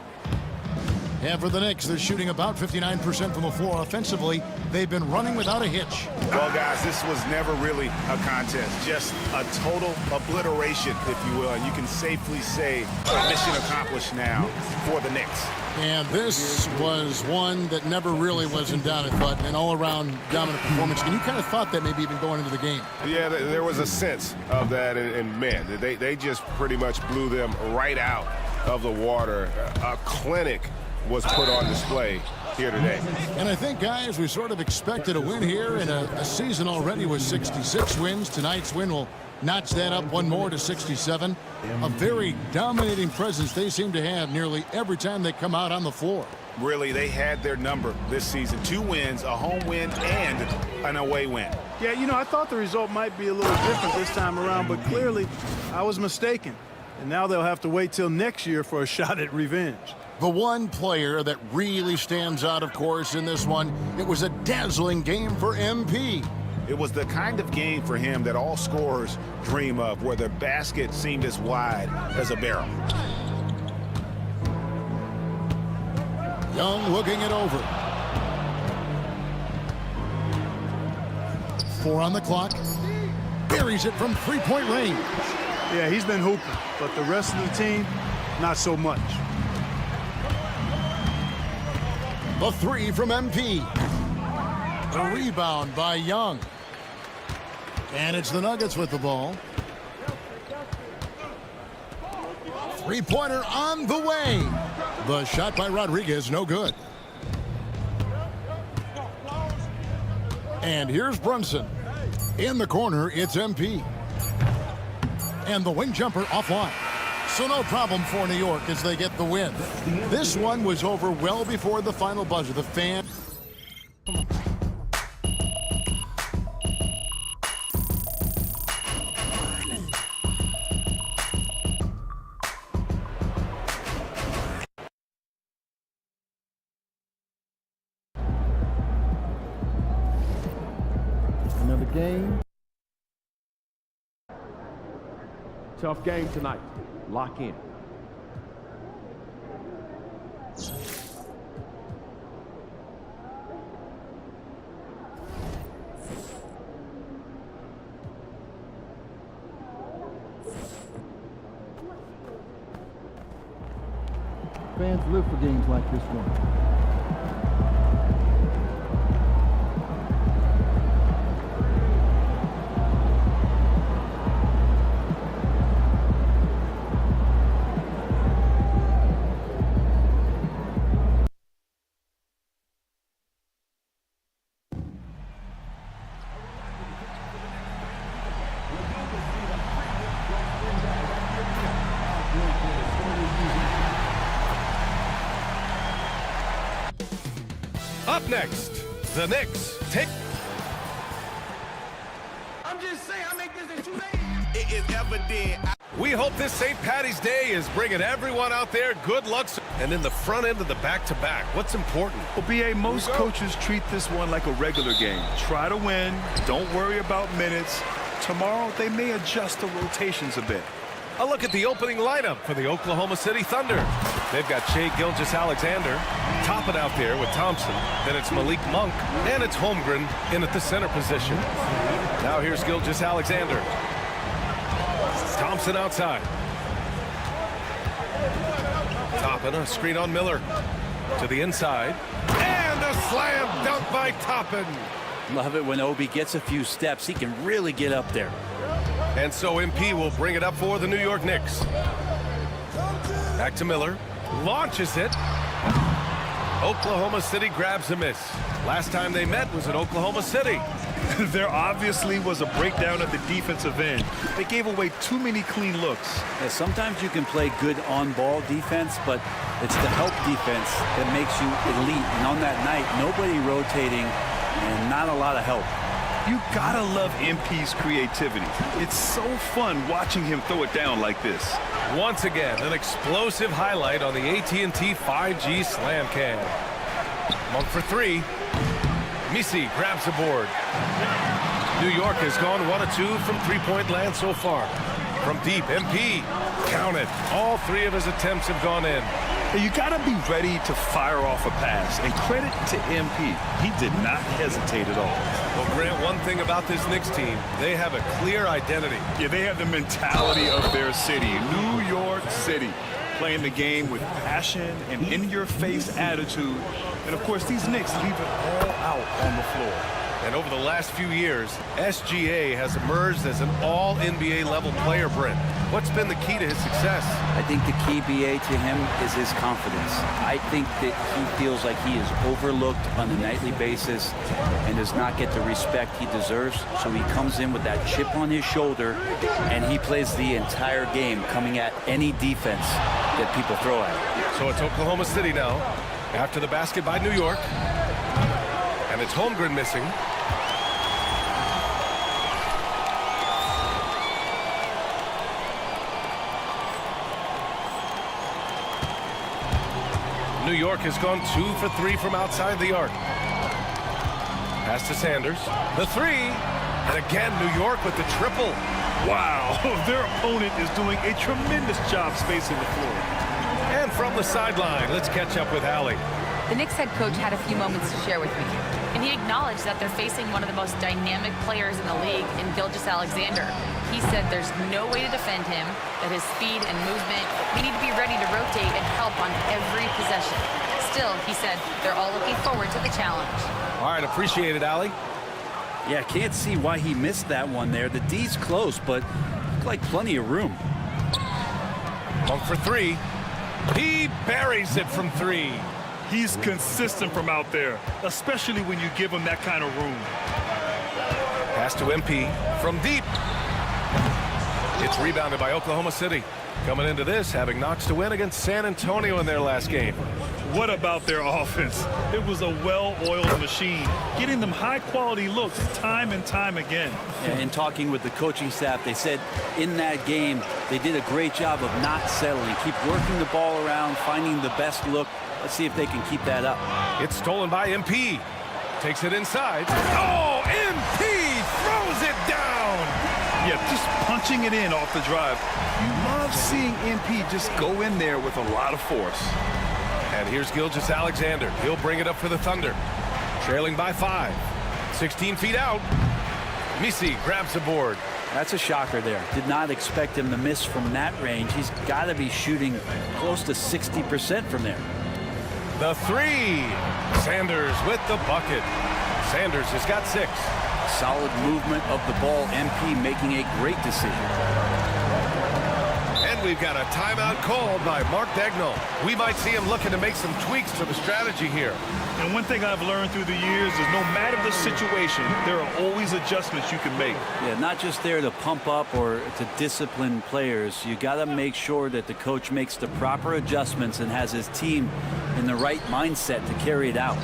And for the Knicks, they're shooting about 59% from the floor. Offensively, they've been running without a hitch. Well, guys, this was never really a contest. Just a total obliteration, if you will. And you can safely say mission accomplished now for the Knicks. And this was one that never really was in doubt, I thought, an all-around dominant performance. And you kind of thought that maybe even going into the game. Yeah, there was a sense of that, and man, they just pretty much blew them right out of the water. A clinic was put on display here today. And I think, guys, we sort of expected a win here in a season already with 66 wins. Tonight's win will notch that up one more to 67. A very dominating presence they seem to have nearly every time they come out on the floor. Really, they had their number this season. 2 wins, a home win, and an away win. Yeah, you know, I thought the result might be a little different this time around, but clearly I was mistaken. And now they'll have to wait till next year for a shot at revenge. The one player that really stands out, of course, in this one, it was a dazzling game for MP. It was the kind of game for him that all scorers dream of, where the basket seemed as wide as a barrel. Young looking it over. 4 on the clock. Buries it from three-point range. Yeah, he's been hooping, but the rest of the team, not so much. The 3 from MP. The rebound by Young. And it's the Nuggets with the ball. Three-pointer on the way. The shot by Rodriguez, no good. And here's Brunson. In the corner, it's MP. And the wing jumper offline. So no problem for New York as they get the win. This one was over well before the final buzzer. The fan... Another game. Tough game tonight. Lock in. Fans live for games like this one. Up next, the Knicks take... I'm just saying, I make this in 2 days. It is evident. We hope this St. Patty's Day is bringing everyone out there good luck. And in the front end of the back-to-back, what's important? Well, BA, most coaches treat this one like a regular game. Try to win. Don't worry about minutes. Tomorrow, they may adjust the rotations a bit. A look at the opening lineup for the Oklahoma City Thunder. They've got Shai Gilgeous-Alexander, topping out there with Thompson. Then it's Malik Monk, and it's Holmgren in at the center position. Now here's Gilgeous-Alexander. Thompson outside. Toppin, a screen on Miller. To the inside. And a slam dunk by Toppin. Love it when Obi gets a few steps. He can really get up there. And so MP will bring it up for the New York Knicks. Back to Miller. Launches it. Oklahoma City grabs a miss. Last time they met was in Oklahoma City. There obviously was a breakdown at the defensive end. They gave away too many clean looks. Yeah, sometimes you can play good on-ball defense, but it's the help defense that makes you elite. And on that night, nobody rotating and not a lot of help. You gotta love MP's creativity. It's so fun watching him throw it down like this. Once again, an explosive highlight on the AT&T 5G Slam Cam. Monk for three. Misi grabs the board. New York has gone 1 of 2 from three-point land so far. From deep, MP, count it. All 3 of his attempts have gone in. You got to be ready to fire off a pass. And credit to MP. He did not hesitate at all. Well, Grant, one thing about this Knicks team, they have a clear identity. Yeah, they have the mentality of their city, New York City. Playing the game with passion and in-your-face attitude. And, of course, these Knicks leave it all out on the floor. And over the last few years, SGA has emerged as an all-NBA level player, Brent. What's been the key to his success? I think the key, BA, to him is his confidence. I think that he feels like he is overlooked on a nightly basis and does not get the respect he deserves. So he comes in with that chip on his shoulder, and he plays the entire game coming at any defense that people throw at him. So it's Oklahoma City now, after the basket by New York. And it's Holmgren missing. New York has gone 2 for 3 from outside the arc. Pass to Sanders. The three. And again, New York with the triple. Wow, their opponent is doing a tremendous job spacing the floor. And from the sideline, let's catch up with Allie. The Knicks head coach had a few moments to share with me, and he acknowledged that they're facing one of the most dynamic players in the league in Gilgeous-Alexander. He said there's no way to defend him, that his speed and movement, we need to be ready to rotate and help on every possession. Still, he said they're all looking forward to the challenge. All right, appreciate it, Allie. Yeah, can't see why he missed that one there. The D's close, but looked like plenty of room. Monk for three. He buries it from 3. He's consistent from out there, especially when you give him that kind of room. Pass to MP from deep. It's rebounded by Oklahoma City. Coming into this, having notched a win against San Antonio in their last game. What about their offense? It was a well-oiled machine, getting them high-quality looks time and time again. Yeah, in talking with the coaching staff, they said in that game, they did a great job of not settling. Keep working the ball around, finding the best look. Let's see if they can keep that up. It's stolen by MP. Takes it inside. Oh, MP throws it down. Yeah, just punching it in off the drive. You love seeing MP just go in there with a lot of force. And here's Gilgeous-Alexander. He'll bring it up for the Thunder. Trailing by 5. 16 feet out. Misi grabs the board. That's a shocker there. Did not expect him to miss from that range. He's got to be shooting close to 60% from there. The three. Sanders with the bucket. Sanders has got 6. Solid movement of the ball. MP making a great decision. And we've got a timeout called by Mark Dagnall. We might see him looking to make some tweaks to the strategy here. And one thing I've learned through the years is no matter the situation, there are always adjustments you can make. Yeah, not just there to pump up or to discipline players. You got to make sure that the coach makes the proper adjustments and has his team in the right mindset to carry it out.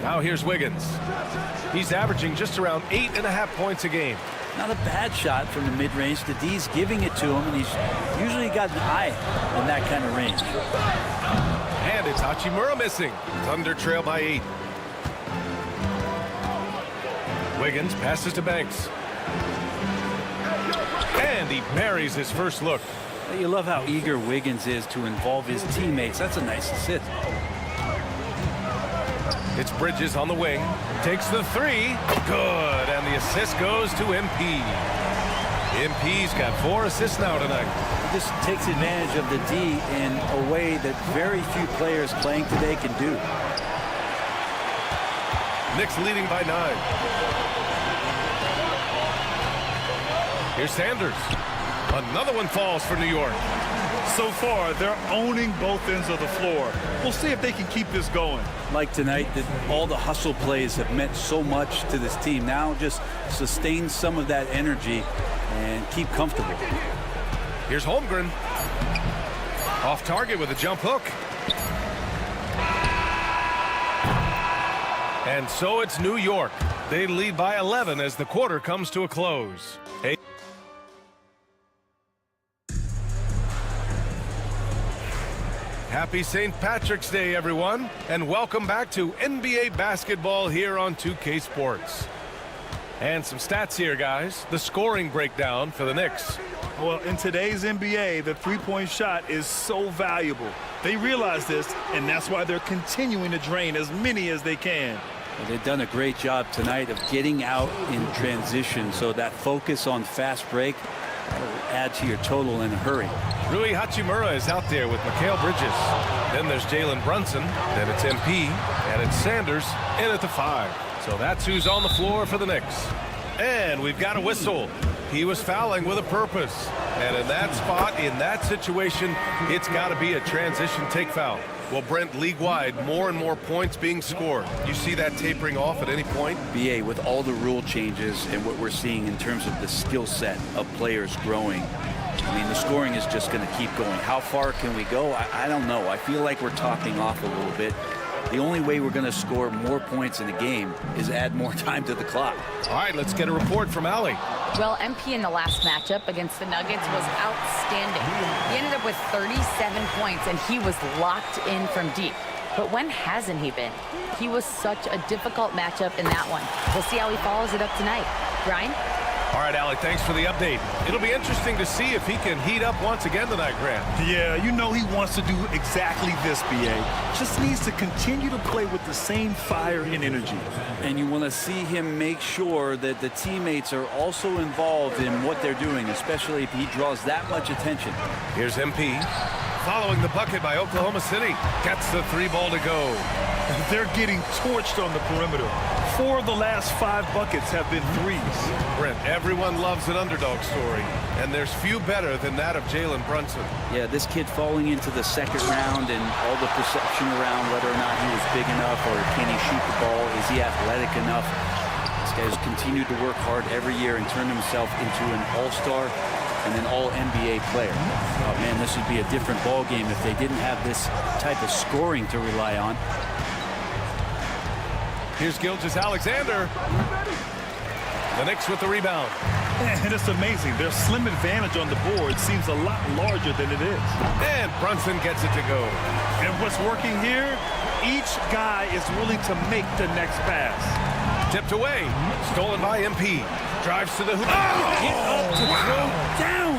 Now here's Wiggins. He's averaging just around 8.5 points a game. Not a bad shot from the mid-range. The D's giving it to him, and he's usually got an eye in that kind of range. And it's Hachimura missing. Thunder trail by 8. Wiggins passes to Banks. And he buries his first look. You love how eager Wiggins is to involve his teammates. That's a nice assist. It's Bridges on the wing. Takes the 3. Good. And the assist goes to MP. MP's got 4 assists now tonight. He just takes advantage of the D in a way that very few players playing today can do. Knicks leading by 9. Here's Sanders. Another one falls for New York. So far, they're owning both ends of the floor. We'll see if they can keep this going. Like tonight, all the hustle plays have meant so much to this team. Now just sustain some of that energy and keep comfortable. Here's Holmgren. Off target with a jump hook. And so it's New York. They lead by 11 as the quarter comes to a close. Happy St. Patrick's Day, everyone, and welcome back to NBA basketball here on 2K Sports. And some stats here, guys. The scoring breakdown for the Knicks. Well, in today's NBA, the three-point shot is so valuable. They realize this, and that's why they're continuing to drain as many as they can. Well, they've done a great job tonight of getting out in transition, so that focus on fast break will add to your total in a hurry. Rui Hachimura is out there with Mikal Bridges. Then there's Jalen Brunson. Then it's MP. And it's Sanders in at the 5. So that's who's on the floor for the Knicks. And we've got a whistle. He was fouling with a purpose. And in that spot, in that situation, it's got to be a transition take foul. Well, Brent, league-wide, more and more points being scored. You see that tapering off at any point? BA, with all the rule changes and what we're seeing in terms of the skill set of players growing, I mean, the scoring is just going to keep going. How far can we go? I don't know. I feel like we're topping off a little bit. The only way we're going to score more points in a game is add more time to the clock. All right, let's get a report from Allie. Well, MP in the last matchup against the Nuggets was outstanding. He ended up with 37 points, and he was locked in from deep. But when hasn't he been? He was such a difficult matchup in that one. We'll see how he follows it up tonight. Brian? All right, Allie, thanks for the update. It'll be interesting to see if he can heat up once again tonight, Grant. Yeah, you know he wants to do exactly this, BA. Just needs to continue to play with the same fire and energy. And you want to see him make sure that the teammates are also involved in what they're doing, especially if he draws that much attention. Here's MP. Following the bucket by Oklahoma City. Gets the 3 ball to go. They're getting torched on the perimeter. 4 of the last 5 buckets have been threes. Brent, everyone loves an underdog story, and there's few better than that of Jalen Brunson. Yeah, this kid falling into the second round and all the perception around whether or not he was big enough or can he shoot the ball, is he athletic enough? This guy has continued to work hard every year and turned himself into an all-star and an all-NBA player. Oh, man, this would be a different ball game if they didn't have this type of scoring to rely on. Here's Gilgeous-Alexander. The Knicks with the rebound. And it's amazing. Their slim advantage on the board seems a lot larger than it is. And Brunson gets it to go. And what's working here? Each guy is willing to make the next pass. Tipped away. Stolen by MP. Drives to the hoop. Get up to throw down.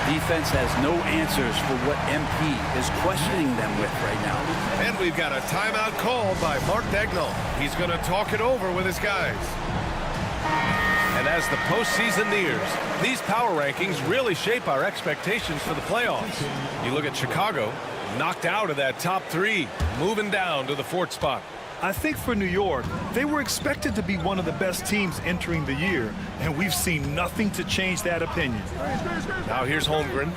Defense has no answers for what MP is questioning them with right now. And we've got a timeout called by Mark Dagnall. He's going to talk it over with his guys. And as the postseason nears, these power rankings really shape our expectations for the playoffs. You look at Chicago, knocked out of that top 3, moving down to the 4th spot. I think for New York, they were expected to be one of the best teams entering the year, and we've seen nothing to change that opinion. Now here's Holmgren.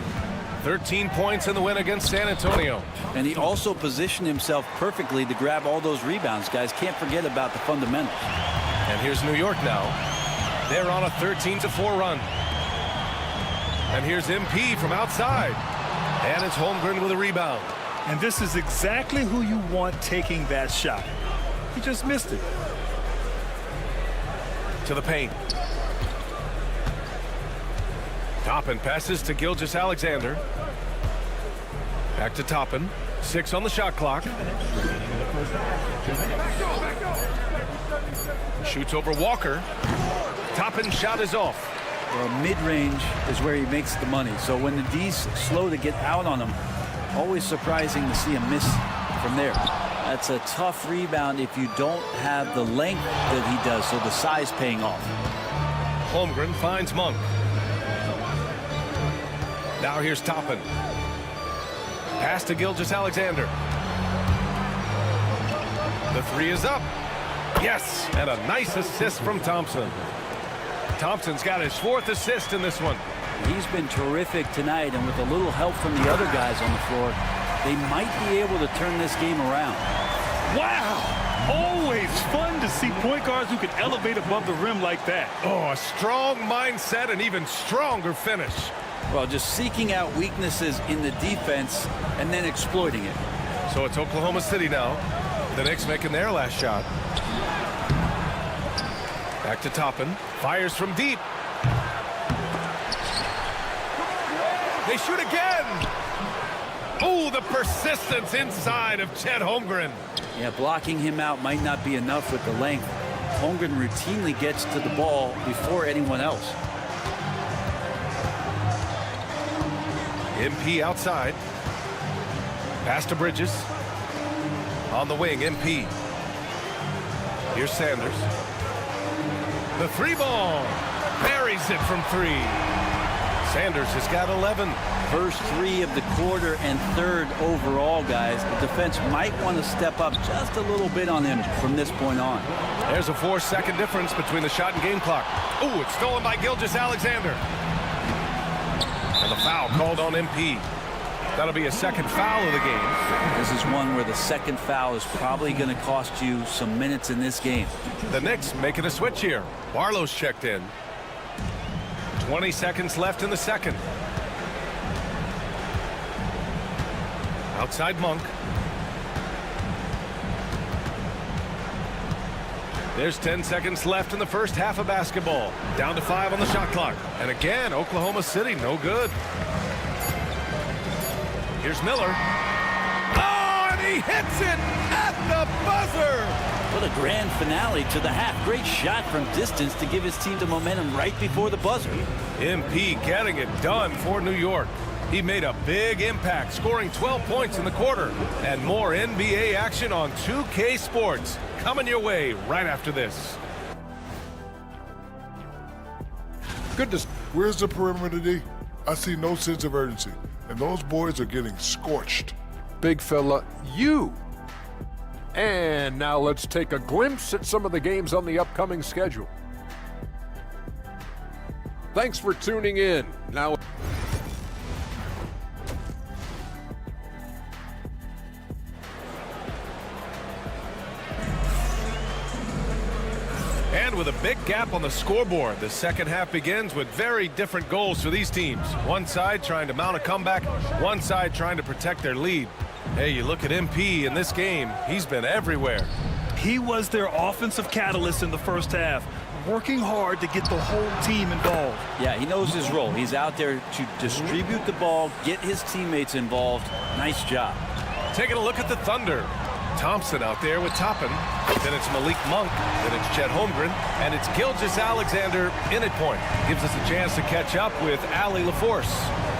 13 points in the win against San Antonio. And he also positioned himself perfectly to grab all those rebounds, guys. Can't forget about the fundamentals. And here's New York now. They're on a 13-4 run. And here's MP from outside. And it's Holmgren with a rebound. And this is exactly who you want taking that shot. He just missed it. To the paint. Toppin passes to Gilgeous-Alexander. Back to Toppin. 6 on the shot clock. Shoots over Walker. Toppin's shot is off. Well, mid-range is where he makes the money. So when the D's slow to get out on him, always surprising to see him miss from there. That's a tough rebound if you don't have the length that he does, so the size paying off. Holmgren finds Monk. Now here's Toppin. Pass to Gilgeous-Alexander. The 3 is up. Yes, and a nice assist from Thompson. Thompson's got his 4th assist in this one. He's been terrific tonight, and with a little help from the other guys on the floor, they might be able to turn this game around. Wow! Always fun to see point guards who can elevate above the rim like that. Oh, a strong mindset and even stronger finish. Well, just seeking out weaknesses in the defense and then exploiting it. So it's Oklahoma City now. The Knicks making their last shot. Back to Toppin. Fires from deep. They shoot again. Oh, the persistence inside of Chet Holmgren. Yeah, blocking him out might not be enough with the length. Holmgren routinely gets to the ball before anyone else. MP outside. Pass to Bridges. On the wing, MP. Here's Sanders. The three ball. Buries it from three. Sanders has got 11. First three of the quarter and third overall, guys. The defense might want to step up just a little bit on him from this point on. There's a 4-second difference between the shot and game clock. Oh, it's stolen by Gilgeous-Alexander. And the foul called on MP. That'll be a second foul of the game. This is one where the second foul is probably going to cost you some minutes in this game. The Knicks making a switch here. Barlow's checked in. 20 seconds left in the second. Outside Monk. There's 10 seconds left in the first half of basketball. Down to 5 on the shot clock. And again, Oklahoma City, no good. Here's Miller. Oh, and he hits it at the buzzer. What a grand finale to the half. Great shot from distance to give his team the momentum right before the buzzer. MP getting it done for New York. He made a big impact, scoring 12 points in the quarter. And more NBA action on 2K Sports coming your way right after this. Where's the perimeter D? I see no sense of urgency, and those boys are getting scorched. Big fella, you. And now let's take a glimpse at some of the games on the upcoming schedule. Thanks for tuning in. Now, and with a big gap on the scoreboard, the second half begins with very different goals for these teams. One side trying to mount a comeback, one side trying to protect their lead. Hey, you look at MP in this game, he's been everywhere. He was their offensive catalyst in the first half, working hard to get the whole team involved. Yeah, he knows his role. He's out there to distribute the ball, get his teammates involved. Nice job. Taking a look at the Thunder. Thompson out there with Toppin. Then it's Malik Monk. Then it's Chet Holmgren. And it's Gilgeous-Alexander in at point. Gives us a chance to catch up with Allie LaForce.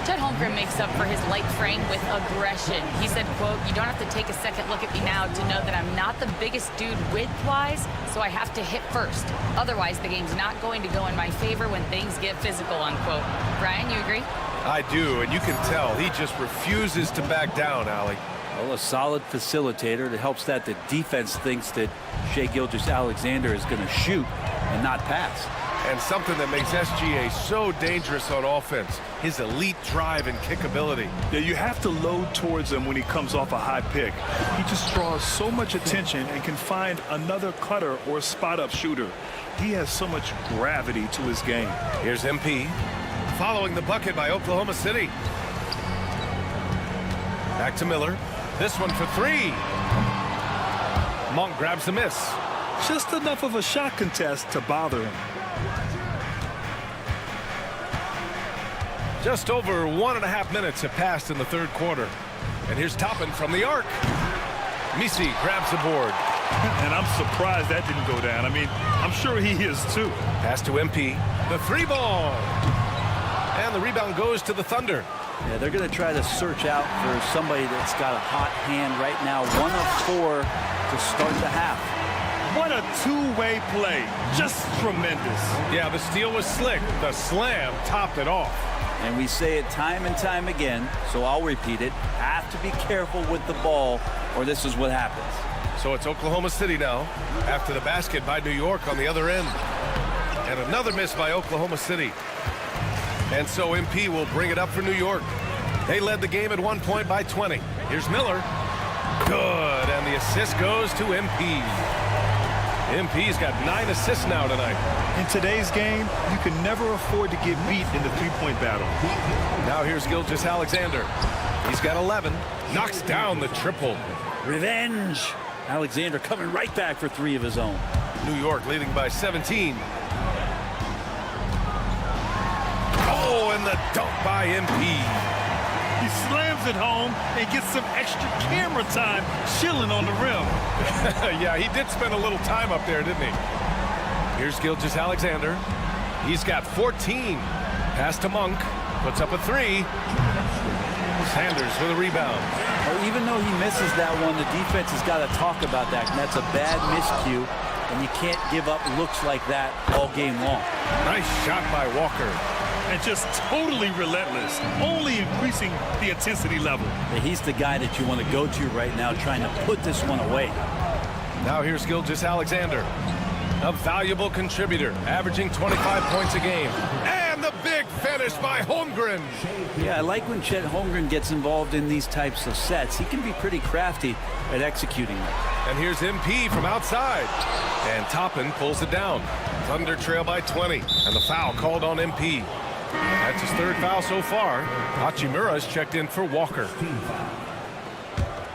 Chet Holmgren makes up for his light frame with aggression. He said, quote, "You don't have to take a second look at me now to know that I'm not the biggest dude width-wise, so I have to hit first. Otherwise, the game's not going to go in my favor when things get physical," unquote. Brian, you agree? I do, and you can tell he just refuses to back down, Allie. Well, a solid facilitator that helps that the defense thinks that Shai Gilgeous-Alexander is going to shoot and not pass. And something that makes SGA so dangerous on offense, his elite drive and kick ability. Yeah, you have to load towards him when he comes off a high pick. He just draws so much attention and can find another cutter or spot-up shooter. He has so much gravity to his game. Here's MP following the bucket by Oklahoma City. Back to Miller. This one for three. Monk grabs the miss. Just enough of a shot contest to bother him. Just over 1.5 minutes have passed in the third quarter. And here's Toppin from the arc. Misi grabs the board. And I'm surprised that didn't go down. I mean, I'm sure he is too. Pass to MP. The three ball. And the rebound goes to the Thunder. Yeah, they're going to try to search out for somebody that's got a hot hand right now. 1 of 4 to start the half. What a two-way play. Just tremendous. Yeah, the steal was slick. The slam topped it off. And we say it time and time again, so I'll repeat it. Have to be careful with the ball, or this is what happens. So it's Oklahoma City now, after the basket by New York on the other end. And another miss by Oklahoma City. And so MP will bring it up for New York. They led the game at 1 point by 20. Here's Miller. Good, and the assist goes to MP. MP's got 9 assists now tonight. In today's game, you can never afford to get beat in the three-point battle. Now here's Gilgeous-Alexander. He's got 11. Knocks down the triple. Revenge. Alexander coming right back for 3 of his own. New York leading by 17. Oh, and the dunk by MP. He slams it home and gets some extra camera time chilling on the rim. Yeah, he did spend a little time up there, didn't he? Here's Gilgeous-Alexander. He's got 14. Pass to Monk. Puts up a 3. Sanders with a rebound. Well, even though he misses that one, the defense has got to talk about that. And that's a bad miscue. And you can't give up looks like that all game long. Nice shot by Walker. And just totally relentless, only increasing the intensity level. He's the guy that you want to go to right now, trying to put this one away. Now here's Gilgeous-Alexander, a valuable contributor, averaging 25 points a game. And the big finish by Holmgren. Yeah, I like when Chet Holmgren gets involved in these types of sets. He can be pretty crafty at executing them. And here's MP from outside. And Toppin pulls it down. Thunder trail by 20. And the foul called on MP. That's his 3rd foul so far. Hachimura's checked in for Walker.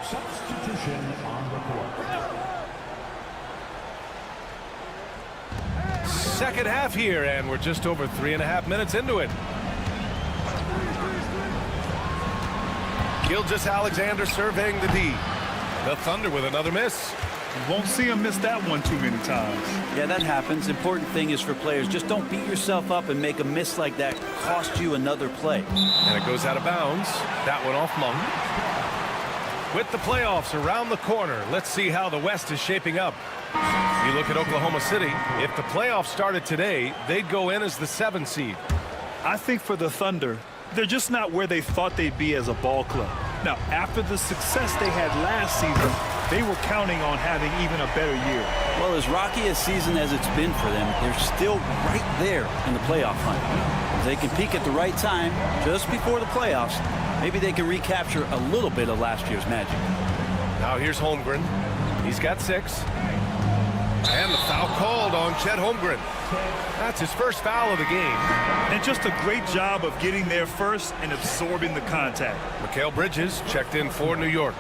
Substitution on the court. Second half here, and we're just over 3.5 minutes into it. Gilgeous-Alexander surveying the D. The Thunder with another miss. You won't see him miss that one too many times. Yeah, that happens. Important thing is for players, just don't beat yourself up and make a miss like that cost you another play. And it goes out of bounds. That one off Monk. With the playoffs around the corner, let's see how the West is shaping up. You look at Oklahoma City. If the playoffs started today, they'd go in as the 7th seed. I think for the Thunder, they're just not where they thought they'd be as a ball club. Now, after the success they had last season, they were counting on having even a better year. Well, as rocky a season as it's been for them, they're still right there in the playoff hunt. If they can peak at the right time, just before the playoffs, maybe they can recapture a little bit of last year's magic. Now here's Holmgren. He's got 6. And the foul called on Chet Holmgren. That's his 1st foul of the game. And just a great job of getting there first and absorbing the contact. Mikal Bridges checked in for New York.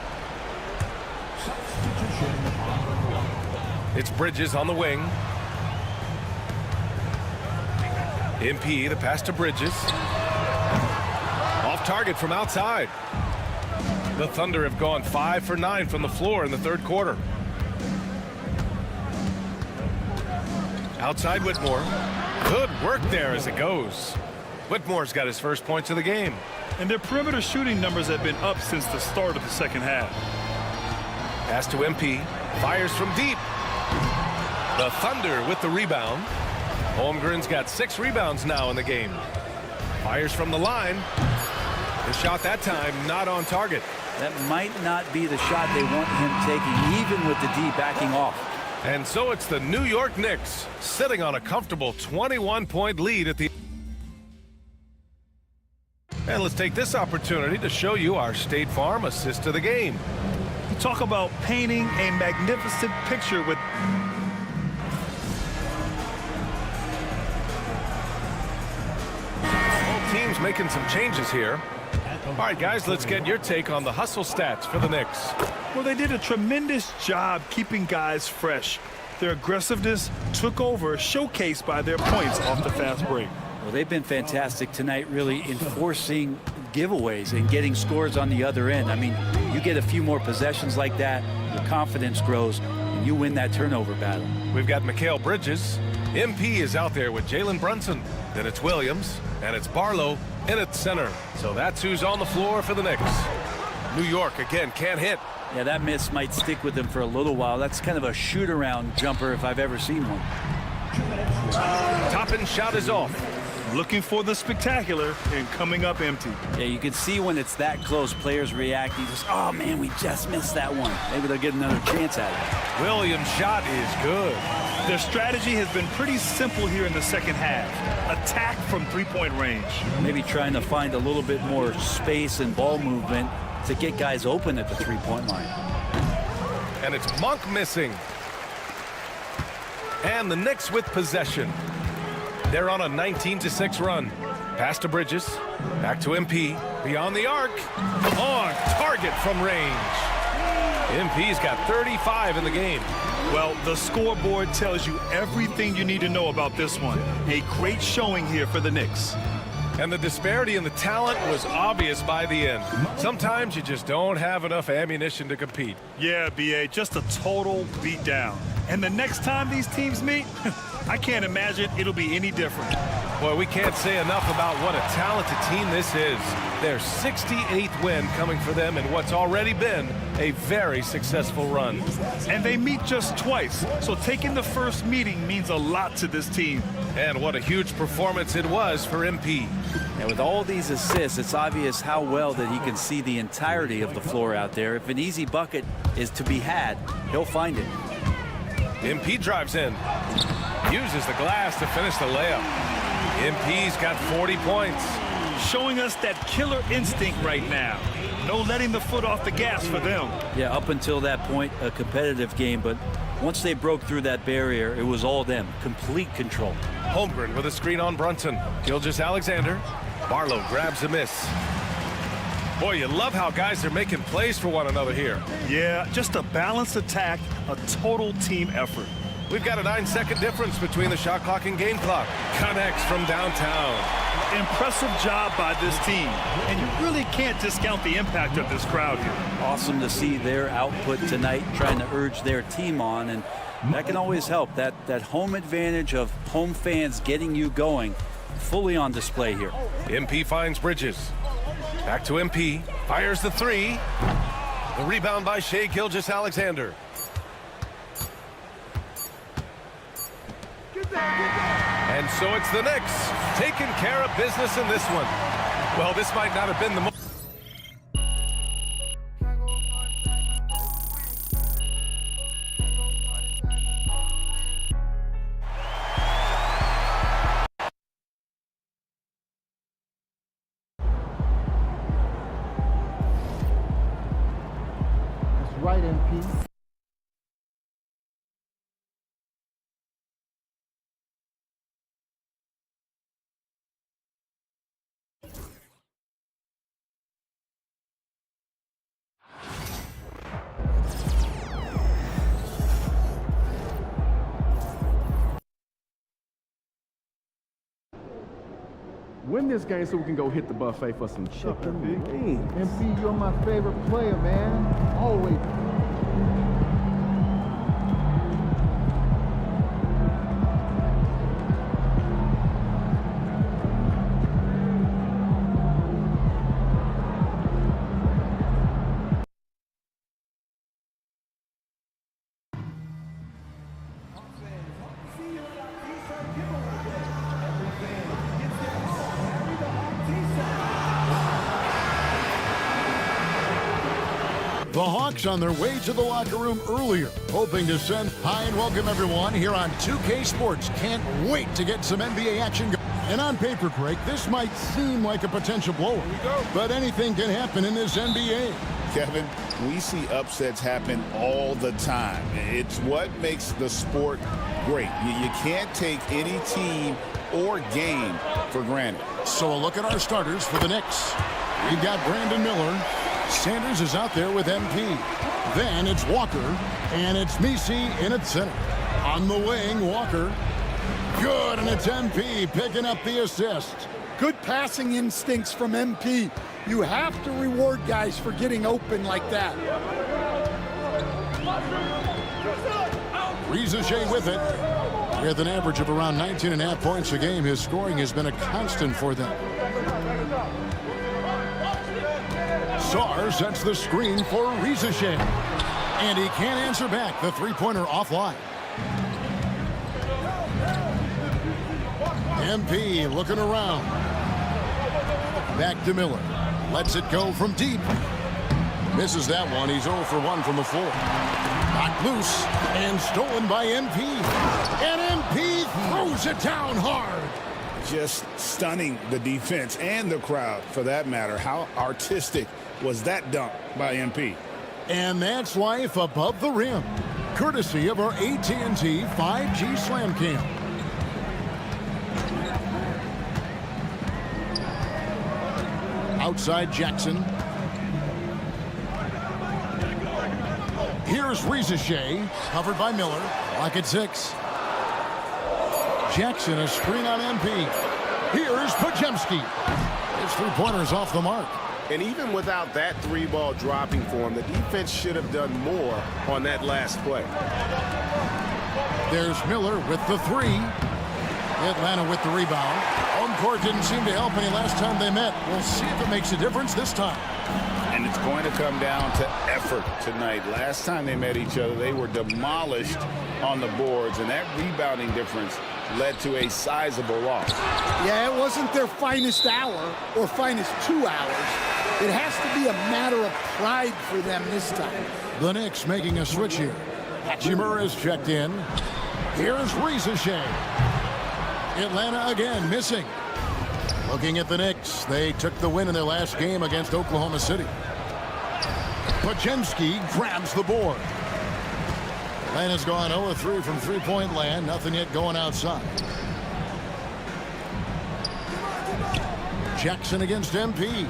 It's Bridges on the wing. MP, the pass to Bridges. Off target from outside. The Thunder have gone 5 for 9 from the floor in the 3rd quarter. Outside Whitmore. Good work there as it goes. Whitmore's got his 1st points of the game. And their perimeter shooting numbers have been up since the start of the 2nd half. Pass to MP. Fires from deep. The Thunder with the rebound. Holmgren's got 6 rebounds now in the game. Fires from the line. The shot that time not on target. That might not be the shot they want him taking, even with the D backing off. And so it's the New York Knicks sitting on a comfortable 21-point lead at the... And let's take this opportunity to show you our State Farm assist to the game. You talk about painting a magnificent picture with... Both teams making some changes here. All right, guys, let's get your take on the hustle stats for the Knicks. Well, they did a tremendous job keeping guys fresh. Their aggressiveness took over, showcased by their points off the fast break. Well, they've been fantastic tonight, really enforcing giveaways and getting scores on the other end. I mean, you get a few more possessions like that, your confidence grows, and you win that turnover battle. We've got Mikal Bridges. MP is out there with Jalen Brunson. Then it's Williams, and it's Barlow in at center. So that's who's on the floor for the Knicks. New York, again, can't hit. Yeah, that miss might stick with them for a little while. That's kind of a shoot-around jumper if I've ever seen one. Toppin shot is off. Looking for the spectacular and coming up empty. Yeah, you can see when it's that close, players reacting. Just, oh, man, we just missed that one. Maybe they'll get another chance at it. Williams' shot is good. Their strategy has been pretty simple here in the second half. Attack from three-point range. Maybe trying to find a little bit more space and ball movement to get guys open at the three-point line. And it's Monk missing. And the Knicks with possession. They're on a 19-6 run. Pass to Bridges. Back to MP. Beyond the arc. On target from range. MP's got 35 in the game. Well, the scoreboard tells you everything you need to know about this one. A great showing here for the Knicks. And the disparity in the talent was obvious by the end. Sometimes you just don't have enough ammunition to compete. Yeah, B.A., just a total beatdown. And the next time these teams meet, I can't imagine it'll be any different. Boy, we can't say enough about what a talented team this is. Their 68th win coming for them in what's already been a very successful run. And they meet just twice, so taking the first meeting means a lot to this team. And what a huge performance it was for MP. And with all these assists, it's obvious how well that he can see the entirety of the floor out there. If an easy bucket is to be had, he'll find it. MP drives in, uses the glass to finish the layup. MP's got 40 points. Showing us that killer instinct right now. No letting the foot off the gas for them. Yeah, up until that point, a competitive game, but once they broke through that barrier, it was all them. Complete control. Holmgren with a screen on Brunson. Gilgeous-Alexander. Barlow grabs a miss. Boy, you love how guys are making plays for one another here. Yeah, just a balanced attack, a total team effort. We've got a 9-second difference between the shot clock and game clock. Connects from downtown. Impressive job by this team. And you really can't discount the impact of this crowd here. Awesome to see their output tonight, trying to urge their team on, and that can always help. That home advantage of home fans getting you going, fully on display here. MP finds Bridges. Back to MP. Fires the three. The rebound by Shai Gilgeous-Alexander. And so it's the Knicks taking care of business in this one. Well, this might not have been the most. That's right, MP. Win this game so we can go hit the buffet for some chicken wings. MP, you're my favorite player, man. Always. The Hawks on their way to the locker room earlier, hoping to send hi and welcome everyone here on 2K Sports. Can't wait to get some NBA action going. And on paper, Craig, this might seem like a potential blowout, but anything can happen in this NBA. Kevin, we see upsets happen all the time. It's what makes the sport great. You can't take any team or game for granted. So a look at our starters for the Knicks. We've got Brandon Miller. Sanders is out there with MP. Then it's Walker, and it's Misi in at center. On the wing, Walker. Good, and it's MP picking up the assist. Good passing instincts from MP. You have to reward guys for getting open like that. Riza with it. With an average of around 19.5 points a game, his scoring has been a constant for them. Sarr sets the screen for Riza, and he can't answer back. The three-pointer offline. MP looking around. Back to Miller. Lets it go from deep. Misses that one. He's 0 for 1 from the floor. Knocked loose and stolen by MP. And MP throws it down hard. Just stunning the defense and the crowd, for that matter. How artistic was that dunk by MP? And that's life above the rim, courtesy of our AT&T 5G Slam Cam. Outside Jackson. Here's Rizachet, covered by Miller. Lock at 6. Jackson a screen on MP. Here's Pajemski. His three-pointer's off the mark. And even without that three ball dropping for him, the defense should have done more on that last play. There's Miller with the 3. Atlanta with the rebound. Home court didn't seem to help any last time they met. We'll see if it makes a difference this time. And it's going to come down to effort tonight. Last time they met each other, they were demolished on the boards, and that rebounding difference led to a sizable loss. Yeah, it wasn't their finest hour or finest 2 hours. It has to be a matter of pride for them this time. The Knicks making a switch here. Hachimura is checked in. Here's Rizachet. Atlanta again missing. Looking at the Knicks, they took the win in their last game against Oklahoma City. Pajemski grabs the board. Atlanta's gone 0-3 from three-point land. Nothing yet going outside. Jackson against MP.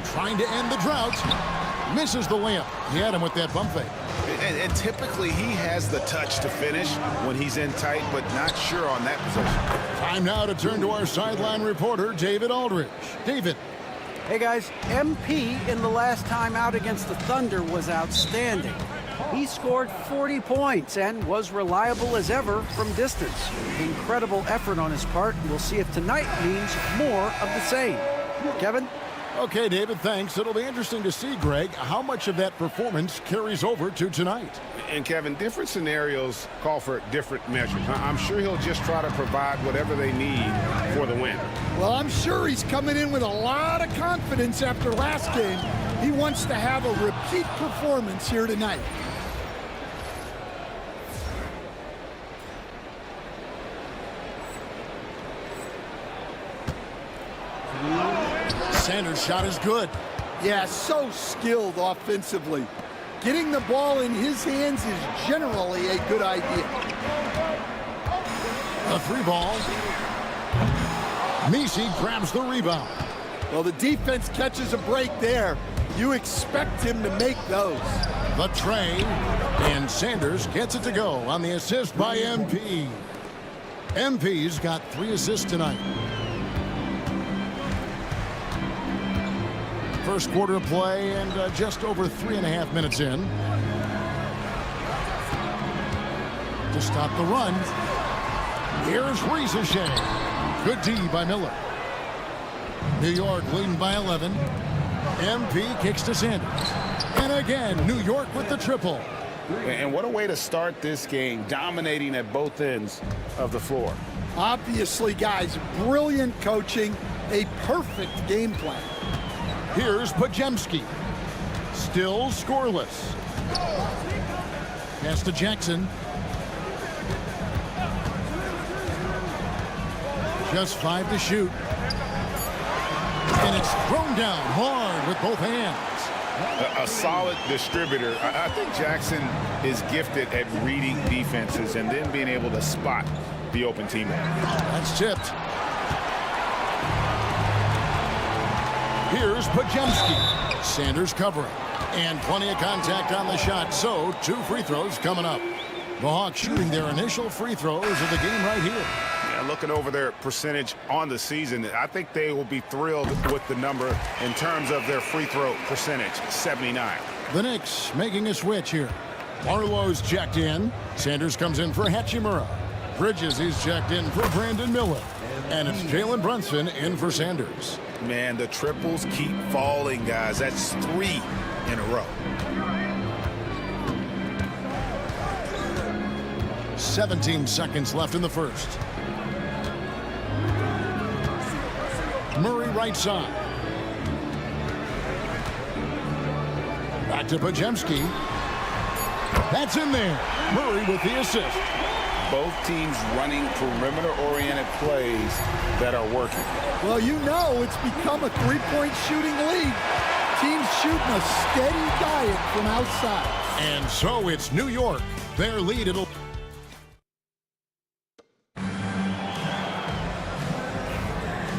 Trying to end the drought. Misses the layup. He had him with that bump fake. And typically he has the touch to finish when he's in tight, but not sure on that possession. Time now to turn to our sideline reporter, David Aldridge. David. Hey, guys. MP in the last time out against the Thunder was outstanding. He scored 40 points and was reliable as ever from distance. Incredible effort on his part. We'll see if tonight means more of the same. Kevin? Okay, David, thanks. It'll be interesting to see, Greg, how much of that performance carries over to tonight. And, Kevin, different scenarios call for different measures. I'm sure he'll just try to provide whatever they need for the win. Well, I'm sure he's coming in with a lot of confidence after last game. He wants to have a repeat performance here tonight. Sanders' shot is good. Yeah, so skilled offensively. Getting the ball in his hands is generally a good idea. A 3-ball. Messi grabs the rebound. Well, the defense catches a break there. You expect him to make those. The tray, and Sanders gets it to go on the assist by MP. MP's got 3 assists tonight. First quarter of play and just over 3.5 minutes in. To stop the run, here's Rizachet. Good D by Miller. New York leading by 11. MP kicks to Sanders. And again, New York with the triple. And what a way to start this game, dominating at both ends of the floor. Obviously, guys, brilliant coaching, a perfect game plan. Here's Pajemski. Still scoreless. Pass to Jackson. Just 5 to shoot. And it's thrown down hard with both hands. A solid distributor. I think Jackson is gifted at reading defenses and then being able to spot the open teammate. That's tipped. Here's Pajemski. Sanders covering. And plenty of contact on the shot. So 2 free throws coming up. The Hawks shooting their initial free throws of the game right here. Yeah, looking over their percentage on the season, I think they will be thrilled with the number in terms of their free throw percentage, 79. The Knicks making a switch here. Barlow's checked in. Sanders comes in for Hachimura. Bridges is checked in for Brandon Miller. And it's Jalen Brunson in for Sanders. Man, the triples keep falling, guys. That's 3 in a row. 17 seconds left in the first. Murray right side. Back to Pajemski. That's in there. Murray with the assist. Both teams running perimeter-oriented plays that are working. Well, you know it's become a three-point shooting league. Teams shooting a steady diet from outside. And so it's New York. Their lead, it'll...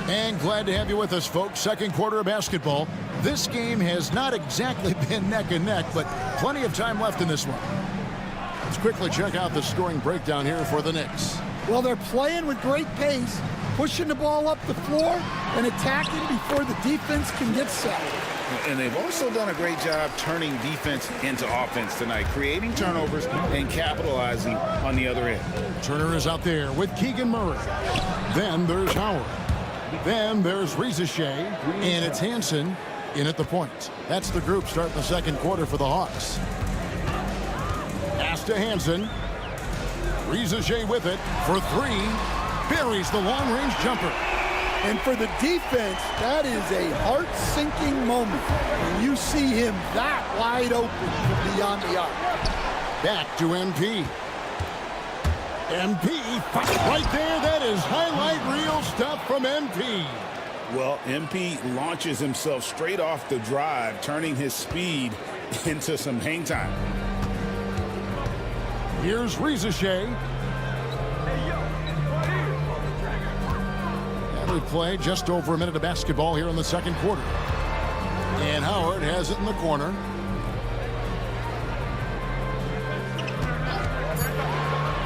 And glad to have you with us, folks. Second quarter of basketball. This game has not exactly been neck and neck, but plenty of time left in this one. Let's quickly check out the scoring breakdown here for the Knicks. Well, they're playing with great pace, pushing the ball up the floor and attacking before the defense can get set. And they've also done a great job turning defense into offense tonight, creating turnovers and capitalizing on the other end. Turner is out there with Keegan Murray. Then there's Howard. Then there's Reza Shea, and it's Hansen in at the point. That's the group starting the second quarter for the Hawks. Pass to Hansen. Reza Shea with it for three. Buries the long-range jumper. And for the defense, that is a heart-sinking moment when you see him that wide open from beyond the arc. Back to MP. MP right there. That is highlight reel stuff from MP. Well, MP launches himself straight off the drive, turning his speed into some hang time. Here's Reza Shea. And we play just over a minute of basketball here in the second quarter. And Howard has it in the corner.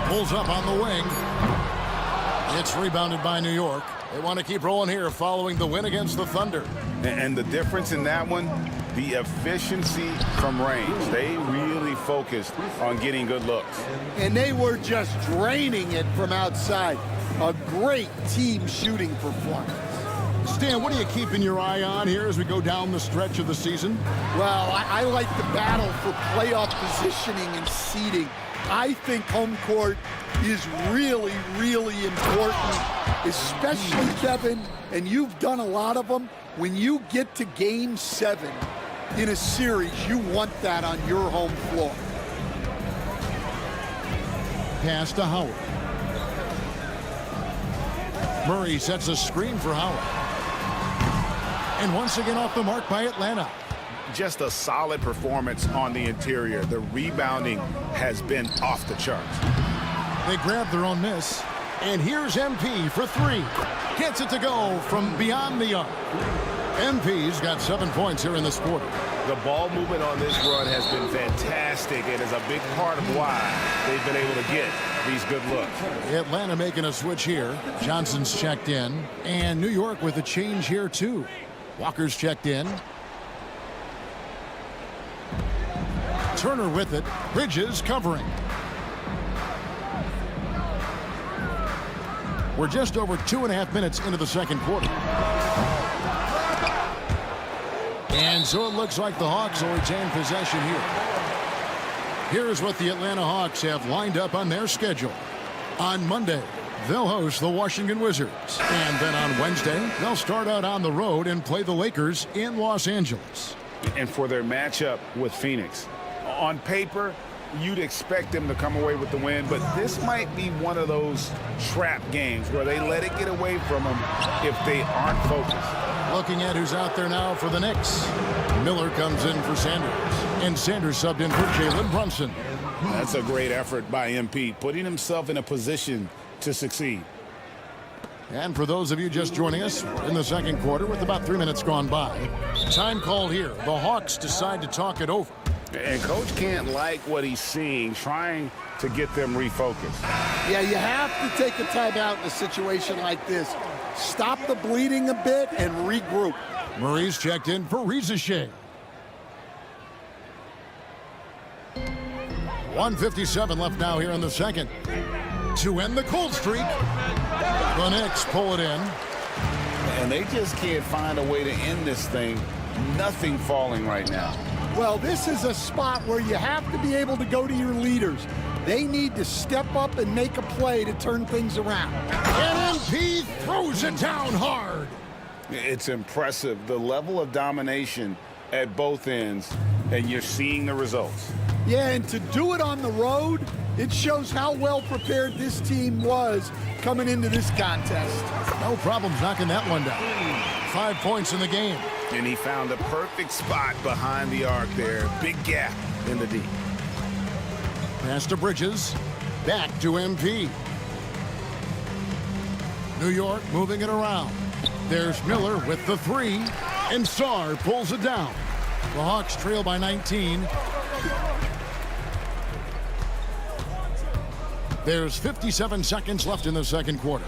Pulls up on the wing. It's rebounded by New York. They want to keep rolling here following the win against the Thunder. And the difference in that one, the efficiency from range. They really focused on getting good looks. And they were just draining it from outside. A great team shooting performance. Stan, what are you keeping your eye on here as we go down the stretch of the season? Well, I like the battle for playoff positioning and seeding. I think home court is really, really important, especially, Kevin, and you've done a lot of them. When you get to Game 7 in a series, you want that on your home floor. Pass to Howard. Murray sets a screen for Howard. And once again off the mark by Atlanta. Just a solid performance on the interior. The rebounding has been off the charts. They grab their own miss. And here's MP for three. Gets it to go from beyond the arc. MP's got 7 points here in this quarter. The ball movement on this run has been fantastic and is a big part of why they've been able to get these good looks. Atlanta making a switch here. Johnson's checked in. And New York with a change here too. Walker's checked in. Turner with it. Bridges covering. We're just over 2.5 minutes into the second quarter. And so it looks like the Hawks will retain possession here. Here's what the Atlanta Hawks have lined up on their schedule. On Monday, they'll host the Washington Wizards. And then on Wednesday, they'll start out on the road and play the Lakers in Los Angeles. And for their matchup with Phoenix. On paper, you'd expect them to come away with the win, but this might be one of those trap games where they let it get away from them if they aren't focused. Looking at who's out there now for the Knicks. Miller comes in for Sanders. And Sanders subbed in for Jalen Brunson. That's a great effort by MP, putting himself in a position to succeed. And for those of you just joining us, we're in the second quarter with about 3 minutes gone by. Time called here. The Hawks decide to talk it over. And Coach can't like what he's seeing, trying to get them refocused. Yeah, you have to take a timeout in a situation like this. Stop the bleeding a bit and regroup. Murray's checked in for Reza Shea. 1:57 left now here in the second. To end the cold streak, the Knicks pull it in. And they just can't find a way to end this thing. Nothing falling right now. Well, this is a spot where you have to be able to go to your leaders. They need to step up and make a play to turn things around. And MP throws it down hard. It's impressive, the level of domination at both ends, and you're seeing the results. Yeah, and to do it on the road, it shows how well prepared this team was coming into this contest. No problems knocking that one down. 5 points in the game. And he found a perfect spot behind the arc there. Big gap in the D. Pass to Bridges. Back to MP. New York moving it around. There's Miller with the three. And Sarr pulls it down. The Hawks trail by 19. There's 57 seconds left in the second quarter.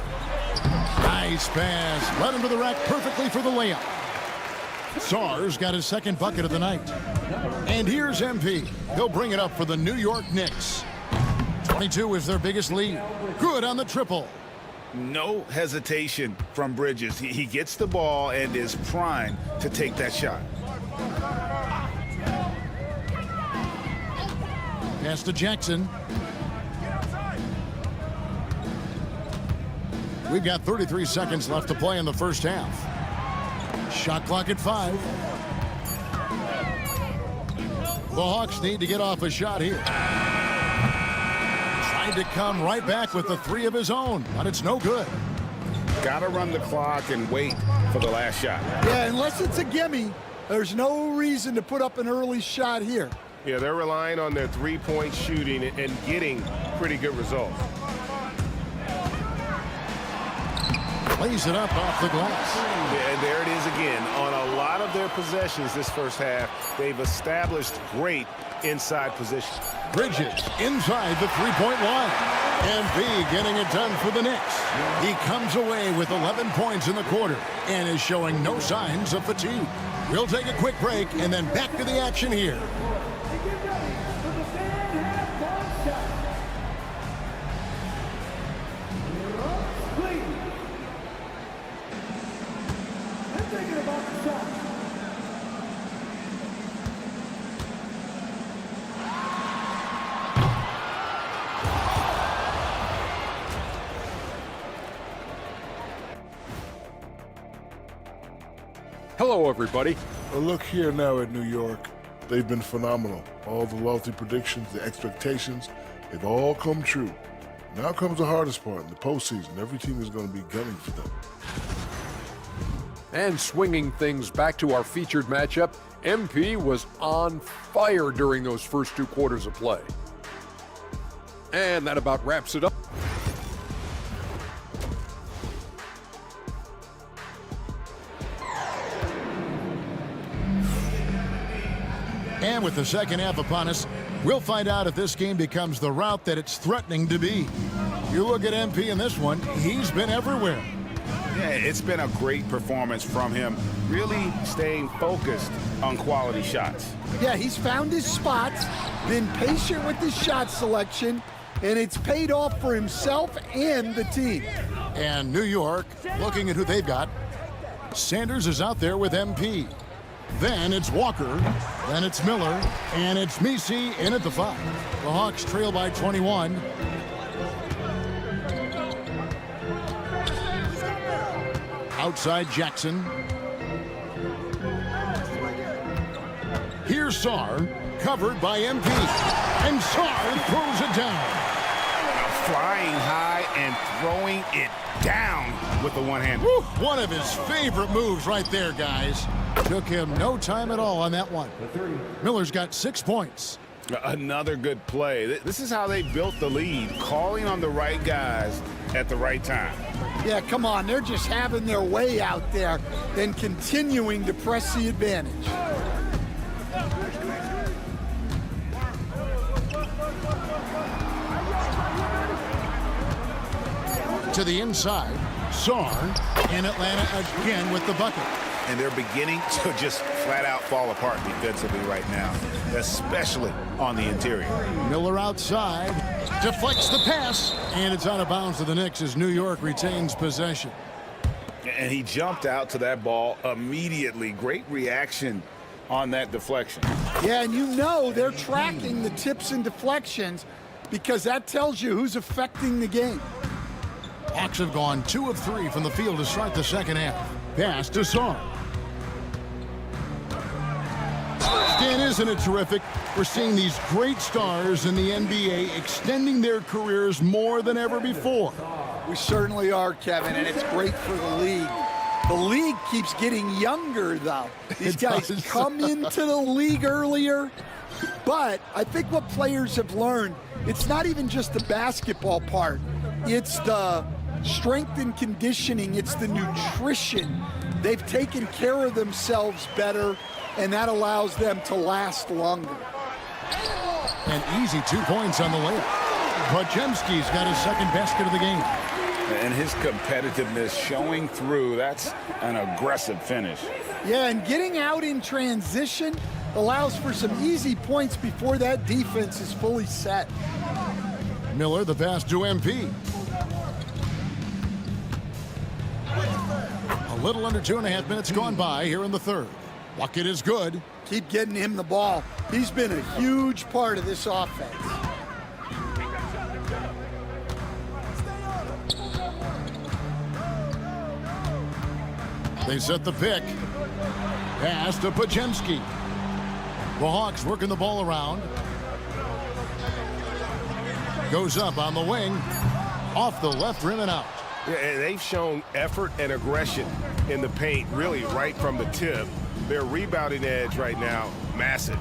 Nice pass. Led him to the rack perfectly for the layup. Sarr's got his second bucket of the night. And here's MP. He'll bring it up for the New York Knicks. 22 is their biggest lead. Good on the triple. No hesitation from Bridges. He gets the ball and is primed to take that shot. Pass to Jackson. We've got 33 seconds left to play in the first half. Shot clock at 5. The Hawks need to get off a shot here. Tried to come right back with the three of his own, but it's no good. Got to run the clock and wait for the last shot. Yeah, unless it's a gimme, there's no reason to put up an early shot here. Yeah, they're relying on their three-point shooting and getting pretty good results. Plays it up off the glass. Yeah, and there it is again. On a lot of their possessions this first half, they've established great inside position. Bridges inside the three-point line. MP getting it done for the Knicks. He comes away with 11 points in the quarter and is showing no signs of fatigue. We'll take a quick break and then back to the action here. Hello, everybody. Well, look here now at New York. They've been phenomenal. All the lofty predictions, the expectations, they've all come true. Now comes the hardest part in the postseason. Every team is going to be gunning for them. And swinging things back to our featured matchup, MP was on fire during those first 2 quarters of play. And that about wraps it up. And with the second half upon us, we'll find out if this game becomes the route that it's threatening to be. You look at MP in this one, he's been everywhere. Yeah, it's been a great performance from him, really staying focused on quality shots. Yeah, he's found his spots, been patient with his shot selection, and it's paid off for himself and the team. And New York, looking at who they've got, Sanders is out there with MP. Then it's Walker, then it's Miller, and it's Messi in at the 5. The Hawks trail by 21. Outside Jackson. Here's Sarr, covered by MP. And Sarr throws it down. Flying high and throwing it down with the one hand. One of his favorite moves right there, guys. Took him no time at all on that one. Miller's got 6 points. Another good play. This is how they built the lead, calling on the right guys at the right time. Yeah, come on. They're just having their way out there and continuing to press the advantage. To the inside, Sarr, and Atlanta again with the bucket. And they're beginning to just flat out fall apart defensively right now, especially on the interior. Miller outside, deflects the pass, and it's out of bounds to the Knicks as New York retains possession. And he jumped out to that ball immediately. Great reaction on that deflection. Yeah, and you know they're tracking the tips and deflections because that tells you who's affecting the game. Hawks have gone 2 of 3 from the field to start the second half. Pass to Sarr. And isn't it terrific? We're seeing these great stars in the NBA extending their careers more than ever before. We certainly are, Kevin, and it's great for the league. The league keeps getting younger, though. These guys come into the league earlier, but I think what players have learned, it's not even just the basketball part. It's the strength and conditioning. It's the nutrition. They've taken care of themselves better, and that allows them to last longer. An easy 2 points on the layup. Podziemski's got his second basket of the game. And his competitiveness showing through. That's an aggressive finish. Yeah, and getting out in transition allows for some easy points before that defense is fully set. Miller, the pass to MP. A little under 2.5 minutes gone by here in the third. Bucket is good. Keep getting him the ball. He's been a huge part of this offense. They set the pick. Pass to Podziemski. The Hawks working the ball around. Goes up on the wing. Off the left rim and out. Yeah, they've shown effort and aggression in the paint, really right from the tip. Their rebounding edge right now, massive.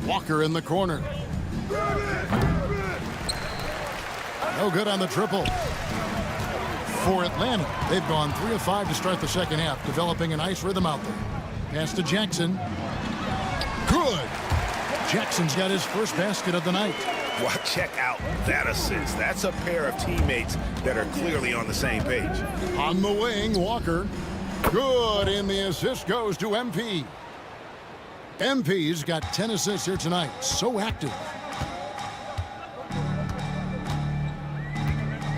Walker in the corner. No good on the triple. For Atlanta, they've gone 3 of 5 to start the second half, developing a nice rhythm out there. Pass to Jackson. Good. Jackson's got his first basket of the night. Well, check out that assist. That's a pair of teammates that are clearly on the same page. On the wing, Walker. Good, and the assist goes to MP. MP's got 10 assists here tonight. So active.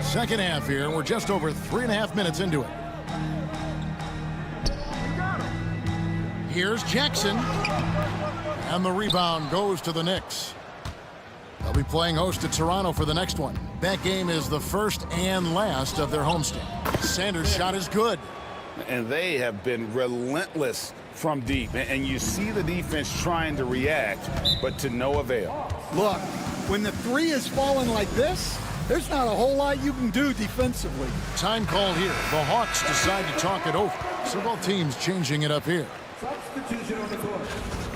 Second half here. We're just over 3.5 minutes into it. Here's Jackson. And the rebound goes to the Knicks. They'll be playing host to Toronto for the next one. That game is the first and last of their homestand. Sanders' shot is good. And they have been relentless from deep. And you see the defense trying to react, but to no avail. Look, when the three is falling like this, there's not a whole lot you can do defensively. Time called here. The Hawks decide to talk it over. So both teams changing it up here.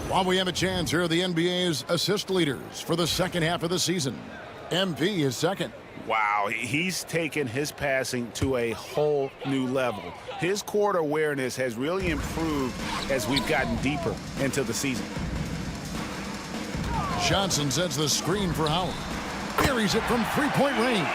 While we have a chance, here are the NBA's assist leaders for the second half of the season. MP is second. Wow, he's taken his passing to a whole new level. His court awareness has really improved as we've gotten deeper into the season. Johnson sets the screen for Howard. Buries it from three-point range.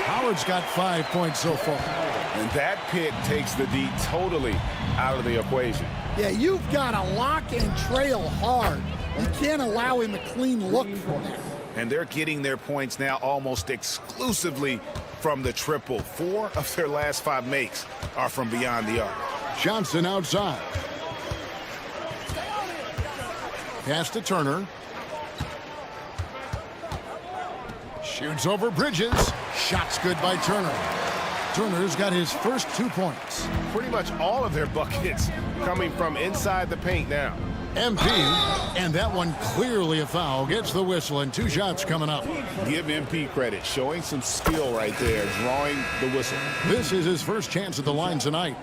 Howard's got 5 points so far. And that pick takes the D totally out of the equation. Yeah, you've got to lock and trail hard. You can't allow him a clean look from that. And they're getting their points now almost exclusively from the triple. 4 of their last 5 makes are from beyond the arc. Johnson outside. Pass to Turner. Shoots over Bridges. Shot's good by Turner. Turner's got his first 2 points. Pretty much all of their buckets coming from inside the paint now. MP, and that one clearly a foul, gets the whistle, and 2 shots coming up. Give MP credit, showing some skill right there, drawing the whistle. This is his first chance at the line tonight.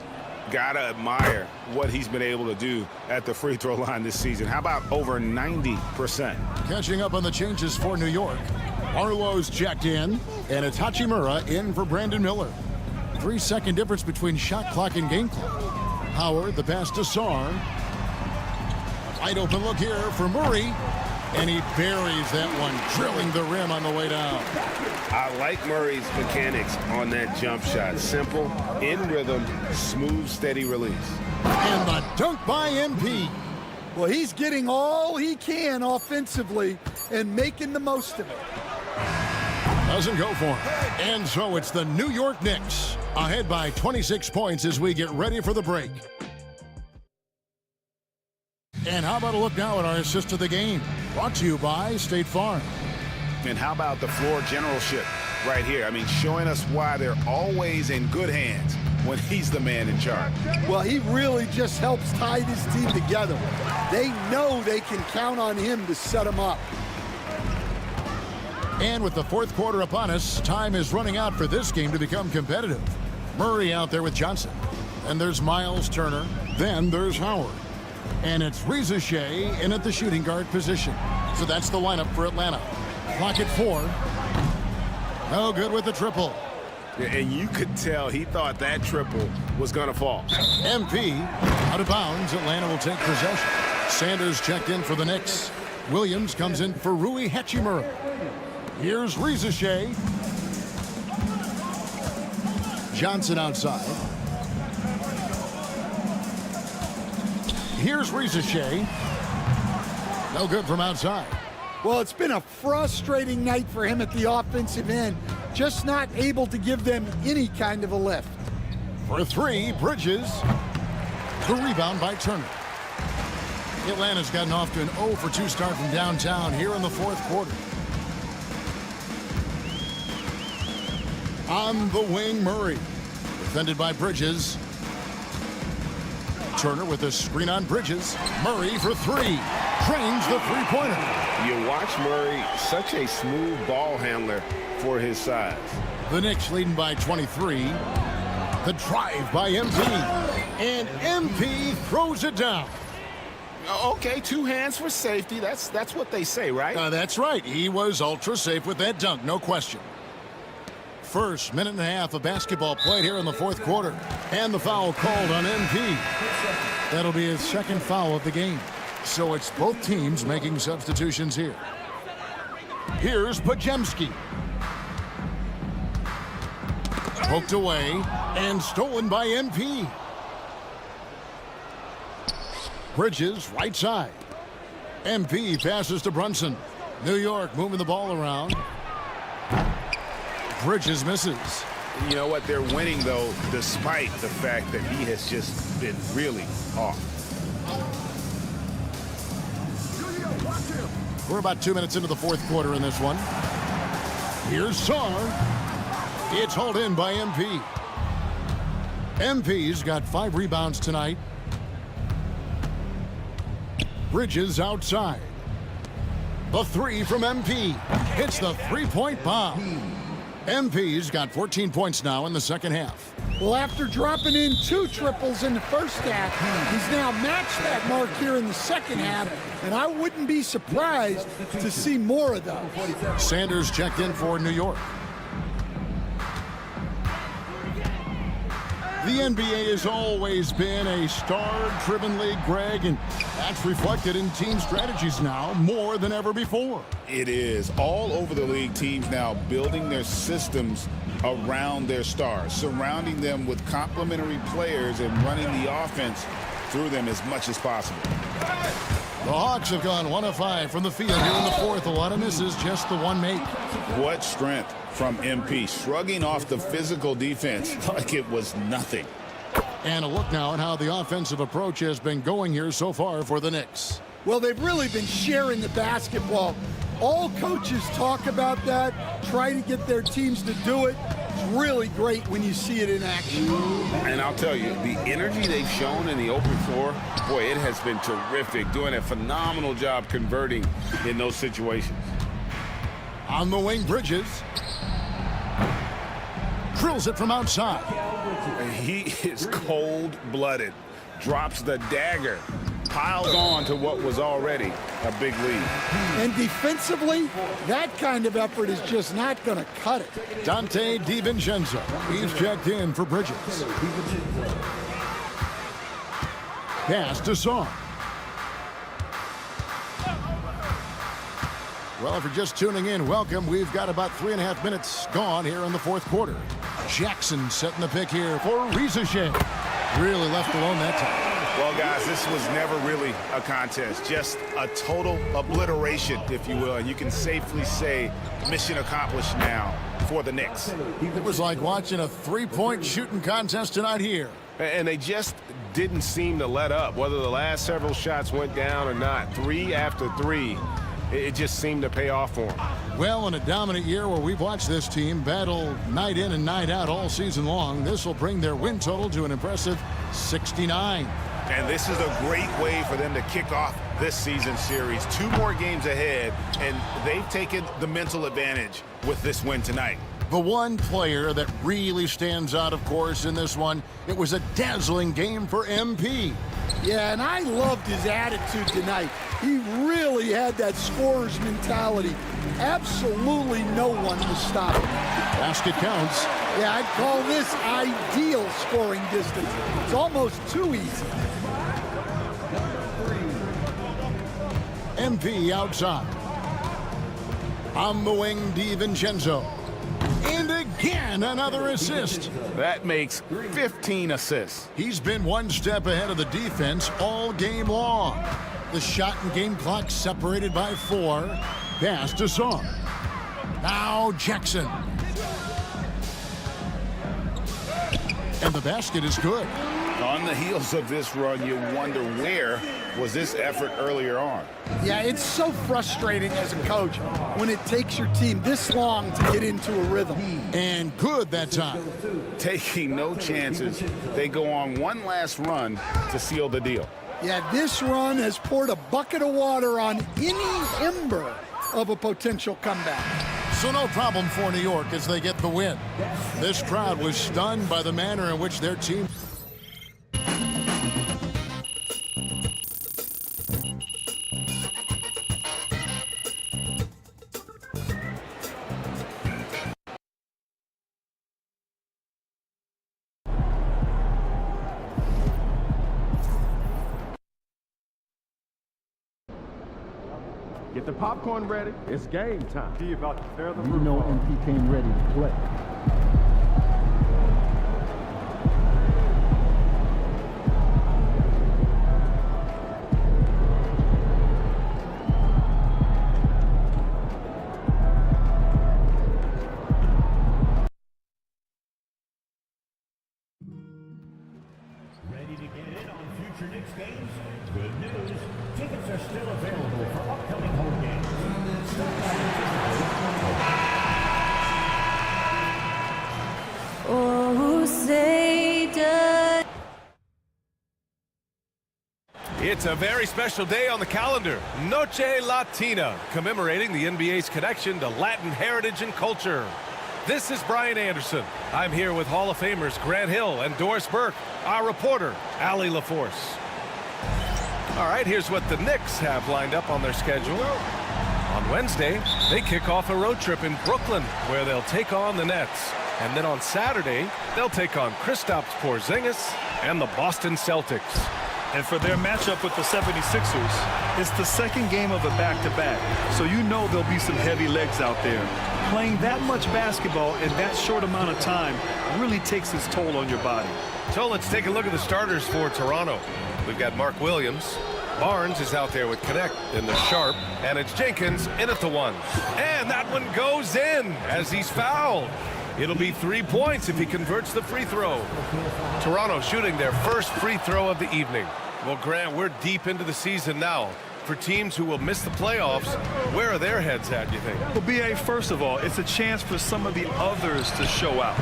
Gotta admire what he's been able to do at the free throw line this season. How about over 90%? Catching up on the changes for New York. Arlo's checked in, and it's Hachimura in for Brandon Miller. 3-second difference between shot clock and game clock. Howard, the pass to Sarr. Wide open look here for Murray, and he buries that one, drilling the rim on the way down. I like Murray's mechanics on that jump shot. Simple, in rhythm, smooth, steady release. And the dunk by MP. Well, he's getting all he can offensively and making the most of it. Doesn't go for him. And so it's the New York Knicks ahead by 26 points as we get ready for the break. And how about a look now at our assist of the game? Brought to you by State Farm. And how about the floor generalship right here. I mean, showing us why they're always in good hands when he's the man in charge. Well, he really just helps tie this team together. They know they can count on him to set them up. And with the fourth quarter upon us, time is running out for this game to become competitive. Murray out there with Johnson. And there's Miles Turner. Then there's Howard. And it's Reza Shea in at the shooting guard position. So that's the lineup for Atlanta. Clock at 4. No good with the triple. And you could tell he thought that triple was going to fall. MP out of bounds. Atlanta will take possession. Sanders checked in for the Knicks. Williams comes in for Rui Hachimura. Here's Reza Shea. Johnson outside. Here's Reza Shea. No good from outside. Well, it's been a frustrating night for him at the offensive end. Just not able to give them any kind of a lift. For 3, Bridges. The rebound by Turner. Atlanta's gotten off to an 0 for 2 start from downtown here in the fourth quarter. On the wing, Murray. Defended by Bridges. Turner with a screen on Bridges. Murray for 3. Trains the three-pointer. You watch Murray, such a smooth ball handler for his size. The Knicks leading by 23. The drive by MP. And MP throws it down. Okay, 2 hands for safety. That's what they say, right? That's right. He was ultra safe with that dunk, no question. First minute and a half of basketball played here in the fourth quarter. And the foul called on MP. That'll be his second foul of the game. So it's both teams making substitutions here. Here's Pajemski. Poked away and stolen by MP. Bridges right side. MP passes to Brunson. New York moving the ball around. Bridges misses. You know what? They're winning, though, despite the fact that he has just been really off. We're about 2 minutes into the fourth quarter in this one. Here's Saar. It's hauled in by MP. MP's got 5 rebounds tonight. Bridges outside. The 3 from MP. Hits the three-point bomb. MP's got 14 points now in the second half. Well, after dropping in 2 triples in the first half, he's now matched that mark here in the second half, and I wouldn't be surprised to see more of those. Sanders checked in for New York. The NBA has always been a star-driven league, Greg, and that's reflected in team strategies now more than ever before. It is. All over the league, teams now building their systems around their stars, surrounding them with complementary players and running the offense through them as much as possible. The Hawks have gone 1 of 5 from the field here in the fourth. A lot of misses, just the 1 make. What strength from MP, shrugging off the physical defense like it was nothing. And a look now at how the offensive approach has been going here so far for the Knicks. Well, they've really been sharing the basketball. All coaches talk about that, try to get their teams to do it. It's really great when you see it in action. And I'll tell you, the energy they've shown in the open floor, boy, it has been terrific, doing a phenomenal job converting in those situations. On the wing, Bridges. Drills it from outside. He is cold-blooded. Drops the dagger. Piles on to what was already a big lead. And defensively, that kind of effort is just not going to cut it. Dante DiVincenzo. He's checked in for Bridges. Pass to Saar. Well, if you're just tuning in, welcome. We've got about 3.5 minutes gone here in the fourth quarter. Jackson setting the pick here for Reza Shea. Really left alone that time. Well, guys, this was never really a contest. Just a total obliteration, if you will. And you can safely say mission accomplished now for the Knicks. It was like watching a three-point shooting contest tonight here. And they just didn't seem to let up, whether the last several shots went down or not. 3 after 3. It just seemed to pay off for him. Well, in a dominant year where we've watched this team battle night in and night out all season long, this will bring their win total to an impressive 69. And this is a great way for them to kick off this season series. 2 more games ahead, and they've taken the mental advantage with this win tonight. The one player that really stands out, of course, in this one, it was a dazzling game for MP. Yeah, and I loved his attitude tonight. He really had that scorer's mentality. Absolutely no one was stopping him. Basket counts. Yeah, I'd call this ideal scoring distance. It's almost too easy. MP outside. On the wing, DiVincenzo. And again, another assist. That makes 15 assists. He's been one step ahead of the defense all game long. The shot and game clock separated by 4. Pass to Song. Now Jackson. And the basket is good. On the heels of this run, you wonder where was this effort earlier on. Yeah, it's so frustrating as a coach when it takes your team this long to get into a rhythm. And good that time. Taking no chances, they go on one last run to seal the deal. Yeah, this run has poured a bucket of water on any ember of a potential comeback. So no problem for New York as they get the win. This crowd was stunned by the manner in which their team... Get the popcorn ready. It's game time. You know MP came ready to play. Ready to get in on future Knicks games? Good news. Tickets are still available for upcoming home games. Oh, say does... It's a very special day on the calendar, Noche Latina, commemorating the NBA's connection to Latin heritage and culture. This is Brian Anderson. I'm here with Hall of Famers Grant Hill and Doris Burke, our reporter, Allie LaForce. All right, here's what the Knicks have lined up on their schedule. On Wednesday, they kick off a road trip in Brooklyn, where they'll take on the Nets. And then on Saturday, they'll take on Kristaps Porzingis and the Boston Celtics. And for their matchup with the 76ers, it's the second game of a back-to-back. So you know there'll be some heavy legs out there. Playing that much basketball in that short amount of time really takes its toll on your body. So let's take a look at the starters for Toronto. We've got Mark Williams. Barnes is out there with Connect in the sharp, and it's Jenkins in at the 1. And that one goes in as he's fouled. It'll be 3 points if he converts the free throw. Toronto shooting their first free throw of the evening. Well, Grant, we're deep into the season now. For teams who will miss the playoffs, where are their heads at, you think? Well, B.A., first of all, it's a chance for some of the others to show out.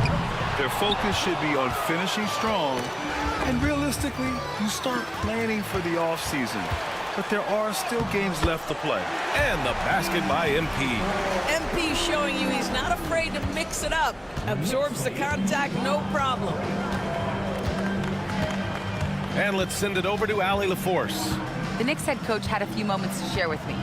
Their focus should be on finishing strong, and realistically, you start planning for the offseason. But there are still games left to play. And the basket by MP. MP showing you he's not afraid to mix it up. Absorbs the contact, no problem. And let's send it over to Allie LaForce. The Knicks head coach had a few moments to share with me,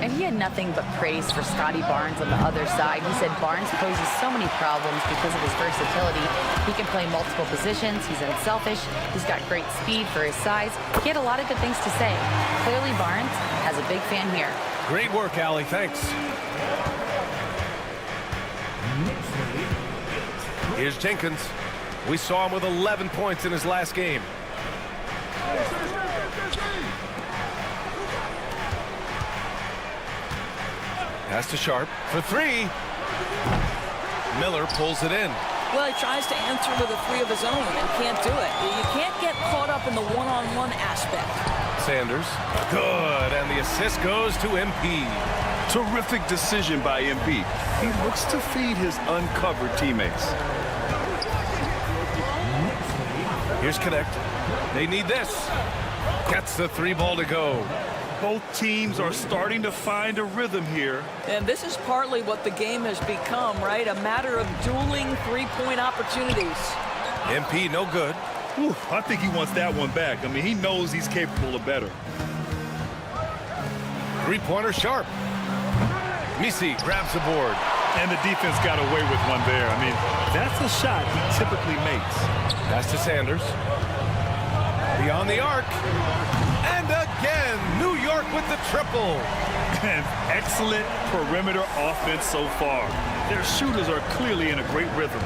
and he had nothing but praise for Scotty Barnes on the other side. He said Barnes poses so many problems because of his versatility. He can play multiple positions, he's unselfish, he's got great speed for his size. He had a lot of good things to say. Clearly Barnes has a big fan here. Great work, Allie, thanks. Here's Jenkins. We saw him with 11 points in his last game. Pass to Sharp for 3. Miller pulls it in. Well, he tries to answer with a three of his own and can't do it. You can't get caught up in the one-on-one aspect. Sanders, good, and the assist goes to MP. Terrific decision by MP. He looks to feed his uncovered teammates. Here's Connect. They need this. Gets the three ball to go. Both teams are starting to find a rhythm here. And this is partly what the game has become, right? A matter of dueling three-point opportunities. MP no good. Whew, I think he wants that one back. I mean, he knows he's capable of better. Three-pointer Sharp. Misi grabs the board. And the defense got away with one there. I mean, that's a shot he typically makes. Pass to Sanders. Beyond the arc. And again, New York with the triple. And excellent perimeter offense so far. Their shooters are clearly in a great rhythm.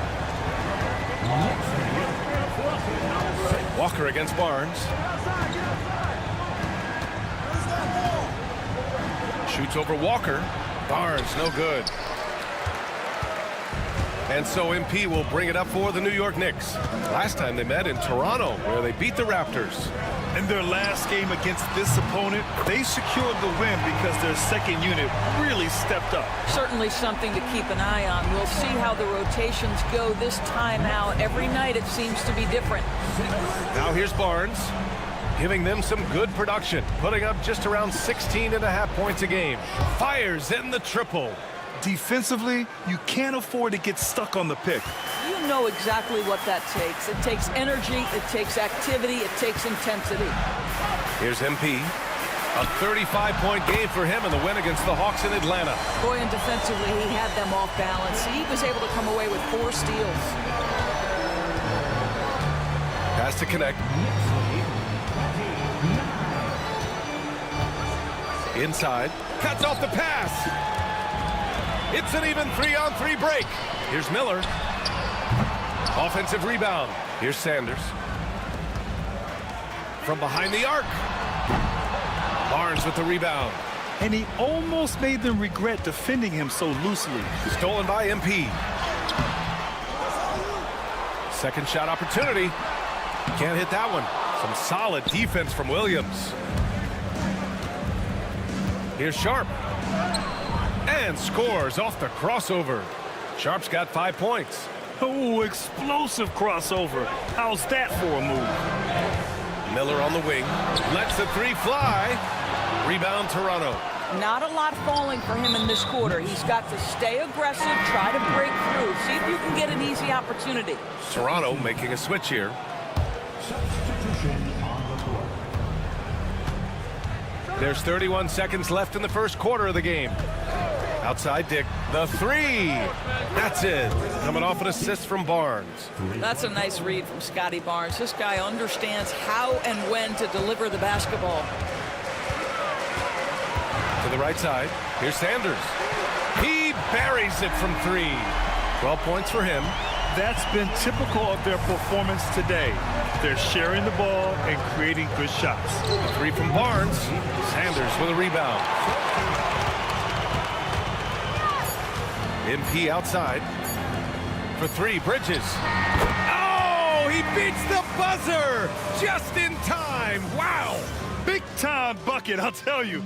Walker against Barnes. Shoots over Walker. Barnes, no good. And so MP will bring it up for the New York Knicks. Last time they met in Toronto, where they beat the Raptors. In their last game against this opponent, they secured the win because their second unit really stepped up. Certainly something to keep an eye on. We'll see how the rotations go this time out. Every night it seems to be different. Now here's Barnes, giving them some good production, putting up just around 16.5 points a game. Fires in the triple. Defensively, you can't afford to get stuck on the pick. You know exactly what that takes. It takes energy, it takes activity, it takes intensity. Here's MP. A 35-point game for him in the win against the Hawks in Atlanta. Boy, and defensively, he had them off balance. He was able to come away with 4 steals. Pass to Connect. Inside. Cuts off the pass. It's an even 3-on-3 break. Here's Miller. Offensive rebound. Here's Sanders. From behind the arc. Barnes with the rebound. And he almost made them regret defending him so loosely. Stolen by MP. Second shot opportunity. Can't hit that one. Some solid defense from Williams. Here's Sharp. And scores off the crossover. Sharp's got 5 points. Oh, explosive crossover. How's that for a move? Miller on the wing. Lets the three fly. Rebound Toronto. Not a lot falling for him in this quarter. He's got to stay aggressive, try to break through, see if you can get an easy opportunity. Toronto making a switch here. There's 31 seconds left in the first quarter of the game. Outside Dick, the three. That's it. Coming off an assist from Barnes. That's a nice read from Scotty Barnes. This guy understands how and when to deliver the basketball. To the right side, here's Sanders. He buries it from 3. 12 points for him. That's been typical of their performance today. They're sharing the ball and creating good shots. A 3 from Barnes. Sanders with a rebound. MP outside. For 3, Bridges. Oh, he beats the buzzer just in time. Wow. Big time bucket, I'll tell you.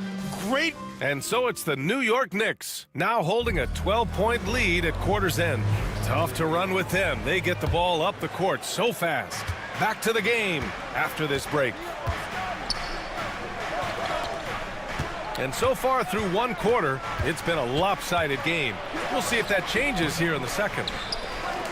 Great. And so it's the New York Knicks, now holding a 12-point lead at quarter's end. Tough to run with them. They get the ball up the court so fast. Back to the game after this break. And so far through one quarter, it's been a lopsided game. We'll see if that changes here in the second.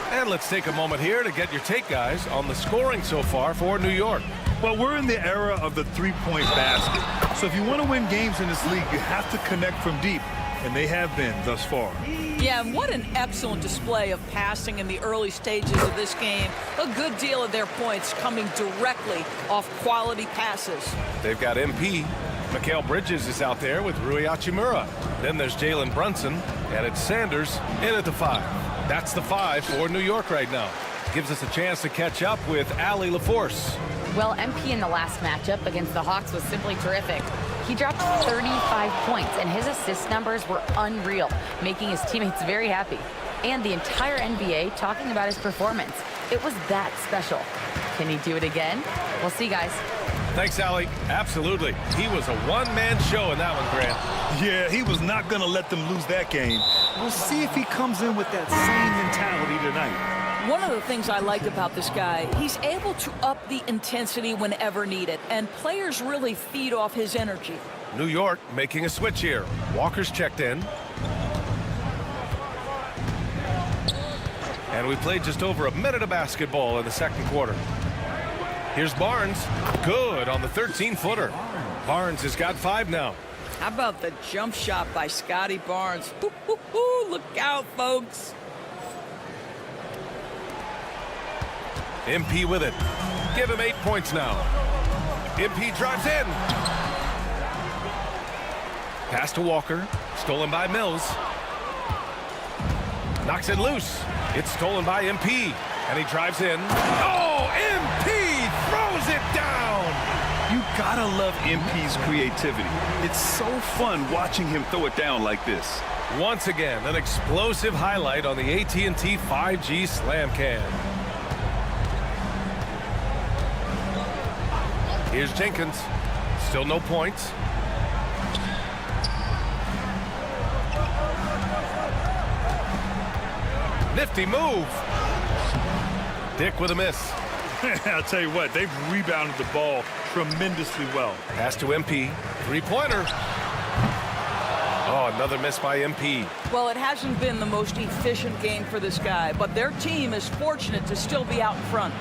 And let's take a moment here to get your take, guys, on the scoring so far for New York. Well, we're in the era of the three-point basket. So if you want to win games in this league, you have to connect from deep. And they have been thus far. Yeah, and what an excellent display of passing in the early stages of this game. A good deal of their points coming directly off quality passes. They've got MP. Mikal Bridges is out there with Rui Hachimura. Then there's Jalen Brunson, and it's Sanders in at the 5. That's the 5 for New York right now. Gives us a chance to catch up with Allie LaForce. Well, MP in the last matchup against the Hawks was simply terrific. He dropped 35 points, and his assist numbers were unreal, making his teammates very happy. and the entire NBA talking about his performance. It was that special. Can he do it again? We'll see, guys. Thanks, Allie. Absolutely. He was a one-man show in that one, Grant. Yeah, he was not going to let them lose that game. We'll see if he comes in with that same mentality tonight. One of the things I like about this guy, he's able to up the intensity whenever needed, and players really feed off his energy. New York making a switch here. Walker's checked in. And we played just over a minute of basketball in the second quarter. Here's Barnes. Good on the 13-footer. Barnes has got 5 now. How about the jump shot by Scotty Barnes? Look out, folks. MP with it. Give him 8 points now. MP drives in. Pass to Walker. Stolen by Mills. Knocks it loose. It's stolen by MP. And he drives in. Oh, MP throws it down. You gotta love MP's creativity. It's so fun watching him throw it down like this. Once again, an explosive highlight on the AT&T 5G Slam Cam. Here's Jenkins. Still no points. Nifty move. Dick with a miss. I'll tell you what, they've rebounded the ball tremendously well. Pass to MP. Three-pointer. Oh, another miss by MP. Well, it hasn't been the most efficient game for this guy, but their team is fortunate to still be out in front.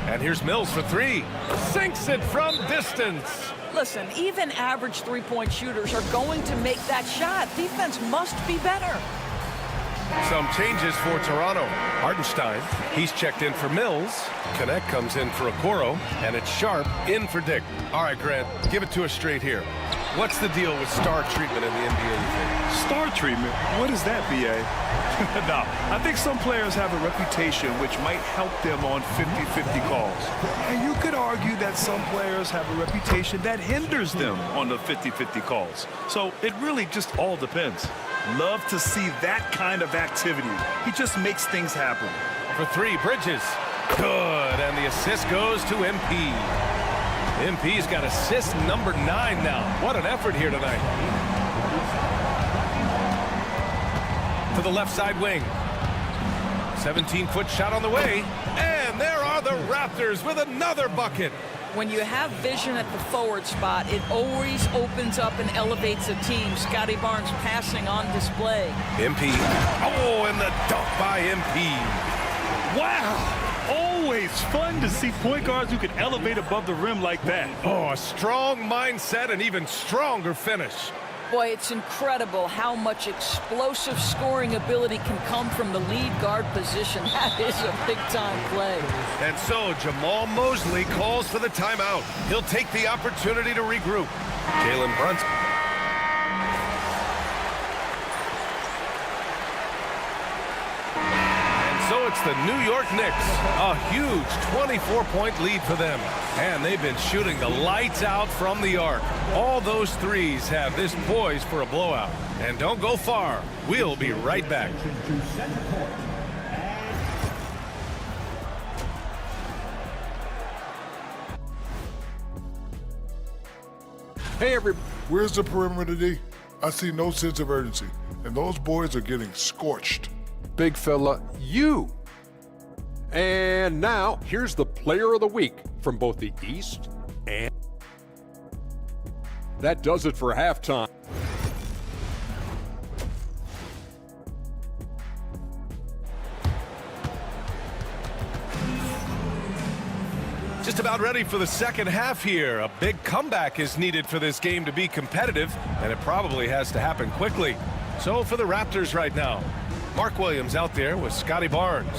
And here's Mills for 3. Sinks it from distance. Listen, even average three-point shooters are going to make that shot. Defense must be better. Some changes for Toronto. Hartenstein, he's checked in for Mills. Connect comes in for Okoro, and it's Sharp in for Dick. All right, Grant, give it to us straight here. What's the deal with star treatment in the NBA, you think? Star treatment? What is that, B.A.? No, I think some players have a reputation which might help them on 50-50 calls. And you could argue that some players have a reputation that hinders them on the 50-50 calls. So it really just all depends. Love to see that kind of activity. He just makes things happen. For 3, Bridges. Good, and the assist goes to MP. MP's got assist number 9 now. What an effort here tonight. To the left side wing. 17-foot shot on the way. And there are the Raptors with another bucket. When you have vision at the forward spot, it always opens up and elevates a team. Scotty Barnes passing on display. MP. Oh, and the dunk by MP. Wow. Always fun to see point guards who can elevate above the rim like that. Oh, a strong mindset and even stronger finish. Boy, it's incredible how much explosive scoring ability can come from the lead guard position. That is a big-time play. And so Jamal Mosley calls for the timeout. He'll take the opportunity to regroup. Jalen Brunson. So it's the New York Knicks, a huge 24-point lead for them. And they've been shooting the lights out from the arc. All those threes have this poised for a blowout. And don't go far. We'll be right back. Hey, everybody. Where's the perimeter D? I see no sense of urgency, and those boys are getting scorched. Big fella, you. And now, here's the player of the week from both the East and... That does it for halftime. Just about ready for the second half here. A big comeback is needed for this game to be competitive, and it probably has to happen quickly. So for the Raptors right now, Mark Williams out there with Scotty Barnes.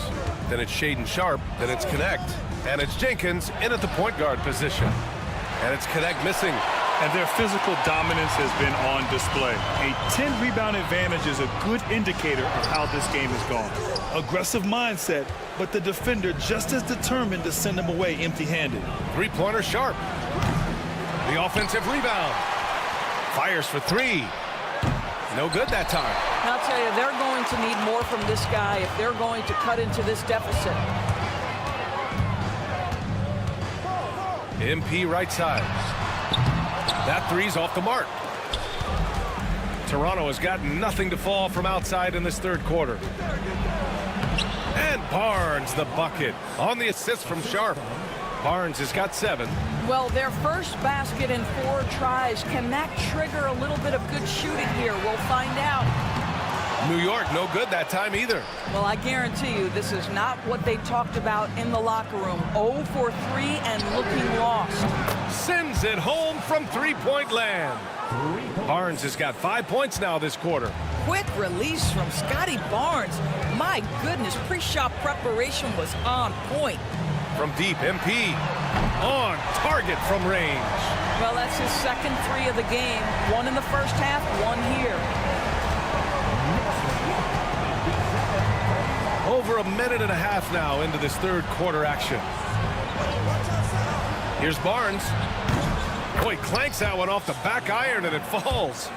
Then it's Shaedon Sharp. Then it's Connect. And it's Jenkins in at the point guard position. And it's Connect missing. And their physical dominance has been on display. A 10-rebound advantage is a good indicator of how this game has gone. Aggressive mindset, but the defender just as determined to send him away empty-handed. Three-pointer Sharp. The offensive rebound. Fires for 3. No good that time. And I'll tell you, they're going to need more from this guy if they're going to cut into this deficit. MP right side. That three's off the mark. Toronto has got nothing to fall from outside in this third quarter. And Barnes the bucket on the assist from Sharp. Barnes has got 7. Well, their first basket in 4 tries. Can that trigger a little bit of good shooting here? We'll find out. New York no good that time either. Well, I guarantee you this is not what they talked about in the locker room. 0 for 3 and looking lost. Sends it home from three-point land. Barnes has got 5 points now this quarter. Quick release from Scotty Barnes. My goodness, pre-shot preparation was on point. From deep, MP on target from range. Well, that's his second 3 of the game. 1 in the first half, 1 here. Over a minute and a half now into this third quarter action. Here's Barnes. Boy, clanks that one off the back iron and it falls.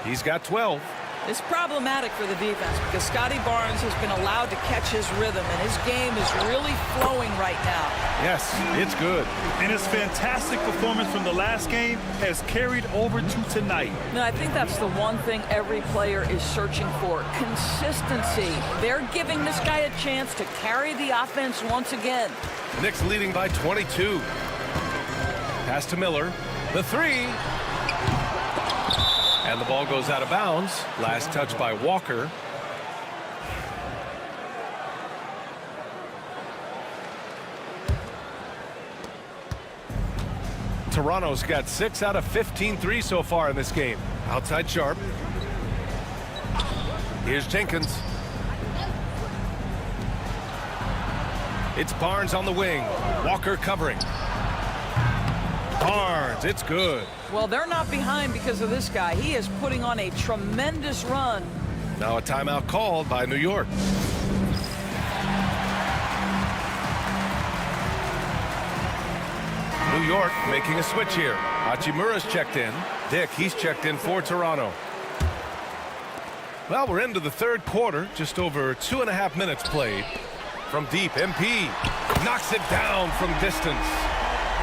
He's got 12. It's problematic for the defense because Scotty Barnes has been allowed to catch his rhythm, and his game is really flowing right now. Yes, it's good. And his fantastic performance from the last game has carried over to tonight. No, I think that's the one thing every player is searching for, consistency. They're giving this guy a chance to carry the offense once again. Knicks leading by 22. Pass to Miller. The three. And the ball goes out of bounds. Last touch by Walker. Toronto's got 6 out of 15 threes so far in this game. Outside Sharp. Here's Jenkins. It's Barnes on the wing. Walker covering. Barnes, it's good. Well, they're not behind because of this guy. He is putting on a tremendous run. Now a timeout called by New York. New York making a switch here. Hachimura's checked in. Dick, he's checked in for Toronto. Well, we're into the third quarter. Just over 2.5 minutes played. From deep, MP knocks it down from distance.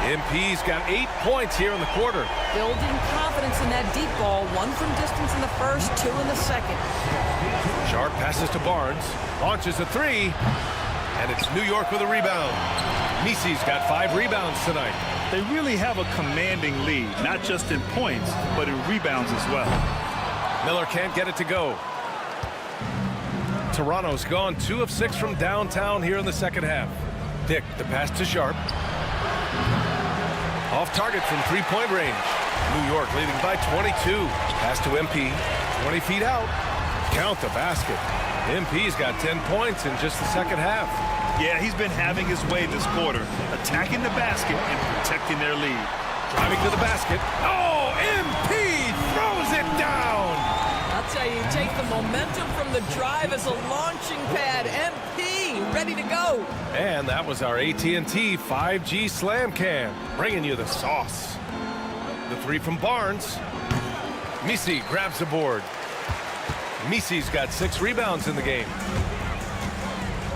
MP's got 8 points here in the quarter. Building confidence in that deep ball. 1 from distance in the first, 2 in the second. Sharp passes to Barnes. Launches a 3. And it's New York with a rebound. Misi's got 5 rebounds tonight. They really have a commanding lead, not just in points, but in rebounds as well. Miller can't get it to go. Toronto's gone 2 of 6 from downtown here in the second half. Dick, the pass to Sharp. Off target from three-point range. New York leading by 22. Pass to MP. 20 feet out. Count the basket. MP's got 10 points in just the second half. Yeah, he's been having his way this quarter, attacking the basket and protecting their lead. Driving to the basket. Oh, MP throws it down. I'll tell you, take the momentum from the drive as a launching pad. MP ready to go. And that was our AT&T 5G Slam Cam, bringing you the sauce. The 3 from Barnes. Misi grabs the board. Misi's got 6 rebounds in the game.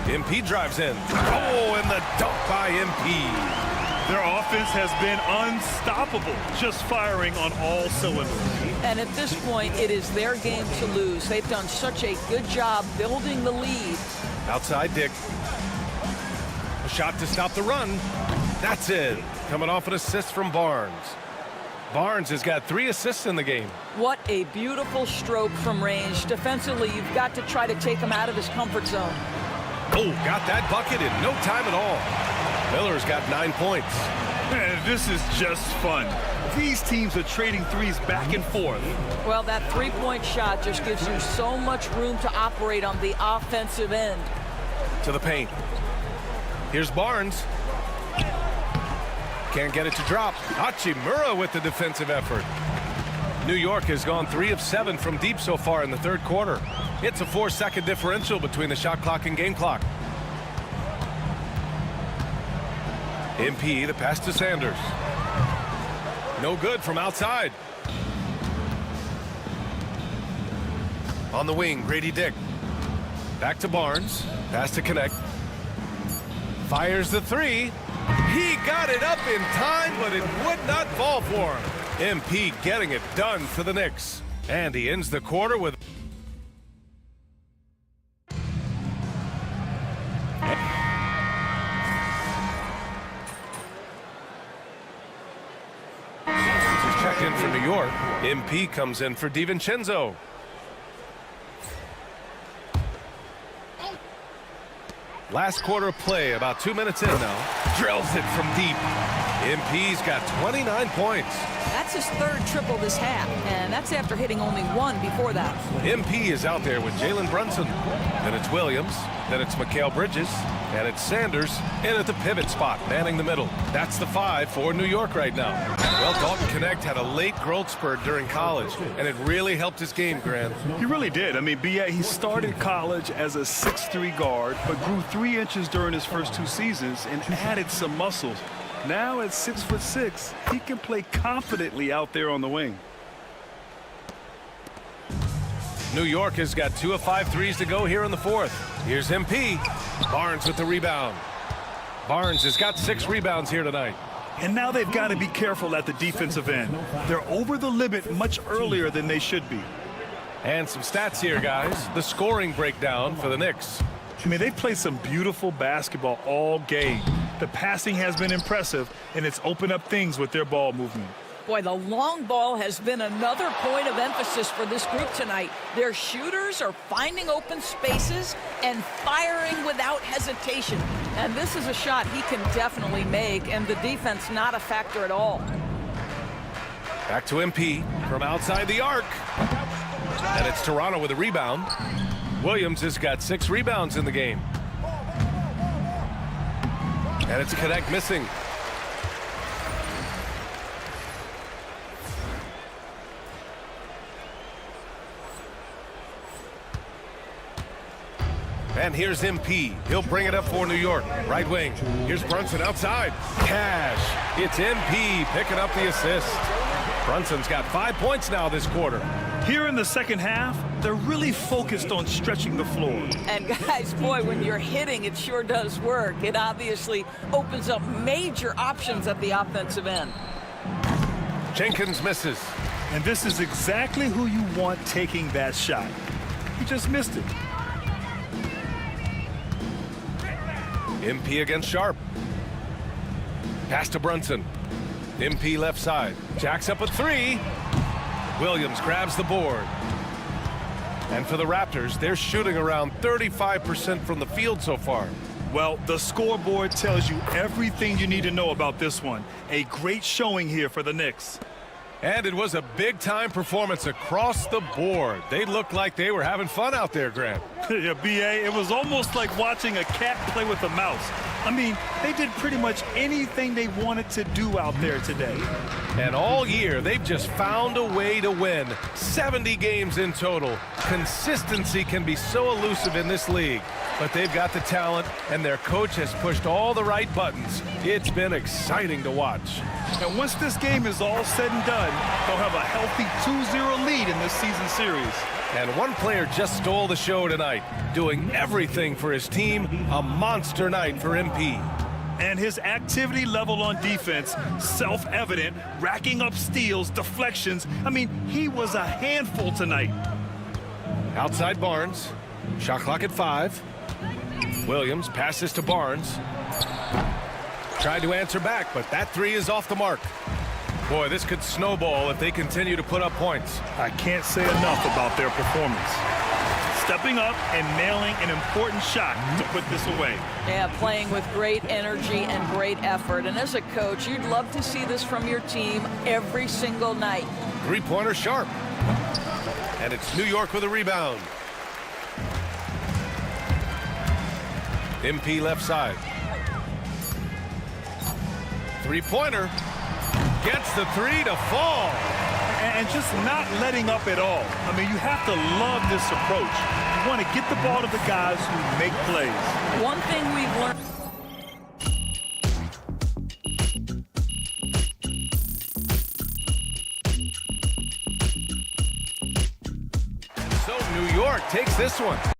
MP drives in. Oh, and the dunk by MP. Their offense has been unstoppable, just firing on all cylinders. And at this point, it is their game to lose. They've done such a good job building the lead. Outside Dick. A shot to stop the run. That's it. Coming off an assist from Barnes. Barnes has got 3 assists in the game. What a beautiful stroke from range. Defensively, you've got to try to take him out of his comfort zone. Oh, got that bucket in no time at all. Miller's got 9 points. Man, this is just fun. These teams are trading threes back and forth. Well, that three-point shot just gives you so much room to operate on the offensive end. To the paint. Here's Barnes. Can't get it to drop. Hachimura with the defensive effort. New York has gone 3 of 7 from deep so far in the third quarter. It's a 4-second differential between the shot clock and game clock. MP, the pass to Sanders. No good from outside. On the wing, Grady Dick. Back to Barnes. Pass to Connect. Fires the three. He got it up in time, but it would not fall for him. MP getting it done for the Knicks. And he ends the quarter with... Checked in for New York. MP comes in for DiVincenzo. Last quarter of play, about 2 minutes in now. Drills it from deep. MP's got 29 points. That's his third triple this half, and that's after hitting only one before that. MP is out there with Jalen Brunson. Then it's Williams. Then it's Mikal Bridges. And it's Sanders in at the pivot spot, manning the middle. That's the 5 for New York right now. Well, Dalton Connect had a late growth spurt during college, and it really helped his game, Grant. He really did. I mean, B.A., he started college as a 6'3" guard, but grew 3 inches during his first 2 seasons and added some muscles. Now at 6'6", he can play confidently out there on the wing. New York has got 2 of 5 threes to go here in the fourth. Here's MP. Barnes with the rebound. Barnes has got 6 rebounds here tonight. And now they've got to be careful at the defensive end. They're over the limit much earlier than they should be. And some stats here, guys. The scoring breakdown for the Knicks. I mean, they've played some beautiful basketball all game. The passing has been impressive, and it's opened up things with their ball movement. Boy, the long ball has been another point of emphasis for this group tonight. Their shooters are finding open spaces and firing without hesitation. And this is a shot he can definitely make, and the defense not a factor at all. Back to MP from outside the arc. And it's Toronto with a rebound. Williams has got 6 rebounds in the game. And it's Connect missing. And here's MP. He'll bring it up for New York. Right wing. Here's Brunson outside. Cash. It's MP picking up the assist. Brunson's got 5 points now this quarter. Here in the second half, they're really focused on stretching the floor. And guys, boy, when you're hitting, it sure does work. It obviously opens up major options at the offensive end. Jenkins misses. And this is exactly who you want taking that shot. He just missed it. MP against Sharp. Pass to Brunson. MP left side. Jacks up a 3. Williams grabs the board. And for the Raptors, they're shooting around 35% from the field so far. Well, the scoreboard tells you everything you need to know about this one. A great showing here for the Knicks. And it was a big-time performance across the board. They looked like they were having fun out there, Grant. Yeah, B.A., it was almost like watching a cat play with a mouse. I mean, they did pretty much anything they wanted to do out there today. And all year, they've just found a way to win. 70 games in total. Consistency can be so elusive in this league. But they've got the talent, and their coach has pushed all the right buttons. It's been exciting to watch. And once this game is all said and done, they'll have a healthy 2-0 lead in this season series. And one player just stole the show tonight, doing everything for his team. A monster night for MP. And his activity level on defense, self-evident, racking up steals, deflections. I mean, he was a handful tonight. Outside Barnes. Shot clock at 5. Williams passes to Barnes. Tried to answer back, but that 3 is off the mark. Boy, this could snowball if they continue to put up points. I can't say enough about their performance. Stepping up and nailing an important shot to put this away. Yeah, playing with great energy and great effort. And as a coach, you'd love to see this from your team every single night. 3-pointer Sharp. And it's New York with a rebound. MP left side. 3-pointer. Gets the 3 to fall. And just not letting up at all. I mean, you have to love this approach. You want to get the ball to the guys who make plays. One thing we've learned. So New York takes this one.